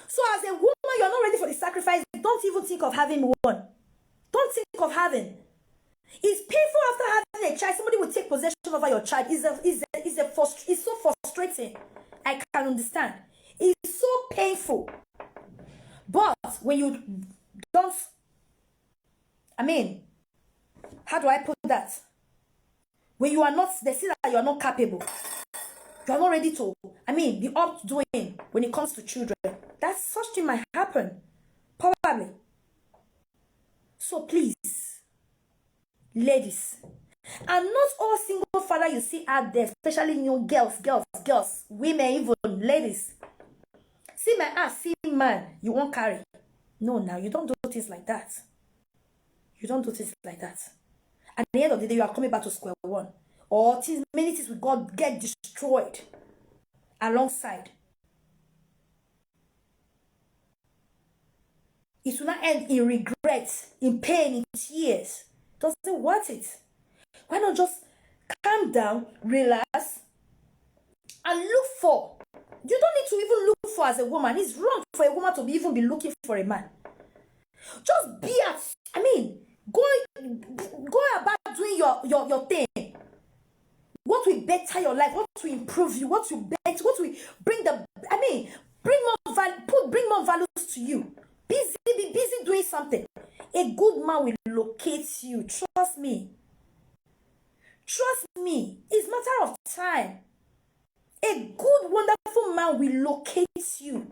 So as a woman, you're not ready for the sacrifice. Don't even think of having one. Don't think of having. It's painful after having a child. Somebody will take possession over your child. It's so frustrating. I can understand. It's so painful. But when you don't, how do I put that? When you are not, they see that you are not capable. You are not ready to, be updoing when it comes to children. That such thing might happen. Probably. So please, ladies, and not all single father you see out there, especially new girls, women, even ladies. See my ass, see man, you won't carry. No, now you don't do things like that. You don't do things like that. At the end of the day, you are coming back to square one. Or many things with God get destroyed alongside. It will not end in regret, in pain, in tears. Doesn't want it. Why not just calm down, relax, and look for? You don't need to even look for as a woman. It's wrong for a woman to even be looking for a man. Just be go about doing your thing. What will better your life? What will improve you? What will bring bring more values to you? Be busy doing something. A good man will locate you. Trust me. Trust me. It's a matter of time. A good, wonderful man will locate you.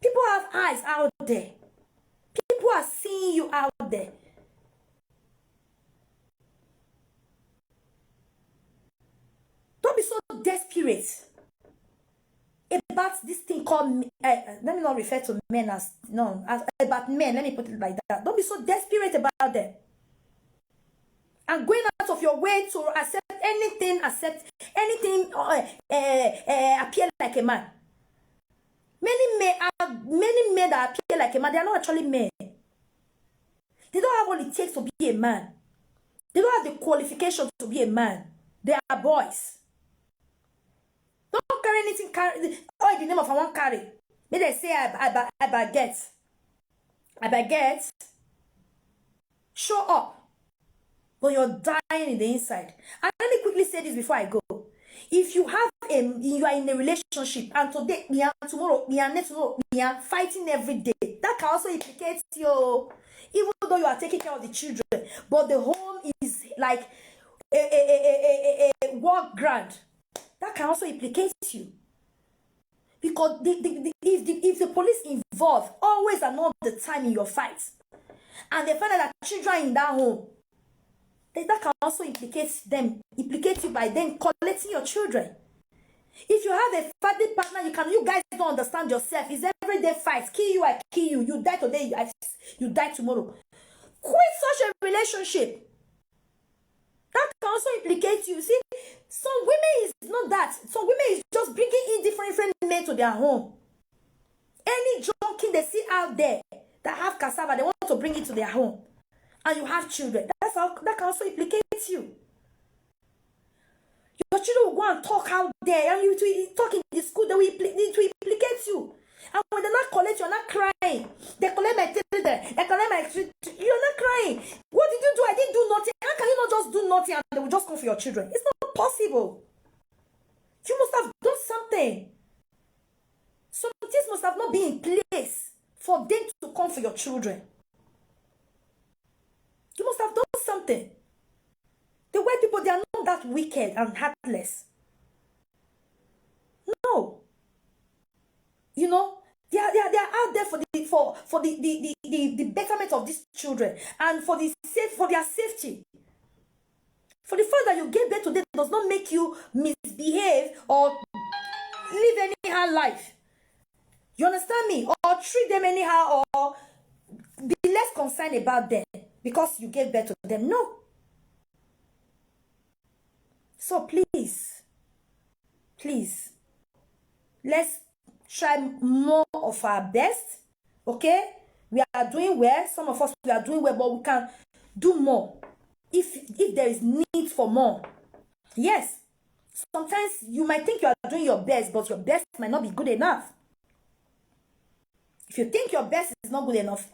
People have eyes out there. People are seeing you out there. Don't be so desperate. about this thing called, let me not refer to men as, no, as, about men, let me put it like that. Don't be so desperate about them. And going out of your way to accept anything appear like a man. Many men that appear like a man, they are not actually men. They don't have what it takes to be a man. They don't have the qualifications to be a man. They are boys. Don't carry anything, all in the name of I want carry. May they say I baguette. Show up. But you're dying in the inside. And let me quickly say this before I go. If you are in a relationship and today, tomorrow, next tomorrow, fighting every day, that can also implicate you. Even though you are taking care of the children, but the home is like a war ground, that can also implicate you. Because if the police involved always and all the time in your fight, and they find out that children in that home, that can also implicate you by them collecting your children. If you have a family partner, you guys don't understand yourself. It's everyday fight. Kill you, I kill you. You die today, you die tomorrow. Quit such a relationship. That can also implicate you. See, some women is not that. Some women is just bringing in different men to their home. Any junkie they see out there that have cassava, they want to bring it to their home. And you have children. That can also implicate you. Your children will go and talk out there, and you talk in the school, they will implicate you. And when they not collect, you're not crying. They collect my children, they collect my children. You're not crying. What did you do? I didn't do nothing. How can you not just do nothing and they will just come for your children? It's not possible. You must have done something. Some things must have not been in place for them to come for your children. You must have done something. The white people, they are not that wicked and heartless. No. You know, they are out there for the betterment of these children and for their safety. For the fact that you gave birth to them does not make you misbehave or live anyhow life. You understand me? Or treat them anyhow or be less concerned about them because you gave birth to them. No. So please, let's try more of our best, okay? We are doing well. Some of us, we are doing well, but we can do more if there is need for more. Yes, sometimes you might think you are doing your best, but your best might not be good enough. If you think your best is not good enough,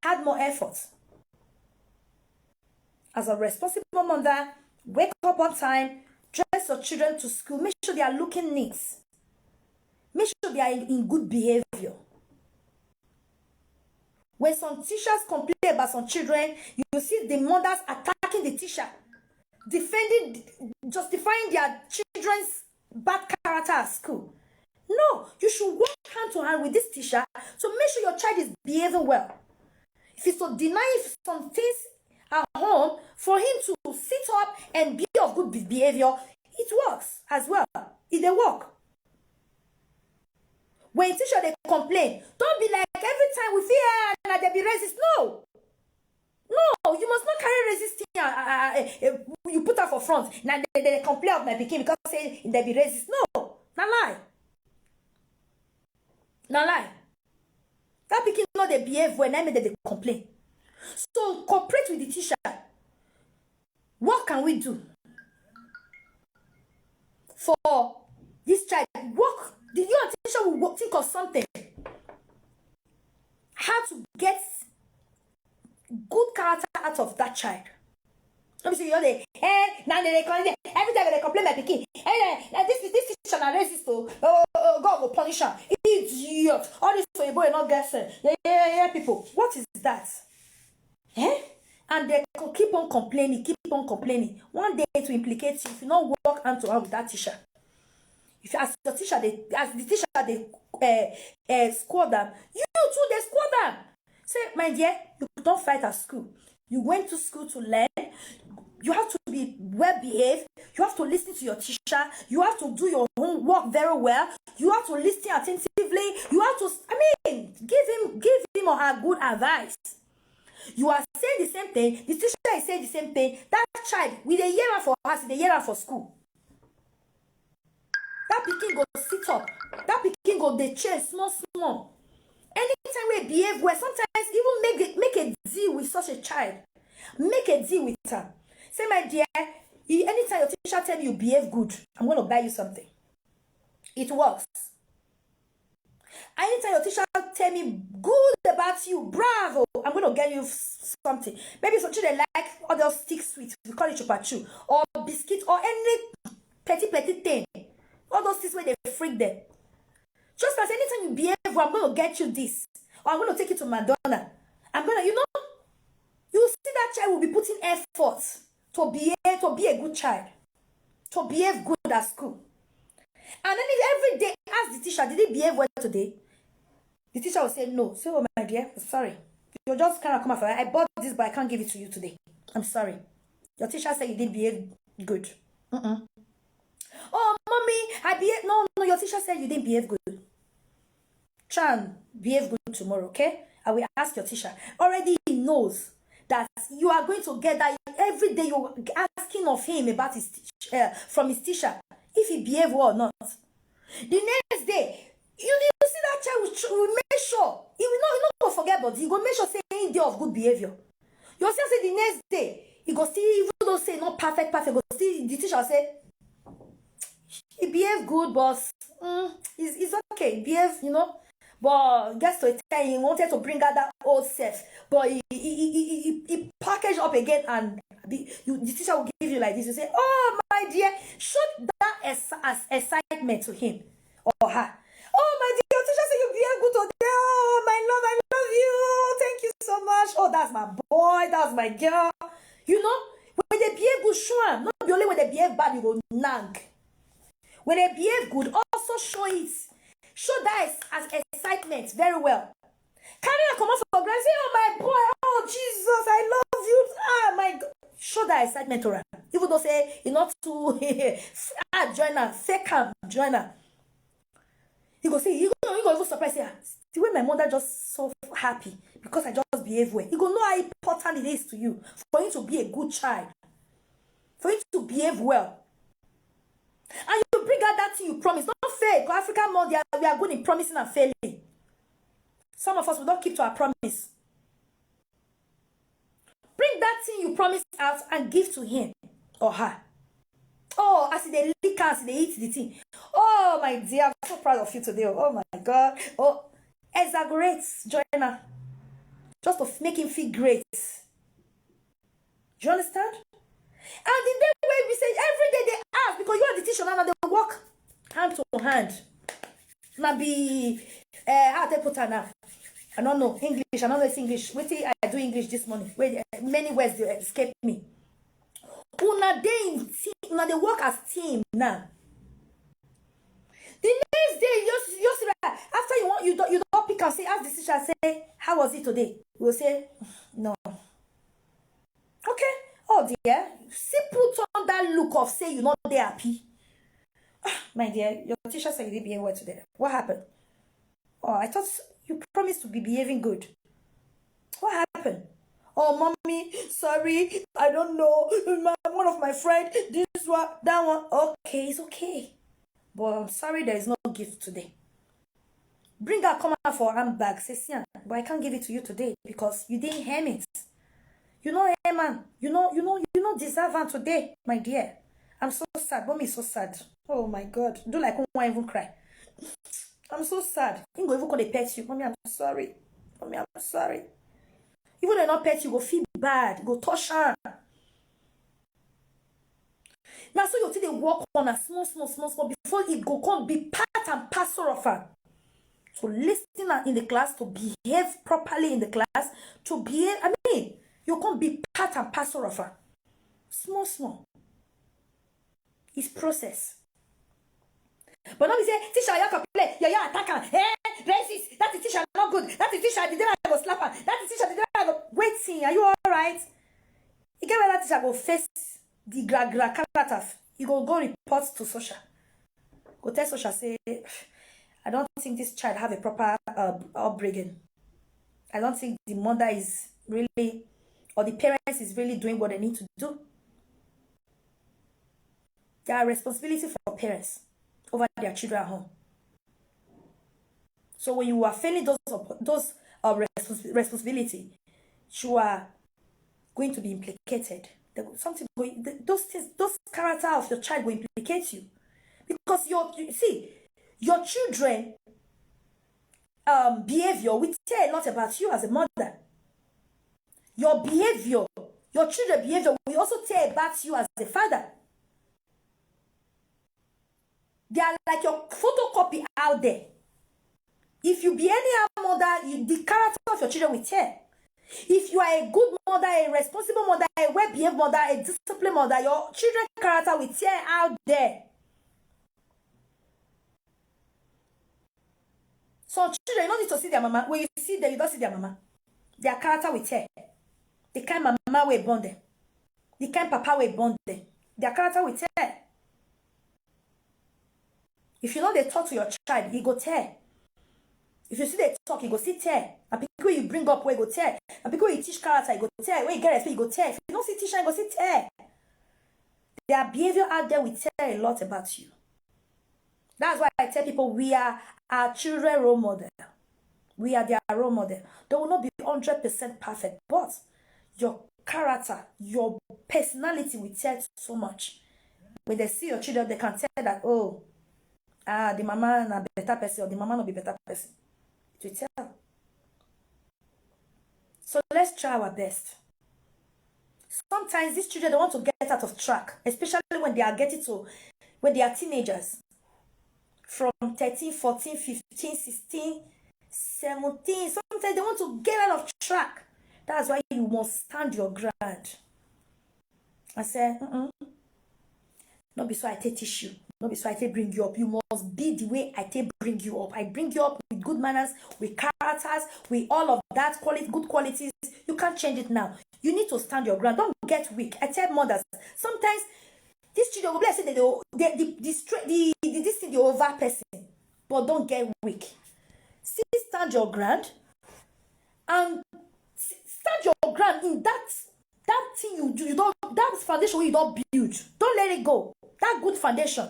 add more effort. As a responsible mother, wake up on time, dress your children to school, make sure they are looking neat. Make sure they are in good behavior. When some teachers complain about some children, you see the mothers attacking the teacher, justifying their children's bad character at school. No, you should work hand to hand with this teacher to make sure your child is behaving well. If it's to deny some things at home, for him to sit up and be of good behavior, it works as well. It they work. When teacher they complain, don't be like every time we feel like they be racist. No, you must not carry resisting. You put her for front. Now they complain of my pikin because say they be racist. No, not lie. That pikin know they behave when I made they complain. So cooperate with the teacher. What can we do for this child? You and teacher will think of something. How to get good character out of that child. Let me see, you're there. Now they complain. Every time they complain, my pikin. This teacher na racist. God will punish her. Idiot. All this for a boy not get sense. Yeah, people. What is that? And they keep on complaining. One day it will implicate you if you not work hand to hand with that teacher. If as the teacher they squad them, you too they squad them. Say, my dear, you don't fight at school. You went to school to learn. you have to be well behaved. You have to listen to your teacher. You have to do your homework very well. You have to listen attentively. You have to, give him or her good advice. You are saying the same thing. The teacher is saying the same thing. That child, with a year for us, with a year for school. That pikin go sit up. That pikin go dey change small. Anytime we behave well, sometimes even make a deal with such a child. Make a deal with her. Say, my dear, anytime your teacher tell you behave good, I'm going to buy you something. It works. Anytime your teacher tell me good about you, bravo, I'm going to get you something. Maybe some children like other stick sweets, we call it chupa chew, or biscuit, or any petty thing. All those things where they freak them. Just as anytime you behave well, I'm going to get you this. Or I'm going to take you to Madonna. I'm going to, you see that child will be putting effort to be a good child. To behave good at school. And then if every day ask the teacher, did he behave well today? The teacher will say no. Say, oh my dear, sorry. You just kind of come off. I bought this, but I can't give it to you today. I'm sorry. Your teacher said you didn't behave good. Oh, mommy, I behave. No, your teacher said you didn't behave good. Try and behave good tomorrow, okay? I will ask your teacher. Already he knows that you are going to get that every day you're asking of him about his from his teacher, if he behave well or not. The next day, you see that child will make sure, he will not forget, but he will make sure say any day of good behavior. You'll see say the next day, he go see, even though say not perfect, go see the teacher say, he behave good, boss. It's okay. He behave, But gets to a time he wanted to bring out that old self, but he packaged up again, and the teacher will give you like this. You say, "Oh my dear, show that as excitement to him or her." "Oh my dear, your teacher said you behave good today. Oh my love, I love you. Thank you so much. Oh, that's my boy. That's my girl." When they behave good, show them. Not only when they behave bad, you go nag. When they behave good, also show it. Show that as excitement very well. Carry her come out for granted. Say, "Oh my boy, oh Jesus, I love you. Ah my God." Show that excitement to her. Even though say you're not too join her, fake her, join her. You go see, you go even surprise her. The way my mother just so happy because I just behave well. You go know how important it is to you for you to be a good child. For you to behave well. And you bring out that thing you promise. Not fail. Because African mom, we are good in promising and failing. Some of us, we don't keep to our promise. Bring that thing you promised out and give to him or her. Oh, as they lick us, they eat the thing. Oh, my dear, I'm so proud of you today. Oh, my God. Oh, exaggerate, Joanna. Just to make him feel great. Do you understand? And the day where we say every day they ask, because you are the teacher now, and they walk hand to hand. Now be how they put her now. I don't know English. I don't know it's English. Wait till I do English this morning. Wait, many words they escape me. Una they work as team now. The next day, you after you don't pick and say, ask the teacher, say, how was it today? You will say, no. Okay. Oh dear, see put on that look of say you're not there happy. My dear, your teacher said you didn't behave well today. What happened? Oh, I thought you promised to be behaving good. What happened? Oh, mommy, sorry, I don't know. One of my friends, this one, that one. Okay, it's okay. But I'm sorry there is no gift today. Bring her come out for a handbag. Say, "Sian, but I can't give it to you today because you didn't hem it. You know, hey man, you know deserve one today, my dear. I'm so sad. Mommy is so sad. Oh my God. Do like one even cry. I'm so sad. You go even call they pet you. Mommy, I'm sorry. Mommy, I'm sorry. Even though they not pet you, go feel bad. Go touch her. Now so you see they walk on a small before it go come be part and parcel of her. So listen in the class, to behave properly in the class, to behave, you can't be part and parcel of her. Small. It's process. But now we say, teacher, you can play, you attacker, racist, that is teacher not good, that is teacher, the day I go slap her, that is teacher, the day I go, waiting, are you alright? You get where that teacher go face the character. You go report to social. Go tell social, say, I don't think this child have a proper upbringing. I don't think the mother is really, or the parents is really doing what they need to do. There are responsibility for parents over their children at home. So when you are failing those responsibility, you are going to be implicated. Those character of your child will implicate you, because your children behavior will tell a lot about you as a mother. Your behavior, your children's behavior will also tell about you as a father. They are like your photocopy out there. If you be any mother, the character of your children will tell. If you are a good mother, a responsible mother, a well-behaved mother, a disciplined mother, your children's character will tell out there. So children, you don't need to see their mama. When you see them, you don't see their mama. Their character will tell. The kind mama will bond them. The kind papa will bond them. Their character will tell. If you know they talk to your child, he go tell. If you see they talk, you go see tell. And people you bring up, where you go tell. And people you teach character, you go tell. When you get respect, you go tell. If you don't see teacher, you go see tell. Their behavior out there will tell a lot about you. That's why I tell people we are our children role model. We are their role model. They will not be 100% perfect, but your character, your personality will tell so much. When they see your children, they can tell that, oh, the mama na better person, or the mama no be better person. It will tell. So let's try our best. Sometimes these children don't want to get out of track, especially when they are teenagers. From 13, 14, 15, 16, 17. Sometimes they want to get out of track. That's why you must stand your ground. I say, not be so I teach you. Not be so I bring you up. You must be the way I bring you up. I bring you up with good manners, with characters, with all of that good qualities. You can't change it now. You need to stand your ground. Don't get weak. I tell mothers, sometimes these children will be say this thing the over person, but don't get weak. See, stand your ground, and stand your ground in that thing you do. You don't, that foundation you don't build. Don't let it go. That good foundation.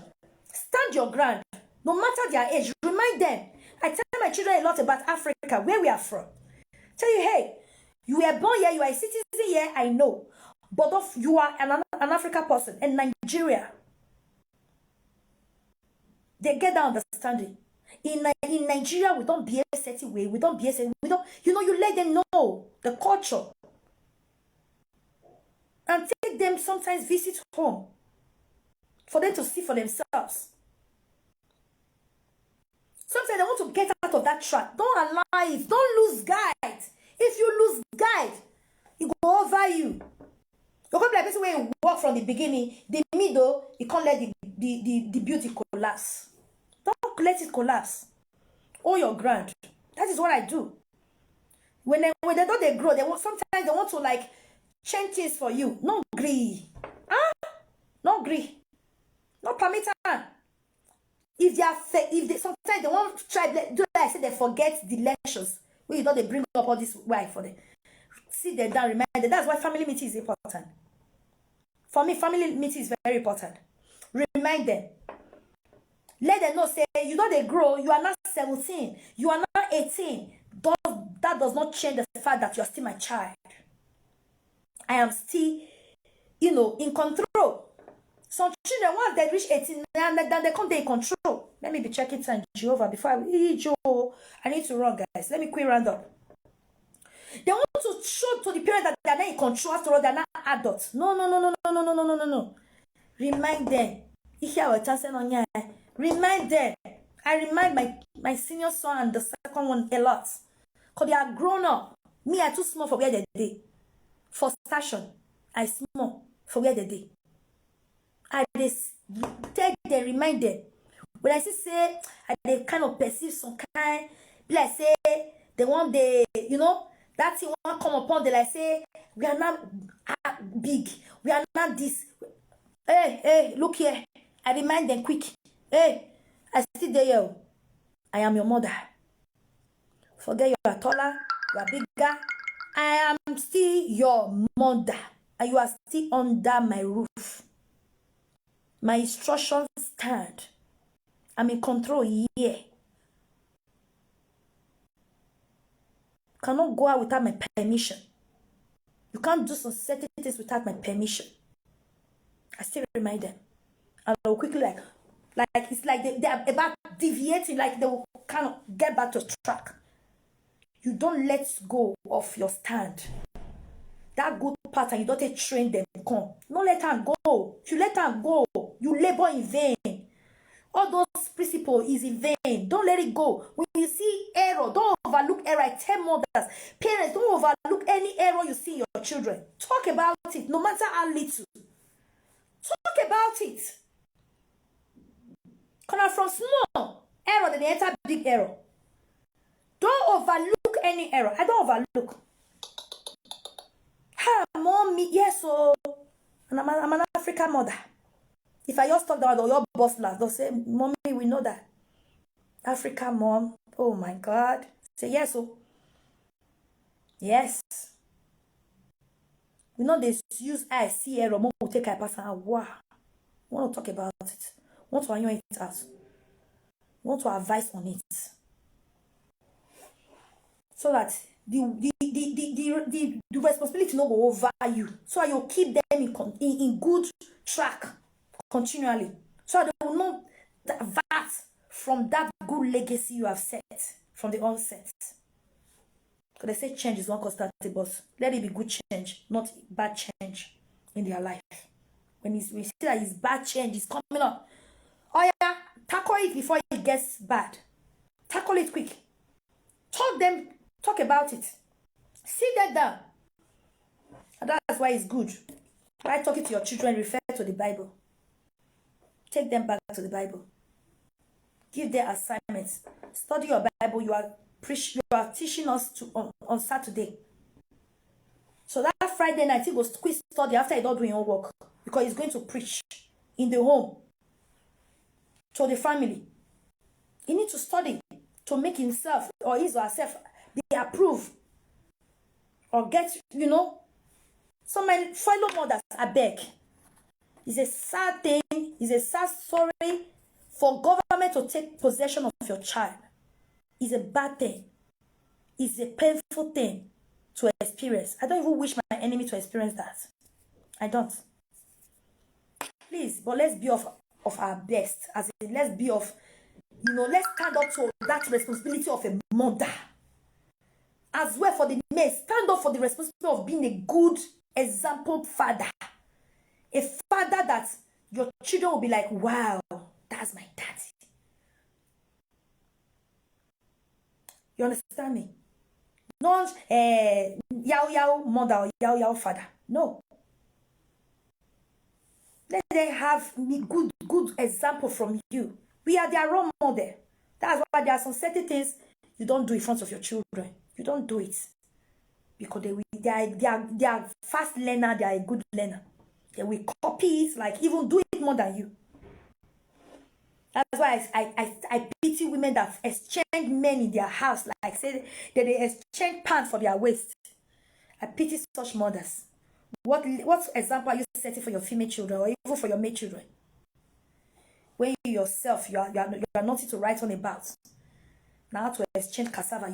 Stand your ground, no matter their age. Remind them. I tell my children a lot about Africa, where we are from. Tell you, hey, you were born here, you are a citizen here, I know. But you are an African person in Nigeria. They get that understanding. In Nigeria, we don't behave a certain way. We don't behave a certain way. You let them know the culture. And take them sometimes visit home. For them to see for themselves. Sometimes they want to get out of that track. Don't allow it. Don't lose guide. If you lose guide, it go over you. You're going to be like person where you walk from the beginning, the middle, you can't let the beauty collapse. Don't let it collapse. Hold your ground. That is what I do. When they know they grow, sometimes they want to like change things for you. No agree. No agree. No permit them. Sometimes they want to try do like I said, they forget the lectures. When you know they bring up all this why for them. Sit them down, remind them. That's why family meeting is important. For me, family meeting is very important. Remind them. Let them know, say, you know they grow, you are not 17, you are not 18. That does not change the fact that you are still my child. I am still, in control. Some children, once they reach 18, then they come, they in control. Let me be checking time, Jehovah, before I need to run, guys. Let me quick round up. They want to show to the parents that they are not in control. After all, they are not adults. No. Remind them. Remind them. I remind my senior son and the second one a lot. Because they are grown up. Me, I too small for where they dey. For station, I small for where they dey. I they remind them. When I say, they kind of perceive some kind, like say, they want That thing won't come upon them like say, we are not big. We are not this. Hey, look here. I remind them quick. Hey, I still there. I am your mother. Forget you are taller, you are bigger. I am still your mother. And you are still under my roof. My instructions stand. I'm in control here. Cannot go out without my permission. You can't do some certain things without my permission. I still remind them. And I will quickly like it's like they are about deviating, like they will kind of get back to track. You don't let go of your stand. That good pattern, you don't train them come. Don't let her go. If you let her go, you labor in vain. All those principles is in vain. Don't let it go. When you see error, don't overlook error. I tell mothers, parents, don't overlook any error you see in your children. Talk about it, no matter how little. Talk about it. Because from small error, then they enter big error. Don't overlook any error. I don't overlook. Ha, mommy, yes, so. And I'm an African mother. If I just talk about your boss last, they'll say, mommy, we know that. African mom, oh my God. Say, yes, so. Yes. We know they use I see error, mom will take a person and wow. We want to talk about it. We want to annoy it out. We want to advise on it. So that the responsibility no go over you. So you keep them in good track continually. So they will not divert from that good legacy you have set from the onset. Because they say change is not constant, but let it be good change, not bad change in their life. When we see that it's bad change is coming up, oh yeah, tackle it before it gets bad. Tackle it quick. Talk about it. Sit that down. And that's why it's good. Why talking to your children, refer to the Bible. Take them back to the Bible. Give them assignments. Study your Bible. You are teaching us on Saturday. So that Friday night, he goes quick study after he don't do his own work. Because he's going to preach in the home to the family. He needs to study to make himself or his or herself be approved. Or get, So my fellow mothers, I beg. It's a sad thing. It's a sad story for government to take possession of your child. It's a bad thing. It's a painful thing to experience. I don't even wish my enemy to experience that. I don't. Please, but let's be of our best. As in, let's be of, let's stand up to that responsibility of a mother. As well for the men, stand up for the responsibility of being a good example father. A father that your children will be like, wow, that's my daddy. You understand me? Not yao mother or yao father. No. Let them have good example from you. We are their role model. That's why there are some certain things you don't do in front of your children. You don't do it. Because they are fast learner, they are a good learner. They will copy it, like even do it more than you. That's why I pity women that exchange men in their house, like say that they exchange pants for their waist. I pity such mothers. What example are you setting for your female children or even for your male children? When you yourself, you are nothing to write on about. Now how to exchange cassava,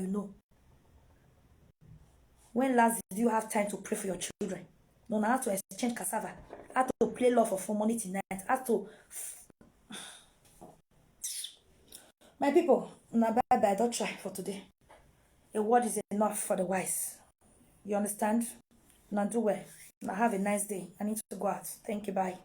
When last did you have time to pray for your children? No, now how to exchange cassava. How to play love for money tonight. How to... My people, now bye-bye. Don't try for today. A word is enough for the wise. You understand? Now do well. Now have a nice day. I need to go out. Thank you. Bye.